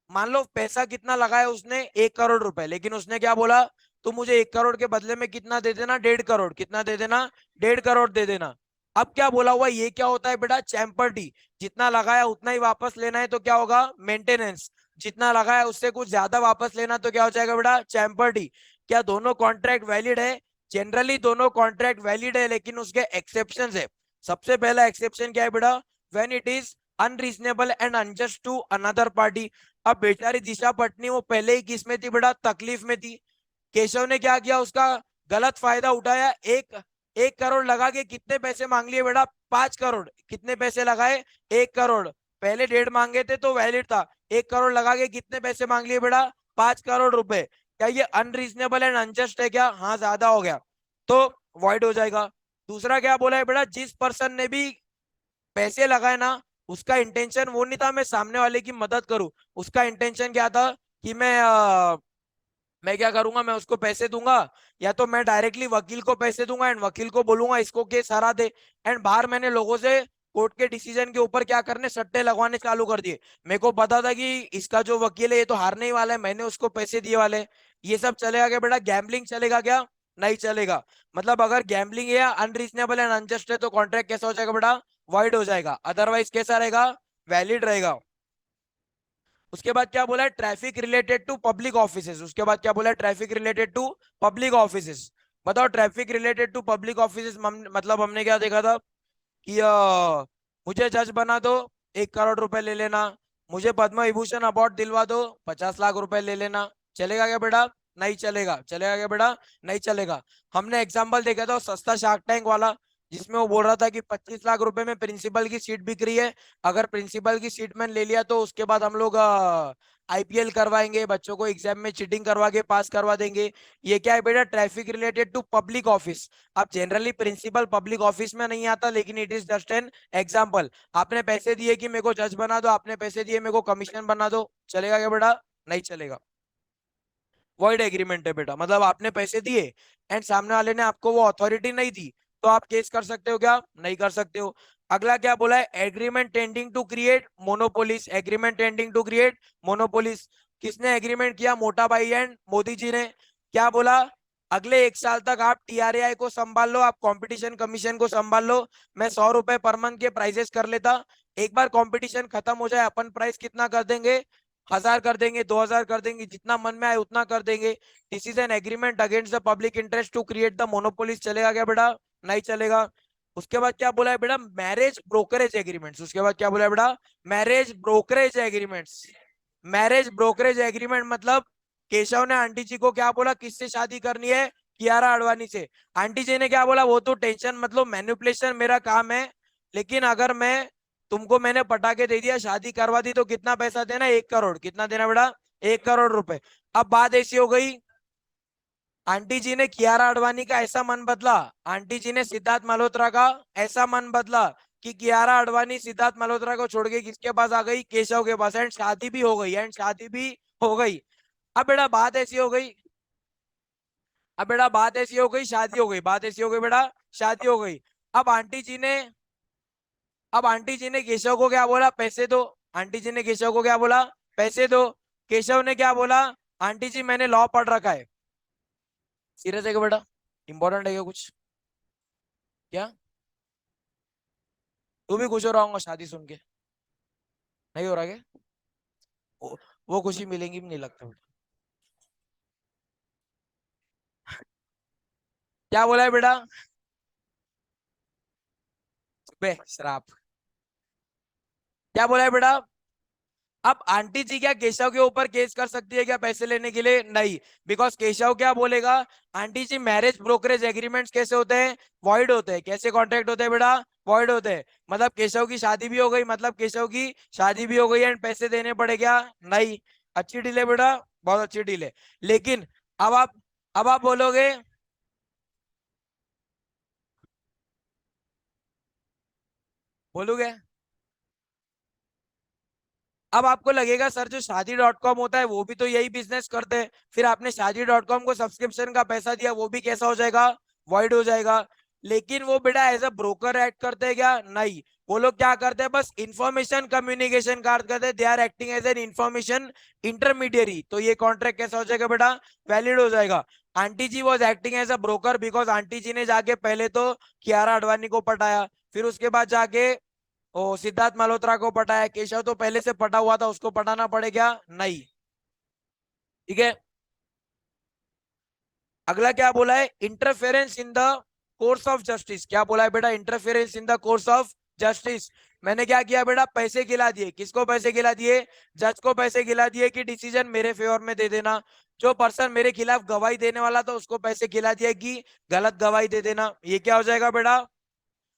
मान लो पैसा कितना लगाया उसने? 1 करोड़ रुपए, लेकिन उसने क्या बोला? तो मुझे 1 करोड़ के बदले में कितना दे देना? 1.5 करोड़। कितना दे देना? 1.5 करोड़ दे देना। अब क्या बोला हुआ? ये क्या होता है बेटा? चैम्पर्टी। जितना लगाया उतना ही वापस लेना है तो क्या होगा? मेंटेनेंस। जितना लगाया उससे कुछ ज्यादा वापस लेना तो क्या हो जाएगा बेटा? चैम्पर्टी। क्या दोनों कॉन्ट्रैक्ट वैलिड है? जनरली दोनों कॉन्ट्रैक्ट वैलिड है, लेकिन उसके एक्सेप्शन है। सबसे पहला एक्सेप्शन क्या है बेटा? When it is unreasonable and unjust to another party. अब बेचारी दिशा पटनी वो पहले ही किस में थी बेटा? तकलीफ में थी। केशव ने क्या किया, उसका गलत फायदा उठाया। 1 करोड़ लगा के कितने पैसे मांग लिए बेटा, 5 करोड़। कितने पैसे लगाए, 1 करोड़। पहले 1.5 मांगे थे तो वैलिड था। 1 करोड़ लगा के कितने पैसे मांग लिए बेटा, 5 करोड़ रुपए। क्या ये अनरीजनेबल एंड अनजस्ट है क्या, हाँ ज्यादा हो गया, तो वॉइड हो जाएगा। दूसरा क्या बोला है बेटा, जिस पर्सन ने भी पैसे लगाए ना, उसका इंटेंशन वो नहीं था मैं सामने वाले की मदद करूं। उसका इंटेंशन क्या था कि मैं क्या करूंगा, मैं उसको पैसे दूंगा, या तो मैं डायरेक्टली वकील को पैसे दूंगा एंड वकील को बोलूंगा इसको केस हरा दे। एंड बाहर मैंने लोगों से कोर्ट के डिसीजन के ऊपर क्या करने, सट्टे लगवाने चालू कर दिए। मेरे को पता था कि इसका जो वकील है ये तो हारने ही वाला है, मैंने उसको पैसे दिए वाले। ये सब चलेगा क्या बेटा, गैम्बलिंग चलेगा क्या, नहीं चलेगा। मतलब अगर गैम्बलिंग है अनरीजनेबल एंड अनजस्ट है तो कॉन्ट्रैक्ट कैसा हो जाएगा बेटा, वाइड हो जाएगा। अदरवाइज कैसा रहेगा, वैलिड रहेगा। उसके बाद क्या बोला है, traffic related to public offices. उसके बाद क्या बोला है, traffic related to public offices. बताओ, traffic related to public offices मतलब हमने क्या देखा था कि मुझे जज बना दो, 1 करोड़ रुपए ले लेना। मुझे पद्म विभूषण अवार्ड दिलवा दो, 50 लाख रुपए ले लेना। चलेगा क्या बेटा, नहीं चलेगा। चलेगा क्या बेटा, नहीं चलेगा। हमने एग्जाम्पल देखा था सस्ता शार्क टैंक वाला, जिसमें वो बोल रहा था कि 25 लाख रुपए में प्रिंसिपल की सीट बिक रही है। अगर प्रिंसिपल की सीट मैंने ले लिया तो उसके बाद हम लोग आईपीएल करवाएंगे, बच्चों को एग्जाम में चीटिंग करवा के पास करवा देंगे। ये क्या है बेटा, traffic related to public office. अब जनरली प्रिंसिपल पब्लिक ऑफिस में नहीं आता, लेकिन it is just an example. आपने पैसे दिए कि मेरे को जज बना दो, आपने पैसे दिए मेरे को कमिश्नर बना दो, चलेगा क्या बेटा, नहीं चलेगा। वॉइड एग्रीमेंट है बेटा, मतलब आपने पैसे दिए एंड सामने वाले ने आपको वो अथॉरिटी नहीं दी, तो आप केस कर सकते हो क्या, नहीं कर सकते हो। अगला क्या बोला है, agreement tending to create monopolies. Agreement tending to create monopolies. किसने एग्रीमेंट किया, मोटा भाई एंड मोदी जी ने। क्या बोला, अगले 1 साल तक आप टीआरएआई को संभाल लो, आप कंपटीशन कमीशन को संभाल लो। मैं 100 रुपए पर मंथ के प्राइजेस कर लेता। एक बार कंपटीशन खत्म हो जाए, अपन प्राइस कितना कर देंगे, 1000 कर देंगे, 2000 कर देंगे, जितना मन में आए उतना कर देंगे। This is an agreement against the public interest to create the monopolies. चलेगा क्या बेटा, नहीं चलेगा। उसके बाद क्या बोला है बेटा, मैरिज ब्रोकरेज एग्रीमेंट्स। उसके बाद क्या बोला है बेटा, marriage brokerage agreements. Marriage brokerage agreement मतलब केशव ने आंटी जी को क्या बोला, किससे शादी करनी है, कियारा आडवाणी से। आंटी जी ने क्या बोला, वो तो टेंशन मतलब मैनिपुलेशन मेरा काम है, लेकिन अगर मैं तुमको मैंने पटाके दे दिया, शादी करवा दी, तो कितना पैसा देना, 1 करोड़। कितना देना बेटा, 1 करोड़ रुपए। अब बात ऐसी हो गई, आंटी जी ने कियारा आडवाणी का ऐसा मन बदला, आंटी जी ने सिद्धार्थ मल्होत्रा का ऐसा मन बदला कि कियारा आडवाणी सिद्धार्थ मल्होत्रा को छोड़ के किसके पास आ गई, केशव के पास। एंड शादी भी हो गई, एंड शादी भी हो गई। अब बेटा बात ऐसी हो गई, अब बेटा बात ऐसी हो गई, शादी हो गई, बात ऐसी हो गई बेटा, शादी हो गई। अब आंटी जी ने अब आंटी जी ने केशव को क्या बोला, पैसे दो। आंटी जी ने केशव को क्या बोला, पैसे दो। केशव ने क्या बोला, आंटी जी मैंने लॉ पढ़ रखा है। सीरियस है क्या बेटा, इंपॉर्टेंट है क्या कुछ, क्या तू भी खुश हो रहा होगा शादी सुन के, नहीं हो रहा क्या, वो खुशी मिलेंगी भी नहीं लगता बेटा। क्या बोला है बेटा, बे श्राप। क्या बोला है बेटा, अब आंटी जी क्या केशव के ऊपर केस कर सकती है क्या पैसे लेने के लिए, नहीं। बिकॉज केशव क्या बोलेगा, आंटी जी मैरिज ब्रोकरेज एग्रीमेंट्स कैसे होते हैं, वॉइड होते हैं। कैसे कॉन्ट्रैक्ट होते हैं बेटा, वॉइड होते हैं। मतलब केशव की शादी भी हो गई, मतलब केशव की शादी भी हो गई एंड पैसे देने पड़े क्या, नहीं। अच्छी डील है बेटा, बहुत अच्छी डील है। लेकिन अब आप बोलोगे, बोलोगे, अब आपको लगेगा सर जो शादी.com होता है वो भी तो यही बिजनेस करते हैं, फिर आपने शादी.com को सब्सक्रिप्शन का पैसा दिया, वो भी कैसा हो जाएगा, वॉइड हो जाएगा। लेकिन वो बेटा एज अ ब्रोकर एक्ट करते हैं क्या, नहीं। वो लोग क्या करते हैं, बस इंफॉर्मेशन कम्युनिकेशन कार्य करते हैं, they are acting as an information intermediary. तो ये कॉन्ट्रैक्ट कैसा हो जाएगा बेटा, वैलिड हो जाएगा। Aunty ji was acting as a broker because aunty ji ने जाके पहले तो कियारा आडवाणी को पटाया, फिर उसके बाद जाके ओ सिद्धार्थ मल्होत्रा को पटाया। केशव तो पहले से पटा हुआ था, उसको पटाना पड़ेगा, नहीं। ठीक है, अगला क्या बोला है, interference in the course of justice. क्या बोला है बेटा, interference in the course of justice. मैंने क्या किया बेटा, पैसे खिला दिए। किसको पैसे खिला दिए? जज को पैसे खिला दिए कि डिसीजन मेरे फेवर में दे देना। जो पर्सन मेरे खिलाफ गवाही देने वाला था उसको पैसे खिला दिया कि गलत गवाही दे देना। ये क्या हो जाएगा बेटा?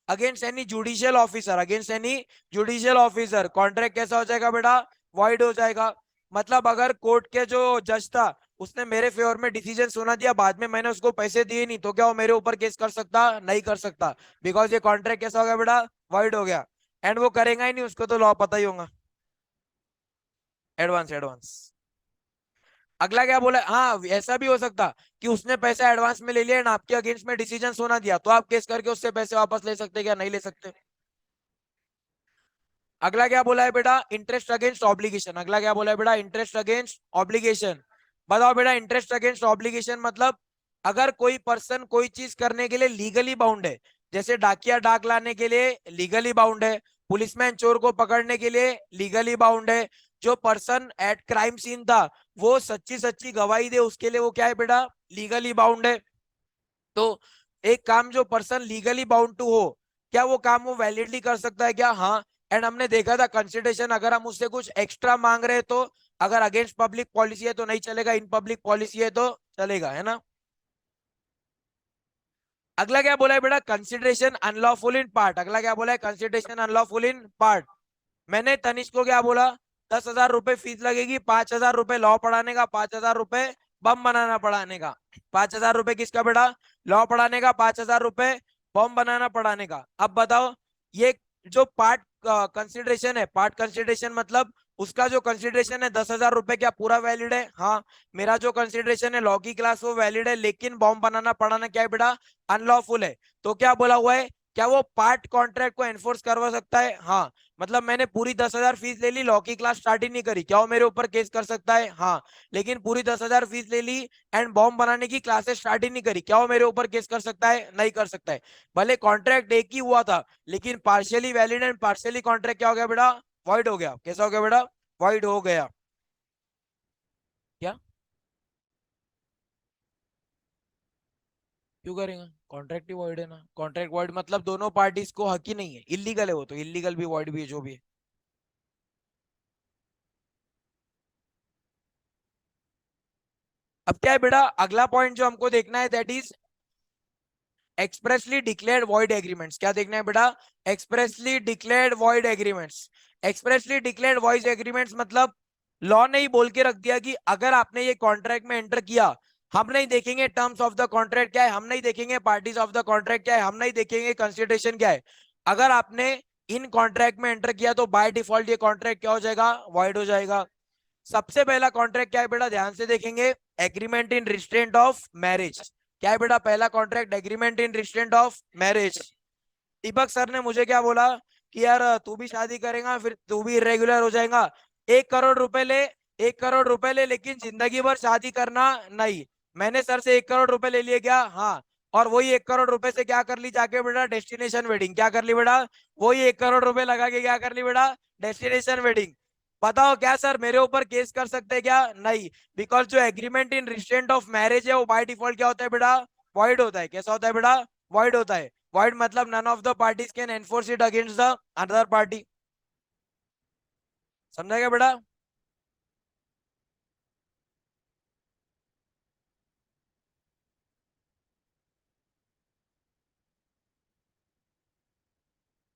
Against any judicial officer, against any judicial officer contract कैसा हो जाएगा बेटा? वॉइड हो जाएगा। मतलब अगर कोर्ट के जो जज था उसने मेरे फेवर में डिसीजन सुना दिया, बाद में मैंने उसको पैसे दिए नहीं, तो क्या वो मेरे ऊपर केस कर सकता? नहीं कर सकता, बिकॉज ये कॉन्ट्रैक्ट कैसा हो गया बेटा? वॉइड हो गया। एंड वो करेगा ही नहीं, उसको तो लॉ पता ही होगा। Advance, advance. अगला क्या बोला? हाँ, ऐसा भी हो सकता कि उसने पैसा एडवांस में ले लिया एंड आपके अगेंस्ट में डिसीजन सुना दिया, तो आप केस करके उससे पैसे वापस ले सकते, क्या नहीं ले सकते? अगला क्या बोला है बेटा? Interest against obligation. अगला क्या बोला है बेटा? Interest against obligation. बताओ बेटा, इंटरेस्ट अगेंस्ट ऑब्लिगेशन मतलब अगर कोई पर्सन कोई चीज करने के लिए लीगली बाउंड है, जैसे डाकिया डाक लाने के लिए लीगली बाउंड है, पुलिसमैन चोर को पकड़ने के लिए लीगली बाउंड है, जो पर्सन एट क्राइम सीन था वो सच्ची सच्ची गवाही दे उसके लिए वो क्या है बेटा? लीगली बाउंड है। तो एक काम जो पर्सन लीगली बाउंड टू हो, क्या वो काम वो वैलिडली कर सकता है क्या? हाँ। एंड हमने देखा था कंसिडरेशन, अगर हम उससे कुछ एक्स्ट्रा मांग रहे हैं तो अगर अगेंस्ट पब्लिक पॉलिसी है तो नहीं चलेगा, इन पब्लिक पॉलिसी है तो चलेगा, है ना? अगला क्या बोला है बेटा? Consideration unlawful in part. अगला क्या बोला है? Consideration unlawful in part. मैंने तनिष्क को क्या बोला? 10,000 रुपए फीस लगेगी, 5,000 रुपए लॉ पढ़ाने का, 5,000 रुपए बम बनाना पढ़ाने का। 5,000 रुपए किसका बेटा? लॉ पढ़ाने का, 5,000 रुपए बम बनाना पढ़ाने का। अब बताओ, ये जो पार्ट कंसिडरेशन है, पार्ट कंसिडरेशन मतलब उसका जो कंसिडरेशन है 10,000 रुपए, क्या पूरा वैलिड है? हाँ। मेरा जो कंसिडरेशन है लॉ की क्लास वो वैलिड है, लेकिन बॉम्ब बनाना पढ़ाना क्या है बेटा? अनलॉफुल है। तो क्या बोला हुआ है? क्या वो पार्ट कॉन्ट्रैक्ट को एनफोर्स करवा सकता है? हाँ। मतलब मैंने पूरी 10,000 फीस ले ली, लॉ की क्लास स्टार्ट ही नहीं करी, क्या वो मेरे ऊपर केस कर सकता है? हाँ। लेकिन पूरी 10,000 फीस ले ली एंड बॉम्ब बनाने की क्लासेस स्टार्ट ही नहीं करी, क्या वो मेरे ऊपर केस कर सकता है? नहीं कर सकता है। भले कॉन्ट्रैक्ट एक ही हुआ था, लेकिन partially valid and partially contract क्या हो गया बेटा? वॉइड हो गया। कैसा हो गया बेटा? वॉइड हो गया। क्या? क्यों करेंगे? कॉन्ट्रैक्ट ही वॉइड है ना। कॉन्ट्रैक्ट वॉइड मतलब दोनों पार्टीज को हक ही नहीं है, इलीगल है वो, तो इलीगल भी वॉइड भी है, जो भी है। अब क्या है बेटा? अगला पॉइंट जो हमको देखना है that is expressly declared void agreements. क्या देखना है बेटा? Expressly declared void agreements. Expressly declared void agreements मतलब लॉ ने ही बोल के रख दिया कि अगर आपने ये कॉन्ट्रैक्ट में एंटर किया, हम नहीं देखेंगे टर्म्स ऑफ द कॉन्ट्रैक्ट क्या है, हम नहीं देखेंगे पार्टीज ऑफ द कॉन्ट्रैक्ट क्या है, हम नहीं देखेंगे कंसिडरेशन क्या है। अगर आपने इन कॉन्ट्रैक्ट में एंटर किया तो बाय डिफॉल्ट ये कॉन्ट्रैक्ट क्या हो जाएगा? वॉइड हो जाएगा। सबसे पहला कॉन्ट्रैक्ट क्या है बेटा? ध्यान से देखेंगे, agreement in restraint of marriage. क्या है बेटा? पहला contract agreement in restraint of marriage. Deepak sir ने मुझे क्या बोला कि यार तू भी शादी करेगा फिर तू भी इरेगुलर हो जाएगा, 1 करोड़ रुपए ले, 1 करोड़ रुपए ले, लेकिन जिंदगी भर शादी करना नहीं। मैंने सर से 1 करोड़ रुपए ले लिए क्या? हाँ। और वही 1 करोड़ रुपए से क्या कर ली जाके बेटा? Destination wedding. क्या कर ली बेटा? वही 1 करोड़ रुपए लगा के क्या कर ली बेटा? Destination wedding. बताओ क्या सर मेरे ऊपर केस कर सकते हैं क्या? नहीं। बिकॉज जो agreement in restraint of marriage है वो बाय डिफॉल्ट क्या होता है बेटा? वॉइड होता है। कैसा होता है बेटा? वॉइड होता है। वॉइड मतलब none of the parties can enforce it against the other party. समझा क्या बेटा?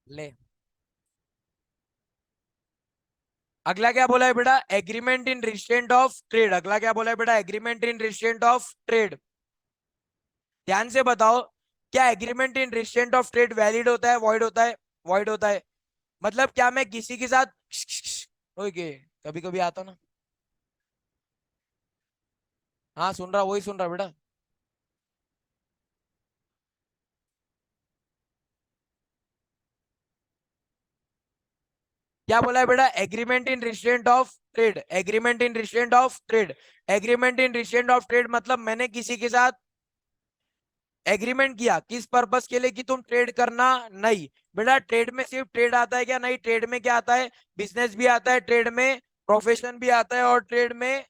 ले। अगला क्या बोला है बेटा? Agreement in restraint of trade. अगला क्या बोला है बेटा? Agreement in restraint of trade. ध्यान से बताओ, क्या agreement in restraint of trade valid होता है वॉइड होता है? वॉइड होता है। मतलब क्या मैं किसी के साथ ओके कभी कभी आता ना? हाँ सुन रहा, वही सुन रहा बेटा। क्या बोला है बेटा? Agreement in restraint of trade. Agreement in restraint of trade. Agreement in restraint of trade मतलब मैंने किसी के साथ एग्रीमेंट किया, किस पर्पस के लिए? कि तुम ट्रेड करना नहीं। बेटा ट्रेड में सिर्फ ट्रेड आता है क्या? नहीं, ट्रेड में क्या आता है? बिजनेस भी आता है, ट्रेड में प्रोफेशन भी आता है, और ट्रेड में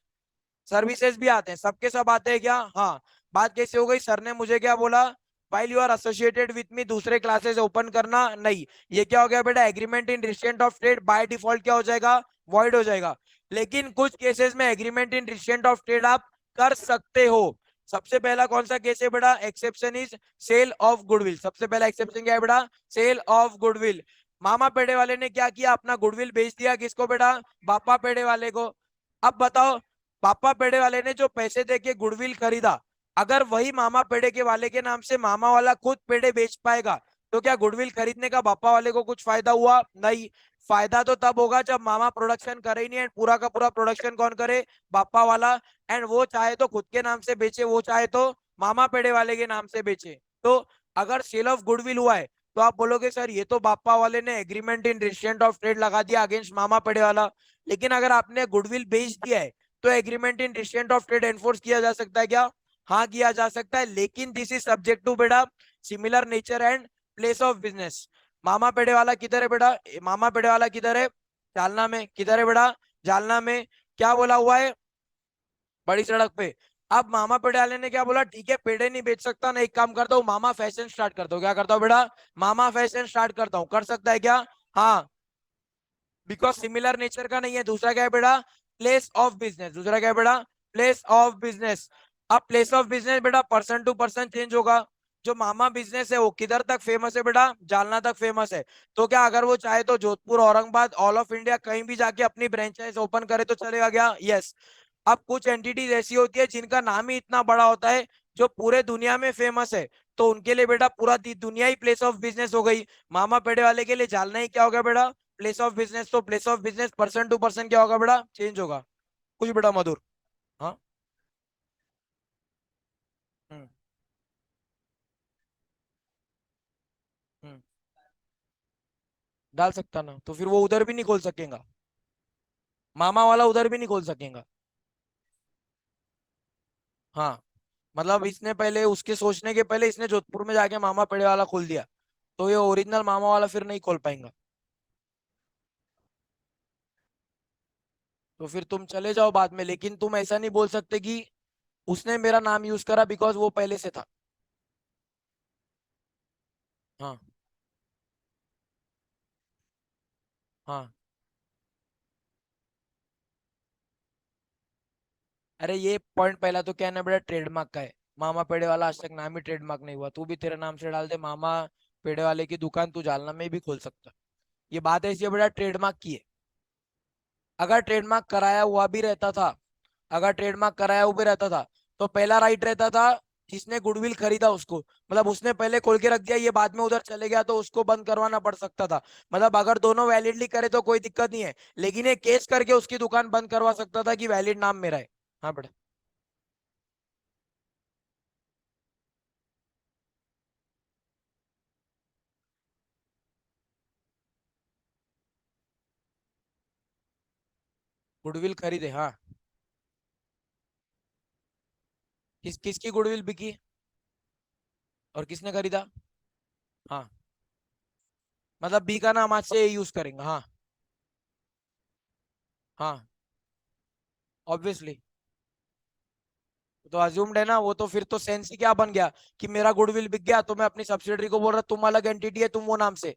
सर्विसेज भी आते हैं। सबके सब आते हैं क्या? हाँ। बात कैसे हो गई? सर ने मुझे क्या बोला while you are associated with me दूसरे क्लासेस ओपन करना नहीं। ये क्या हो गया बेटा, agreement in restraint of trade by default क्या हो जाएगा, वॉइड हो जाएगा। लेकिन कुछ केसेस में agreement in restraint of trade आप कर सकते हो। सबसे पहला कौन सा केस है बेटा, exception is sale of goodwill. सबसे पहला एक्सेप्शन क्या है बेटा, सेल ऑफ गुडविल। मामा पेड़े वाले ने क्या किया, अपना गुडविल बेच दिया किसको बेटा, बापा पेड़े वाले को। अब बताओ, पापा पेड़े वाले ने जो पैसे देके गुडविल खरीदा, अगर वही मामा पेड़े के वाले के नाम से मामा वाला खुद पेड़े बेच पाएगा, तो क्या गुडविल खरीदने का पापा वाले को कुछ फायदा हुआ, नहीं। फायदा तो तब होगा जब मामा प्रोडक्शन करे ही नहीं, एंड पूरा का पूरा प्रोडक्शन कौन करे, पापा वाला। एंड वो चाहे तो खुद के नाम से बेचे, वो चाहे तो मामा पेड़े वाले के नाम से बेचे। तो अगर सेल ऑफ गुडविल हुआ है, तो आप बोलोगे सर ये तो बापा वाले ने agreement in restraint of trade लगा दिया अगेंस्ट मामा पेड़े वाला। लेकिन अगर आपने गुडविल बेच दिया है, तो agreement in restraint of trade enforce किया जा सकता है क्या, हाँ किया जा सकता है। लेकिन दिस इज सब्जेक्ट टू बेटा similar nature and place of business. मामा पेड़े वाला किधर है बेटा, मामा पेड़े वाला किधर है, जालना में। किधर है बेटा, जालना में। क्या बोला हुआ है, बड़ी सड़क पे। अब मामा पेड़े वाले ने क्या बोला, ठीक है पेड़े नहीं बेच सकता ना, एक काम करता हूँ मामा फैशन स्टार्ट करता हूँ। क्या करता हूँ बेटा, मामा फैशन स्टार्ट करता हूँ। कर सकता है क्या, हाँ, बिकॉज सिमिलर नेचर का नहीं है। दूसरा क्या है बेटा, प्लेस ऑफ बिजनेस। दूसरा क्या है बेटा, प्लेस ऑफ बिजनेस। अब प्लेस ऑफ बिजनेस बेटा पर्सन टू पर्सन चेंज होगा। जो मामा बिजनेस है वो किधर तक फेमस है बेटा, जालना तक फेमस है। तो क्या अगर वो चाहे तो Jodhpur, Aurangabad, all of India कहीं भी जाके अपनी ब्रांचाइज ओपन करे तो चलेगा क्या, यस। अब कुछ एंटिटीज ऐसी होती है जिनका नाम ही इतना बड़ा होता है, जो पूरे दुनिया में फेमस है, तो उनके लिए बेटा पूरा दुनिया ही प्लेस ऑफ बिजनेस हो गई। मामा पेड़े वाले के लिए जालना ही क्या हो गया बेटा, प्लेस ऑफ बिजनेस। तो place of business person to person क्या होगा बेटा, चेंज होगा। कुछ बेटा मधुर, हाँ। हम्म। हम्म। डाल सकता ना, तो फिर वो उधर भी नहीं खोल सकेगा, मामा वाला उधर भी नहीं खोल सकेगा। हाँ, मतलब इसने पहले, उसके सोचने के पहले इसने जोधपुर में जाके मामा पेड़े वाला खोल दिया, तो ये ओरिजिनल मामा वाला फिर नहीं खोल पाएगा। तो फिर तुम चले जाओ बाद में, लेकिन तुम ऐसा नहीं बोल सकते कि उसने मेरा नाम यूज करा बिकॉज वो पहले से था। हाँ। हाँ। अरे ये पॉइंट पहला तो क्या है ना बेटा, ट्रेडमार्क का है। मामा पेड़े वाला आज तक नाम ही ट्रेडमार्क नहीं हुआ। तू भी तेरे नाम से डाल दे मामा पेड़े वाले की दुकान, तू जालना में भी खोल सकता। ये बात ऐसी है बेटा, ट्रेडमार्क की है। अगर ट्रेडमार्क कराया हुआ भी रहता था, अगर ट्रेडमार्क कराया हुआ भी रहता था, तो पहला राइट रहता था जिसने गुडविल खरीदा उसको। मतलब उसने पहले खोल के रख दिया, ये बाद में उधर चले गया तो उसको बंद करवाना पड़ सकता था। मतलब अगर दोनों वैलिडली करे तो कोई दिक्कत नहीं है, लेकिन ये केस करके उसकी दुकान बंद करवा सकता था कि वैलिड नाम मेरा है। हाँ बेटा। गुडविल खरीदे, हाँ। किसकी गुडविल बिकी, और किसने खरीदा, हाँ। मतलब बी का नाम आज से यूज करेंगे, हाँ। हाँ, ऑब्वियसली। तो अज्यूम्ड है ना वो, तो फिर तो सेंस ही क्या बन गया कि मेरा गुडविल बिक गया, तो मैं अपनी सब्सिडरी को बोल रहा तुम अलग एंटिटी है, तुम वो नाम से।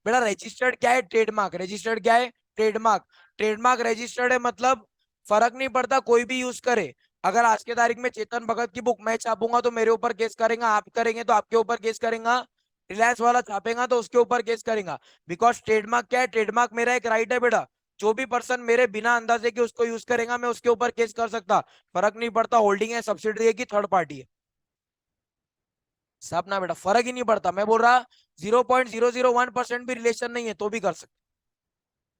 बेटा रजिस्टर्ड क्या है, ट्रेडमार्क। रजिस्टर्ड क्या है, ट्रेडमार्क। ट्रेडमार्क रजिस्टर्ड है, मतलब फर्क नहीं पड़ता कोई भी यूज करे। अगर आज के तारीख में चेतन भगत की बुक मैं छापूंगा तो मेरे ऊपर केस करेगा, आप करेंगे तो आपके ऊपर केस करेगा, रिलायंस वाला छापेगा तो उसके ऊपर केस करेगा। बिकॉज ट्रेडमार्क क्या है, ट्रेडमार्क मेरा एक राइट है बेटा। जो भी पर्सन मेरे बिना अंदाजे के उसको यूज करेगा, मैं उसके ऊपर केस कर सकता। फर्क नहीं पड़ता होल्डिंग है, सब्सिडरी है कि थर्ड पार्टी है। सब ना बेटा, फर्क ही नहीं पड़ता। मैं बोल रहा 0.001% भी रिलेशन नहीं है तो भी कर सकते,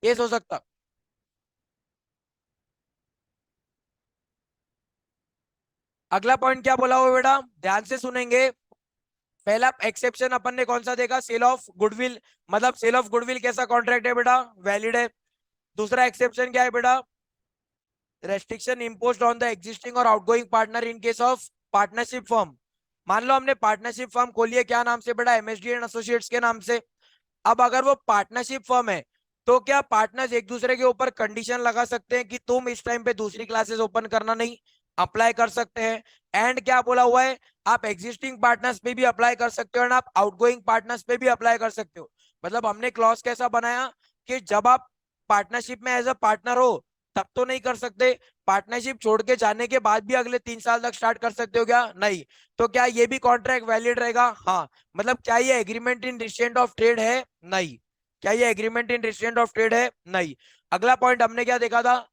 केस हो सकता। अगला पॉइंट क्या बोला हुआ बेटा, ध्यान से सुनेंगे। पहला एक्सेप्शन अपन ने कौन सा देखा, सेल ऑफ गुडविल। मतलब सेल ऑफ गुडविल कैसा कॉन्ट्रैक्ट है बेटा, वैलिड है। दूसरा एक्सेप्शन क्या है बेटा, restriction imposed on the existing और outgoing partner in case of partnership firm. मान लो हमने पार्टनरशिप फर्म खोली है, क्या नाम से बेटा, एमएसडी एंड एसोसिएट्स के नाम से। अब अगर वो पार्टनरशिप फर्म है, तो क्या पार्टनर्स एक दूसरे के ऊपर कंडीशन लगा सकते हैं कि तुम इस टाइम पे दूसरी क्लासेस ओपन करना नहीं, अप्लाई कर सकते हैं। एंड क्या बोला हुआ है, आप एग्जिस्टिंग पार्टनर्स पे भी अप्लाई कर सकते हो और आप आउटगोइंग पार्टनर्स पे भी अप्लाई कर सकते हो। मतलब हमने क्लॉज कैसा बनाया कि जब आप पार्टनरशिप में एज अ पार्टनर हो तब तो नहीं कर सकते, पार्टनरशिप छोड़ के जाने के बाद भी अगले 3 साल तक स्टार्ट कर सकते हो क्या? नहीं। तो क्या ये भी कॉन्ट्रैक्ट वैलिड रहेगा? हाँ। मतलब क्या ये agreement in restraint of trade है? नहीं। क्या ये agreement in restraint of trade है? नहीं। अगला पॉइंट हमने क्या देखा था?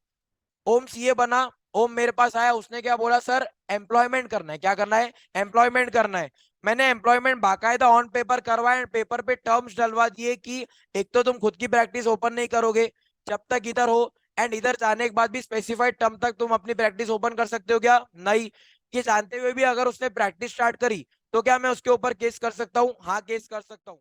ओम सीए बना, ओम मेरे पास आया, उसने क्या बोला? सर एम्प्लॉयमेंट करना है। क्या करना है? एम्प्लॉयमेंट करना है। मैंने एम्प्लॉयमेंट बाकायदा ऑन पेपर करवाया, पेपर पे टर्म्स डलवा दिए कि एक तो तुम खुद की प्रैक्टिस ओपन नहीं करोगे जब तक इधर हो, एंड इधर जाने के बाद भी स्पेसिफाइड टर्म तक तुम अपनी प्रैक्टिस ओपन कर सकते हो क्या? नहीं। ये जानते हुए भी अगर उसने प्रैक्टिस स्टार्ट करी तो क्या मैं उसके ऊपर केस कर सकता हूँ? हाँ, केस कर सकता हूँ।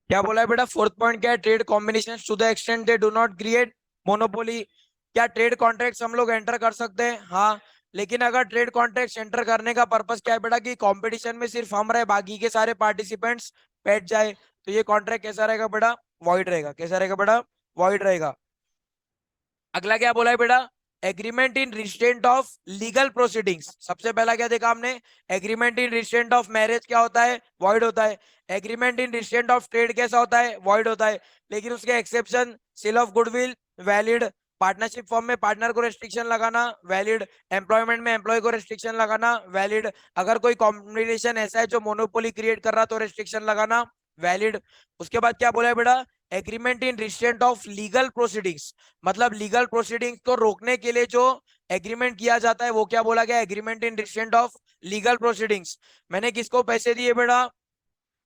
क्या बोला है बेटा? फोर्थ पॉइंट क्या है? Trade combination to the extent they do not create monopoly. क्या ट्रेड कॉन्ट्रैक्ट्स हम लोग एंटर कर सकते हैं? हाँ। लेकिन अगर ट्रेड कॉन्ट्रैक्ट्स एंटर करने का पर्पस क्या है बेटा? कि कंपटीशन में सिर्फ हम रहे, बाकी के सारे पार्टिसिपेंट्स बैठ जाए, तो ये कॉन्ट्रैक्ट कैसा रहेगा बेटा? वॉइड रहेगा। कैसा रहेगा बेटा? वॉइड रहेगा। अगला क्या बोला है बेटा? Agreement in restraint of legal proceedings. सबसे पहला क्या देखा हमने? Agreement in restraint of marriage क्या होता है? वॉइड होता है। Agreement in restraint of trade कैसा होता है? वॉइड होता है। लेकिन उसके exception, sale of goodwill valid, partnership form में पार्टनर को रेस्ट्रिक्शन लगाना वैलिड, एम्प्लॉयमेंट में एम्प्लॉय को रेस्ट्रिक्शन लगाना वैलिड, अगर कोई कॉम्बिनेशन ऐसा है जो मोनोपोली क्रिएट कर रहा तो रेस्ट्रिक्शन लगाना वैलिड। उसके बाद क्या बोला है बेटा? Agreement in restraint of legal proceedings, मतलब लीगल प्रोसीडिंग्स को रोकने के लिए जो एग्रीमेंट किया जाता है वो क्या बोला गया? Agreement in restraint of legal proceedings. मैंने किसको पैसे दिए बेटा?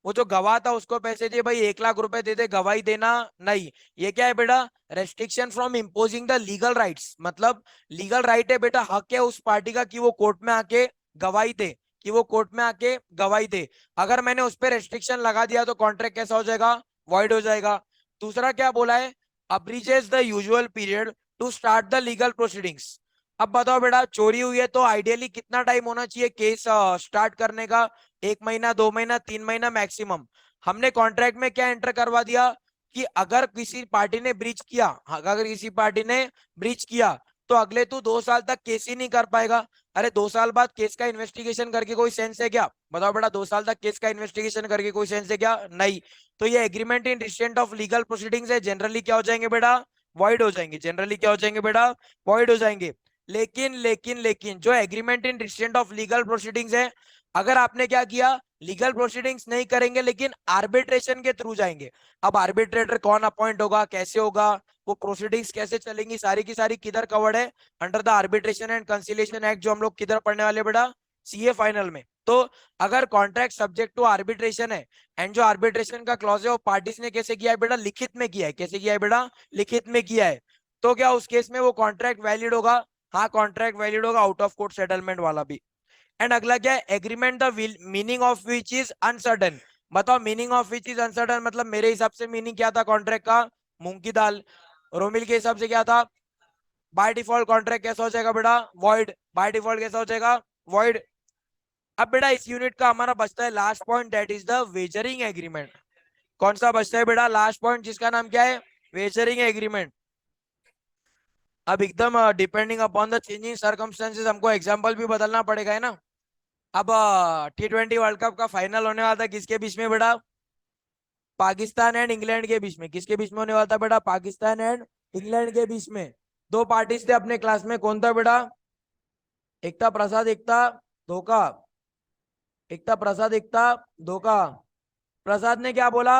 वो जो गवाह था उसको पैसे दिए, भाई 1 लाख रुपए दे दे गवाही देना। नहीं। ये क्या है बेटा? Restriction from imposing the legal rights. मतलब लीगल राइट है बेटा, हक है उस पार्टी का कि वो कोर्ट में आके गवाही दे, कि वो कोर्ट में आके गवाही दे। अगर मैंने उस पर रेस्ट्रिक्शन लगा दिया तो कॉन्ट्रैक्ट कैसा हो जाएगा? वॉइड हो जाएगा। दूसरा क्या बोला है? Abridges the usual period to start the legal proceedings. अब बताओ बेटा, चोरी हुई है तो आइडियली कितना टाइम होना चाहिए केस स्टार्ट करने का? 1 महीना, 2 महीना, 3 महीना मैक्सिमम। हमने कॉन्ट्रैक्ट में क्या एंटर करवा दिया कि अगर किसी पार्टी ने ब्रीच किया, अगर किसी पार्टी ने ब्रीच किया तो अगले तू 2 साल तक केस ही नहीं कर पाएगा। अरे 2 साल बाद केस का इन्वेस्टिगेशन करके कोई सेंस है क्या? बताओ बेटा, 2 साल तक केस का इन्वेस्टिगेशन करके कोई सेंस है क्या? नहीं। तो ये agreement in restraint of legal proceedings है, जनरली क्या हो जाएंगे बेटा? वॉइड हो जाएंगे। जनरली क्या हो जाएंगे बेटा? वॉइड हो जाएंगे। लेकिन जो agreement in restraint of legal proceedings है, अगर आपने क्या किया, लीगल प्रोसीडिंग्स नहीं करेंगे लेकिन आर्बिट्रेशन के थ्रू जाएंगे। अब आर्बिट्रेटर कौन अपॉइंट होगा, कैसे होगा, वो प्रोसीडिंग्स कैसे चलेंगी, सारी की सारी किधर कवर्ड है? Under the arbitration and conciliation act, जो हम लोग किधर पढ़ने वाले बेटा? सीए फाइनल में। तो अगर कॉन्ट्रैक्ट सब्जेक्ट टू आर्बिट्रेशन है, एंड जो आर्बिट्रेशन का क्लॉज है वो पार्टीज ने कैसे किया है बेटा? लिखित में किया है। कैसे किया है बेटा? लिखित में किया है। तो क्या उस केस में वो कॉन्ट्रैक्ट वैलिड होगा? हाँ, कॉन्ट्रैक्ट वैलिड होगा, आउट ऑफ कोर्ट सेटलमेंट वाला भी। एंड अगला क्या है? Agreement the meaning of which is uncertain. बताओ, meaning of which is uncertain मतलब मेरे हिसाब से मीनिंग क्या था कॉन्ट्रैक्ट का? मूंग की दाल। रोमिल के हिसाब से क्या था? बाय डिफॉल्ट कॉन्ट्रैक्ट कैसा हो जाएगा बेटा? वॉइड। बाय डिफॉल्ट कैसा हो जाएगा? वॉइड। अब बेटा इस यूनिट का हमारा बचता है last point, that is the wagering agreement. कौन सा बचता है बेटा लास्ट पॉइंट, जिसका नाम क्या है? Wagering agreement. अब एकदम depending upon the changing circumstances हमको एग्जांपल भी बदलना पड़ेगा, है ना? अब T20 वर्ल्ड कप का फाइनल होने वाला था किसके बीच में बेटा? पाकिस्तान एंड इंग्लैंड के बीच में। किसके बीच में होने वाला था बेटा? पाकिस्तान एंड इंग्लैंड के बीच में। दो पार्टीज थे अपने क्लास में, कौन था बेटा? एकता प्रसाद, एकता धोखा। एकता प्रसाद, एकता धोखा। प्रसाद ने क्या बोला?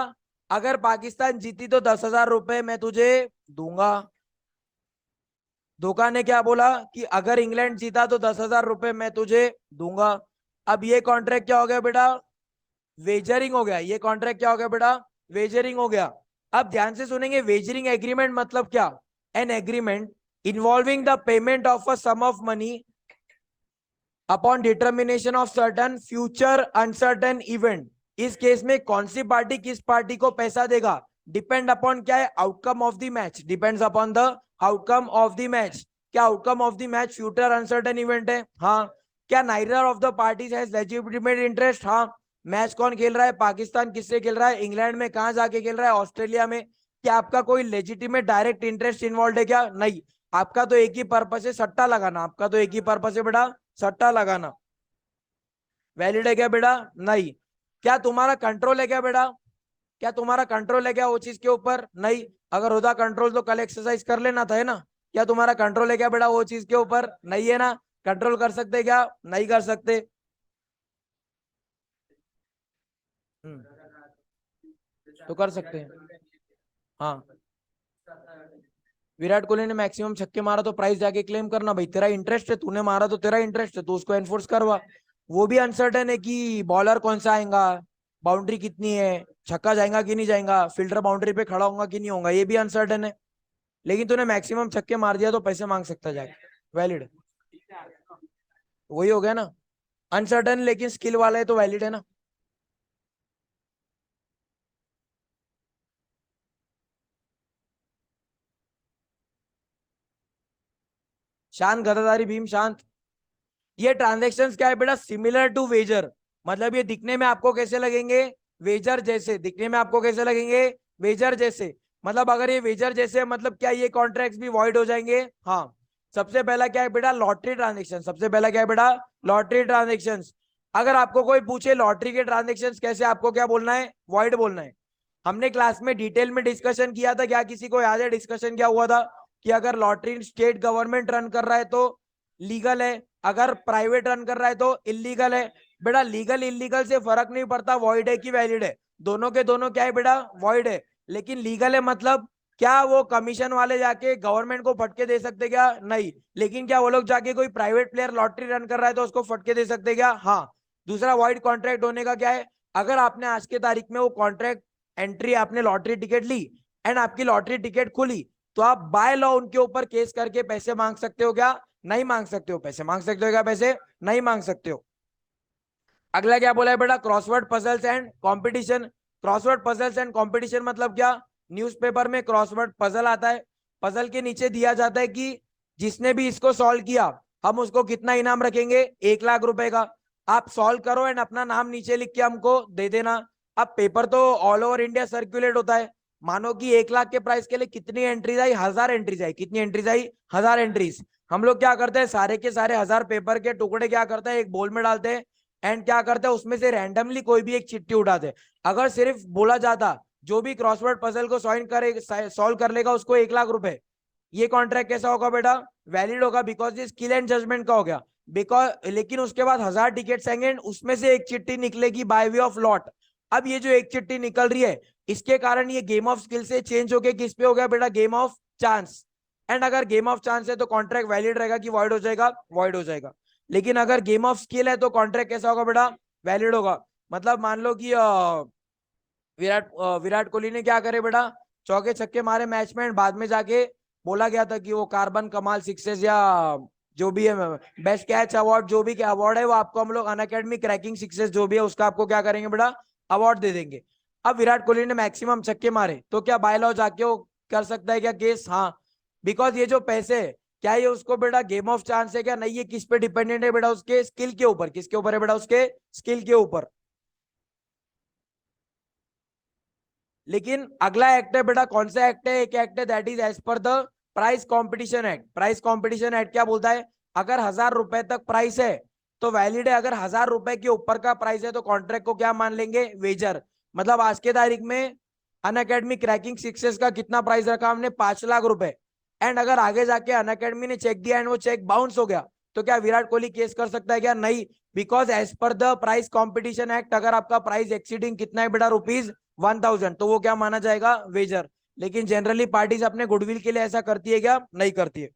अगर पाकिस्तान जीती तो 10,000 रुपए मैं तुझे दूंगा। धोखा ने क्या बोला? कि अगर इंग्लैंड जीता तो 10,000 रुपए मैं तुझे दूंगा। अब ये कॉन्ट्रैक्ट क्या हो गया बेटा? वेजरिंग हो गया। ये कॉन्ट्रैक्ट क्या हो गया बेटा? वेजरिंग हो गया। अब ध्यान से सुनेंगे, वेजरिंग एग्रीमेंट मतलब क्या? An agreement involving the payment of a sum of money upon determination of certain future uncertain event. इस केस में कौन सी पार्टी किस पार्टी को पैसा देगा? डिपेंड अपॉन क्या है? Outcome of the match. Depends upon the outcome of the match. क्या outcome of the match future uncertain event है? हाँ। क्या neither of the parties has legitimate interest? हाँ। मैच कौन खेल रहा है? पाकिस्तान किससे खेल रहा है? इंग्लैंड में। कहां जाके खेल रहा है? ऑस्ट्रेलिया में। क्या आपका कोई लेजिटिमेट डायरेक्ट इंटरेस्ट इन्वॉल्व है क्या? नहीं। आपका तो एक ही पर्पस है, सट्टा लगाना। आपका तो एक ही पर्पस है बेटा, सट्टा लगाना वैलिड है क्या बेटा? नहीं। क्या तुम्हारा कंट्रोल है क्या बेटा? क्या तुम्हारा कंट्रोल है क्या वो चीज के ऊपर? नहीं। अगर होता कंट्रोल तो कल एक्सरसाइज कर लेना था, है ना? क्या तुम्हारा कंट्रोल है क्या बेटा वो चीज के ऊपर? नहीं है ना। कंट्रोल कर सकते क्या? नहीं कर सकते। हम्म, तो कर सकते हैं। हाँ, विराट कोहली ने मैक्सिमम छक्के मारा तो प्राइस जाके क्लेम करना भाई, तेरा इंटरेस्ट है, तूने मारा तो तेरा इंटरेस्ट है, तू उसको एनफोर्स करवा। वो भी अनसर्टेन है कि बॉलर कौन सा आएगा, बाउंड्री कितनी है, छक्का जाएगा कि नहीं जाएगा, फील्डर बाउंड्री पे खड़ा होगा कि नहीं होगा, ये भी अनसर्टेन है। लेकिन तूने मैक्सिमम छक्के मार दिया तो पैसे मांग सकता जाके, वैलिड। वही हो गया ना, अनसर्टेन लेकिन स्किल वाला है तो वैलिड है ना। शांत गदाधारी भीम शांत। ये ट्रांजेक्शन्स क्या है बेटा? Similar to wager. मतलब ये दिखने में आपको कैसे लगेंगे? वेजर जैसे दिखने में आपको कैसे लगेंगे? वेजर जैसे। मतलब अगर ये वेजर जैसे है, मतलब क्या ये कॉन्ट्रैक्ट्स भी वॉइड हो जाएंगे? हाँ। सबसे पहला क्या है बेटा? Lottery transaction. सबसे पहला क्या है बेटा? Lottery transaction. अगर आपको कोई पूछे लॉटरी के ट्रांजेक्शन कैसे, आपको क्या बोलना है? वॉइड बोलना है। हमने क्लास में डिटेल में डिस्कशन किया था, क्या किसी को याद है डिस्कशन क्या हुआ था? कि अगर लॉटरी स्टेट गवर्नमेंट रन कर रहा है तो लीगल है, अगर प्राइवेट रन कर रहा है तो इलीगल है। बेटा लीगल इलीगल से फर्क नहीं पड़ता, वॉइड है कि वैलिड है, दोनों के दोनों क्या है बेटा? वॉइड है। लेकिन लीगल है मतलब क्या वो कमीशन वाले जाके गवर्नमेंट को फटके दे सकते क्या? नहीं। लेकिन क्या वो लोग जाके कोई प्राइवेट प्लेयर लॉटरी रन कर रहा है तो उसको फटके दे सकते क्या? हाँ। दूसरा वॉइड कॉन्ट्रैक्ट होने का क्या है? अगर आपने आज के तारीख में वो कॉन्ट्रैक्ट एंट्री, आपने लॉटरी टिकट ली एंड आपकी लॉटरी टिकट खुली, तो आप बाय लॉ उनके ऊपर केस करके पैसे मांग सकते हो क्या? नहीं मांग सकते हो पैसे। मांग सकते हो क्या पैसे? नहीं मांग सकते हो। अगला क्या बोला है बेटा? Crossword puzzles and competition. Crossword puzzles and competition मतलब क्या? न्यूज़पेपर में क्रॉसवर्ड पजल आता है, पजल के नीचे दिया जाता है कि जिसने भी इसको सॉल्व किया हम उसको कितना इनाम रखेंगे? 1 लाख रुपए का। आप सॉल्व करो एंड अपना नाम नीचे लिख के हमको दे देना। अब पेपर तो ऑल ओवर इंडिया सर्कुलेट होता है। मानो कि 1 लाख के प्राइस के लिए कितनी एंट्रीज आई? 1000 एंट्रीज आई। कितनी एंट्रीज आई? 1000 एंट्रीज। हम लोग क्या करते हैं, सारे के सारे 1000 पेपर के टुकड़े क्या करते हैं, एक बोल में डालते हैं एंड क्या करते हैं, उसमें से रैंडमली कोई भी एक चिट्ठी उठाते। अगर सिर्फ बोला जाता जो भी क्रॉसवर्ड पजल को सॉल्व कर लेगा उसको 1 लाख रुपए, ये कॉन्ट्रैक्ट कैसा होगा बेटा? वैलिड होगा, बिकॉज ये स्किल एंड जजमेंट का हो गया। बिकॉज लेकिन उसके बाद 1000 टिकट्स आएंगे, उसमें से एक चिट्ठी निकलेगी बाय वे ऑफ लॉट। अब ये जो एक चिट्ठी निकल रही है, इसके कारण ये गेम ऑफ स्किल से चेंज होके किस पे हो गया बेटा? Game of chance. एंड अगर गेम ऑफ चांस है तो कॉन्ट्रैक्ट वैलिड रहेगा कि वॉइड हो जाएगा? वॉइड हो जाएगा। लेकिन अगर गेम ऑफ स्किल है तो कॉन्ट्रैक्ट कैसा होगा बेटा? वैलिड होगा। मतलब मान लो कि विराट कोहली ने क्या करे बेटा? चौके छक्के मारे मैच में, बाद में जाके बोला गया था कि वो कार्बन कमाल सिक्सेस या जो भी है बेस्ट कैच अवार्ड, जो भी अवार्ड है वो आपको हम लोग अनअकैडमी क्रैकिंग सिक्सेस जो भी है उसका आपको क्या करेंगे बेटा? अवार्ड दे देंगे। अब विराट कोहली ने मैक्सिमम छक्के मारे तो क्या बाय लॉ जाके वो कर सकता है क्या केस? हाँ। बिकॉज ये जो पैसे है, क्या ये उसको बेटा गेम ऑफ चांस है क्या? नहीं, ये किस पे डिपेंडेंट है बेटा? उसके स्किल के ऊपर। किसके ऊपर है बेटा? उसके स्किल के ऊपर। लेकिन अगला एक्ट है बेटा, कौन सा एक्ट है? एक एक्ट है that is as per the price competition act. Price competition act क्या बोलता है? अगर 1000 रुपए तक प्राइस है तो वैलिड है, अगर 1000 रुपए के ऊपर का प्राइस है तो कॉन्ट्रैक्ट को क्या मान लेंगे? वेजर। मतलब आज के तारीख में अन अकेडमी क्रैकिंग सिक्सेस का कितना प्राइस रखा हमने? 5 लाख रुपए। एंड अगर आगे जाके अन अकेडमी ने चेक दिया एंड वो चेक बाउंस हो गया तो क्या विराट कोहली केस कर सकता है क्या? नहीं। Because as per the price competition act अगर आपका प्राइस एक्सीडिंग कितना है बेटा? ₹1000, तो वो क्या माना जाएगा? वेजर। लेकिन जनरली पार्टीज अपने गुडविल के लिए ऐसा करती है क्या? नहीं करती है।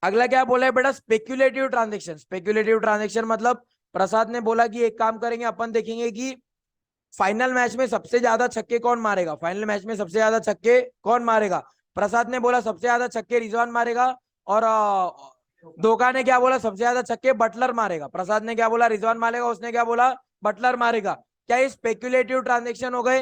अगला क्या बोला है बेटा? Speculative transaction. स्पेक्युलेटिव ट्रांजेक्शन मतलब प्रसाद ने बोला कि एक काम करेंगे अपन, देखेंगे कि फाइनल मैच में सबसे ज्यादा छक्के कौन मारेगा। फाइनल मैच में सबसे ज्यादा छक्के कौन मारेगा? प्रसाद ने बोला सबसे ज्यादा छक्के रिजवान मारेगा, और धोखा ने क्या बोला? सबसे ज्यादा छक्के बटलर मारेगा। प्रसाद ने क्या बोला? रिजवान मारेगा, उसने क्या बोला? बटलर मारेगा। क्या ये स्पेक्युलेटिव ट्रांजेक्शन हो गए?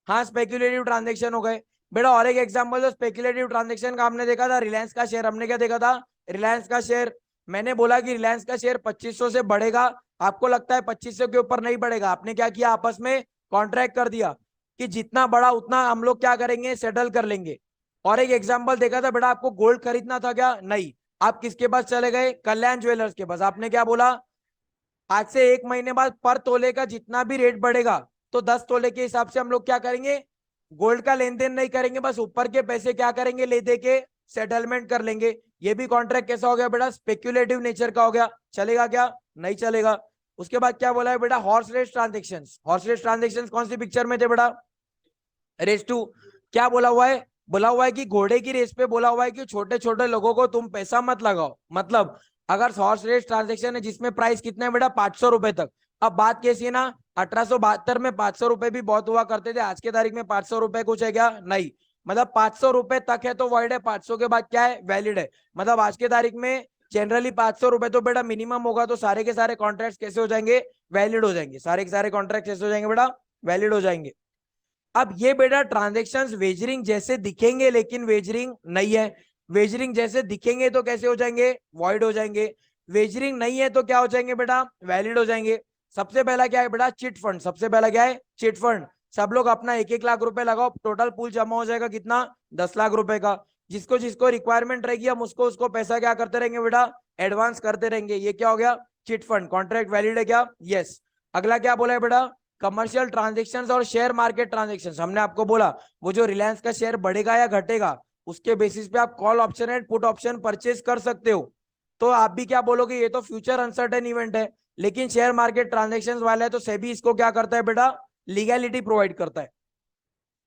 हाँ, स्पेक्युलेटिव ट्रांजेक्शन हो गए बेटा। और एक एग्जांपल जो स्पेक्युलेटिव ट्रांजेक्शन का हमने देखा था, रिलायंस का शेयर। हमने क्या देखा था? रिलायंस का शेयर। मैंने बोला कि रिलायंस का शेयर 2500 से बढ़ेगा, आपको लगता है 2500 के ऊपर नहीं बढ़ेगा। आपने क्या किया? आपस में कॉन्ट्रैक्ट कर दिया कि जितना बड़ा उतना हम लोग क्या करेंगे? सेटल कर लेंगे। और एक एग्जाम्पल देखा था बेटा, आपको गोल्ड खरीदना था क्या? नहीं। आप किसके पास चले गए? कल्याण ज्वेलर्स के पास। आपने क्या बोला? आज से 1 महीने बाद पर तोले का जितना भी रेट बढ़ेगा तो 10 तोले के हिसाब से हम लोग क्या करेंगे? गोल्ड का लेन देन नहीं करेंगे, बस ऊपर के पैसे क्या करेंगे? ले दे के सेटलमेंट कर लेंगे। ये भी कॉन्ट्रैक्ट कैसा हो गया बेटा? स्पेक्युलेटिव नेचर का हो गया। चलेगा क्या? नहीं चलेगा। उसके बाद क्या बोला है बेटा? Horse race transaction. Horse race transaction कौन सी पिक्चर में थे बेटा? Race two. क्या बोला हुआ है? बोला हुआ है कि घोड़े की रेस पे बोला हुआ है कि छोटे छोटे लोगों को तुम पैसा मत लगाओ। मतलब अगर हॉर्स रेस ट्रांजेक्शन है जिसमें प्राइस कितना है बेटा? 500 रुपए तक। अब बात कैसी है ना, 1872 में 500 रुपए भी बहुत हुआ करते थे, आज के तारीख में 500 रुपए कुछ है क्या? नहीं। मतलब 500 रुपए तक है तो वॉइड है, 500 के बाद क्या है? वैलिड है। मतलब आज के तारीख में जनरली 500 रुपए तो बेटा मिनिमम होगा, तो सारे के सारे कॉन्ट्रैक्ट कैसे हो जाएंगे? वैलिड हो जाएंगे। सारे के सारे कॉन्ट्रैक्ट कैसे हो जाएंगे बेटा? वैलिड हो जाएंगे। अब ये बेटा ट्रांजेक्शन्स वेजरिंग जैसे दिखेंगे लेकिन वेजरिंग नहीं है। वेजरिंग जैसे दिखेंगे तो कैसे हो जाएंगे? वॉइड हो जाएंगे। वेजरिंग नहीं है तो क्या हो जाएंगे बेटा? वैलिड हो जाएंगे। सबसे पहला क्या है बेटा? Chit fund. सबसे पहला क्या है? Chit fund. सब लोग अपना 1-1 लाख रुपए लगाओ, टोटल पूल जमा हो जाएगा कितना? 10 लाख रुपए का। जिसको जिसको रिक्वायरमेंट रहेगी हम उसको उसको पैसा क्या करते रहेंगे बेटा? एडवांस करते रहेंगे। ये क्या हो गया? Chit fund. कॉन्ट्रैक्ट वैलिड है क्या? यस। अगला क्या बोला है बेटा? कमर्शियल ट्रांजेक्शन्स और शेयर मार्केट ट्रांजेक्शन्स। हमने आपको बोला वो जो रिलायंस का शेयर बढ़ेगा या घटेगा उसके बेसिस पे आप call option and put option purchase कर सकते हो। तो आप भी क्या बोलोगे? ये तो फ्यूचर अनसर्टेन इवेंट है, लेकिन शेयर मार्केट ट्रांजेक्शन्स वाला है तो सेबी इसको क्या करता है बेटा? लीगैलिटी प्रोवाइड करता है।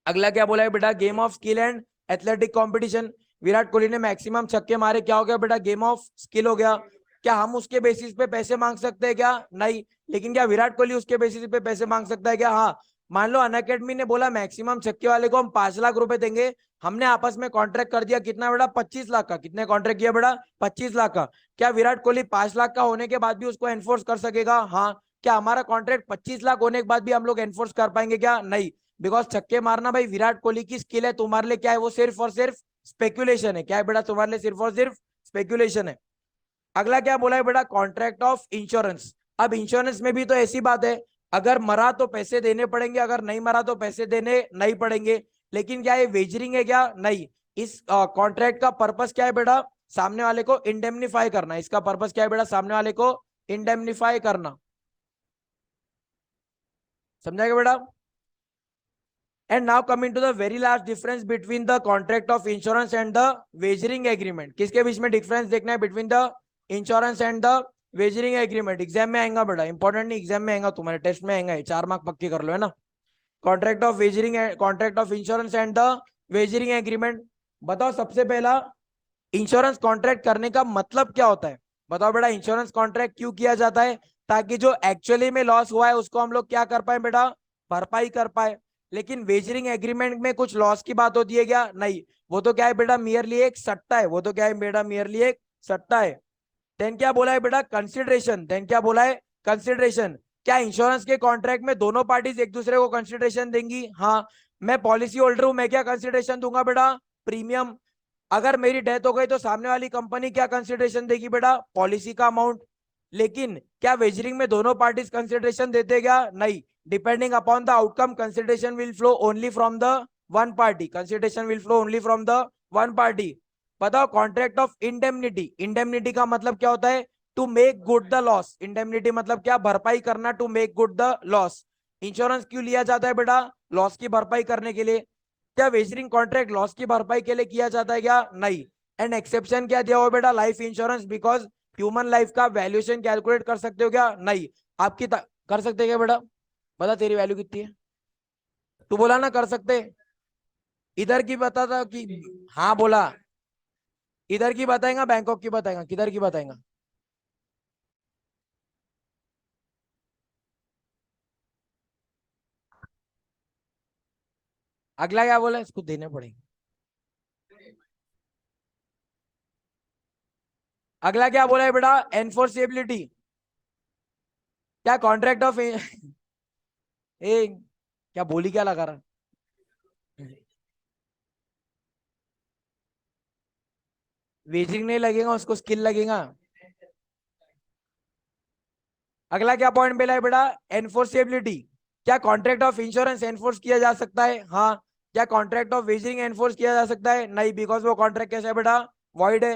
अगला क्या बोला है बेटा? Game of skill and athletic competition. Virat Kohli ने मैक्सिमम छक्के मारे, क्या हो गया बेटा? गेम ऑफ स्किल हो गया। क्या हम उसके बेसिस पे पैसे मांग सकते हैं क्या? नहीं। लेकिन क्या विराट कोहली उसके बेसिस पे पैसे मांग सकता है क्या? हाँ। मान लो अनअकैडमी ने बोला मैक्सिमम छक्के वाले को हम 5 लाख रुपए देंगे, हमने आपस में कॉन्ट्रैक्ट कर दिया कितना बेटा? 25 लाख का। कितने कॉन्ट्रैक्ट किया बेटा? 25 लाख का। क्या विराट कोहली 5 लाख का होने के बाद भी उसको एनफोर्स कर सकेगा? हाँ। क्या हमारा कॉन्ट्रैक्ट 25 लाख होने के बाद भी हम लोग एनफोर्स कर पाएंगे क्या? नहीं। बिकॉज छक्के मारना भाई विराट कोहली की स्किल है, तुम्हारे लिए क्या है? वो सिर्फ और सिर्फ स्पेक्युलेशन है। क्या है बेटा? तुम्हारे लिए सिर्फ और सिर्फ स्पेक्युलेशन है। अगला क्या बोला है बेटा? Contract of insurance. अब इंश्योरेंस में भी तो ऐसी बात है, अगर मरा तो पैसे देने पड़ेंगे, अगर नहीं मरा तो पैसे देने नहीं पड़ेंगे। लेकिन क्या ये वेजरिंग है क्या? नहीं। इस कॉन्ट्रैक्ट का पर्पस क्या है बेटा? सामने वाले को इंडेमनीफाई करना। इसका पर्पस क्या है बेटा? सामने वाले को इंडेमनीफाई करना। समझाएगा बेटा? And now coming to the very last difference between the contract of insurance and the wagering agreement. किसके बीच में डिफरेंस देखना है? between the insurance and the wagering agreement. Exam में आएगा बेटा, इंपॉर्टेंट नहीं, एग्जाम में आएगा, तुम्हारे टेस्ट में आएगा, 4 मार्क पक्के कर लो, है ना? Contract of wagering, contract of insurance and the wagering agreement. बताओ सबसे पहला इंश्योरेंस कॉन्ट्रैक्ट करने का मतलब क्या होता है? बताओ बेटा, इंश्योरेंस कॉन्ट्रैक्ट क्यों किया जाता है? ताकि जो एक्चुअली में लॉस हुआ है उसको हम लोग क्या कर पाए बेटा? भरपाई कर पाए। लेकिन वेजरिंग एग्रीमेंट में कुछ लॉस की बात होती है क्या? नहीं। वो तो क्या है बेटा? मियरली एक सट्टा है। वो तो क्या है बेटा? मियरली एक सट्टा है। देन क्या बोला है बेटा? कंसिडरेशन। देन क्या बोला है? कंसिडरेशन। क्या इंश्योरेंस के कॉन्ट्रैक्ट में दोनों पार्टीज एक दूसरे को कंसिडरेशन देंगी? हाँ। मैं पॉलिसी होल्डर हूं, मैं क्या कंसिडरेशन दूंगा बेटा? प्रीमियम। अगर मेरी डेथ हो गई तो सामने वाली कंपनी क्या कंसिडरेशन देगी बेटा? पॉलिसी का अमाउंट। लेकिन क्या वेजरिंग में दोनों पार्टीज कंसिडरेशन देते क्या? नहीं। Depending upon the outcome consideration will flow only from the one party. Consideration will flow only from the one party. बताओ कॉन्ट्रैक्ट ऑफ इंडेमनिटी। इंडेमनिटी का मतलब क्या होता है? To make good the loss. Indemnity मतलब क्या? भरपाई करना, to make good the loss. Insurance क्यों लिया जाता है बेटा? लॉस की भरपाई करने के लिए। क्या वेजरिंग कॉन्ट्रैक्ट लॉस की भरपाई के लिए किया जाता है क्या? नहीं। एंड एक्सेप्शन क्या दिया हुआ बेटा? Life insurance, because human life का वैल्यूएशन कैलकुलेट कर सकते हो क्या? नहीं। आपकी कर सकते हैं क्या बेटा? बता तेरी वैल्यू कितनी है? तू बोला ना कर सकते। इधर की बता था कि हाँ बोला। इधर की बताएगा बैंकॉक की बताएगा, किधर की बताएगा? अगला क्या बोला? इसको देने पड़ेंगे। अगला क्या बोला है बेटा? एनफोर्सेबिलिटी। क्या कॉन्ट्रैक्ट ऑफ ए क्या बोली, क्या लगा रहा? वेजिंग नहीं लगेगा, उसको स्किल लगेगा। अगला क्या पॉइंट मिला है बेटा? एनफोर्सेबिलिटी। क्या कॉन्ट्रैक्ट ऑफ इंश्योरेंस एनफोर्स किया जा सकता है? हाँ। क्या कॉन्ट्रैक्ट ऑफ वेजिंग एनफोर्स किया जा सकता है? नहीं, बिकॉज वो कॉन्ट्रैक्ट कैसा है बेटा? वॉइड है।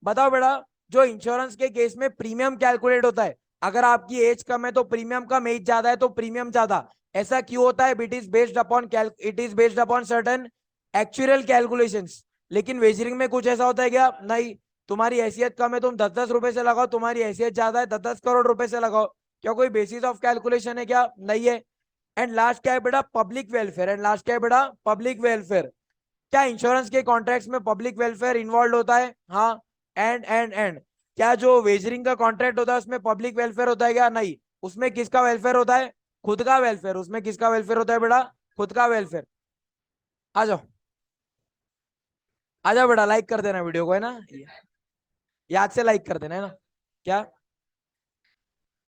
बताओ बेटा, जो इंश्योरेंस के केस में प्रीमियम कैलकुलेट होता है, अगर आपकी एज कम है तो प्रीमियम कम, एज ज्यादा है तो प्रीमियम ज्यादा, ऐसा क्यों होता है? It is based upon certain actual calculations. लेकिन वेजरिंग में कुछ ऐसा होता है क्या? नहीं। तुम्हारी हैसियत कम है, तुम 10-10 रुपए से लगाओ, तुम्हारी हैसियत ज्यादा है, 10-10 करोड़ रुपए से लगाओ, क्या कोई बेसिस ऑफ कैलकुलेशन है क्या? नहीं है। एंड लास्ट क्या है बेटा? Public welfare. एंड लास्ट क्या है बेटा? Public welfare. क्या इंश्योरेंस के कॉन्ट्रैक्ट्स में पब्लिक वेलफेयर इन्वॉल्व होता है? हाँ। एंड क्या जो वेजरिंग का कॉन्ट्रैक्ट होता है उसमें पब्लिक वेलफेयर होता है क्या? नहीं। उसमें किसका वेलफेयर होता है? खुद का वेलफेयर। उसमें किसका वेलफेयर होता है बेटा? खुद का वेलफेयर। आ जाओ, आ जाओ बेटा, लाइक कर देना वीडियो को, है ना? याद से लाइक कर देना, है ना? क्या?